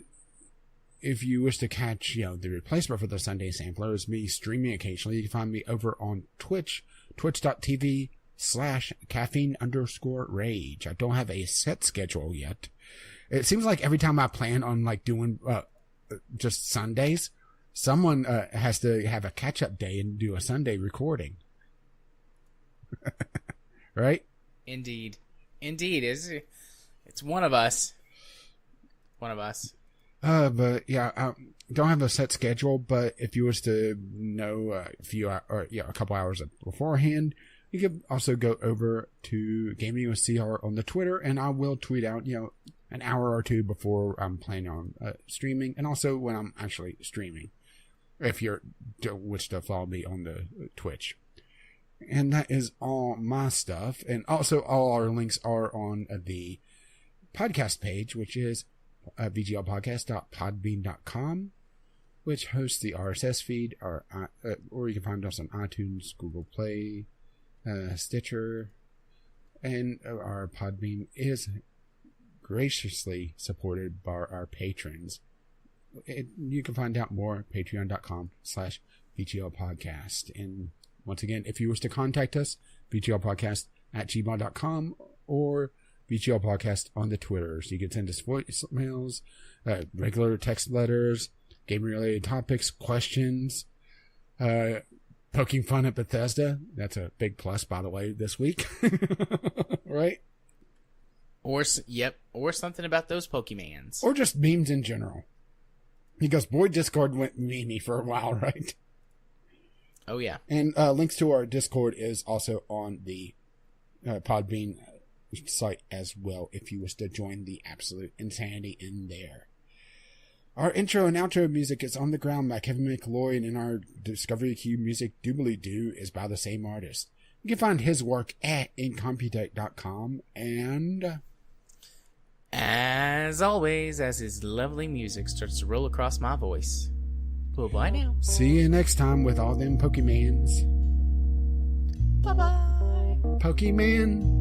if you wish to catch, the replacement for the Sunday Sampler is me streaming occasionally. You can find me over on Twitch, twitch.tv/caffeine_rage. I don't have a set schedule yet. It seems like every time I plan on doing just Sundays, someone has to have a catch-up day and do a Sunday recording. Right? Indeed. It's one of us. But yeah, I don't have a set schedule, but if you was to know a couple hours beforehand, you could also go over to Gaming with CR on the Twitter, and I will tweet out, an hour or two before I'm planning on streaming, and also when I'm actually streaming, if you wish to follow me on the Twitch. And that is all my stuff, and also all our links are on the podcast page, which is VGLpodcast.podbean.com, which hosts the RSS feed, or you can find us on iTunes, Google Play, Stitcher, and our Podbean is graciously supported by our patrons. You can find out more at patreon.com/VGLpodcast. And once again, if you wish to contact us, VGLpodcast@gmail.com or VGL Podcast on the Twitters. You can send us voicemails, regular text letters, game-related topics, questions, poking fun at Bethesda. That's a big plus, by the way, this week. Right? Or something about those Pokemans. Or just memes in general. Because boy, Discord went memey for a while, right? Oh, yeah. And links to our Discord is also on the Podbean site as well, if you wish to join the absolute insanity in there. Our intro and outro music is On the Ground by Kevin McLeod, and our Discovery Q music Doobly Doo is by the same artist. You can find his work at incompetech.com, and as always, as his lovely music starts to roll across my voice, well, bye now. See you next time with all them Pokemans. Bye-bye. Pokemon.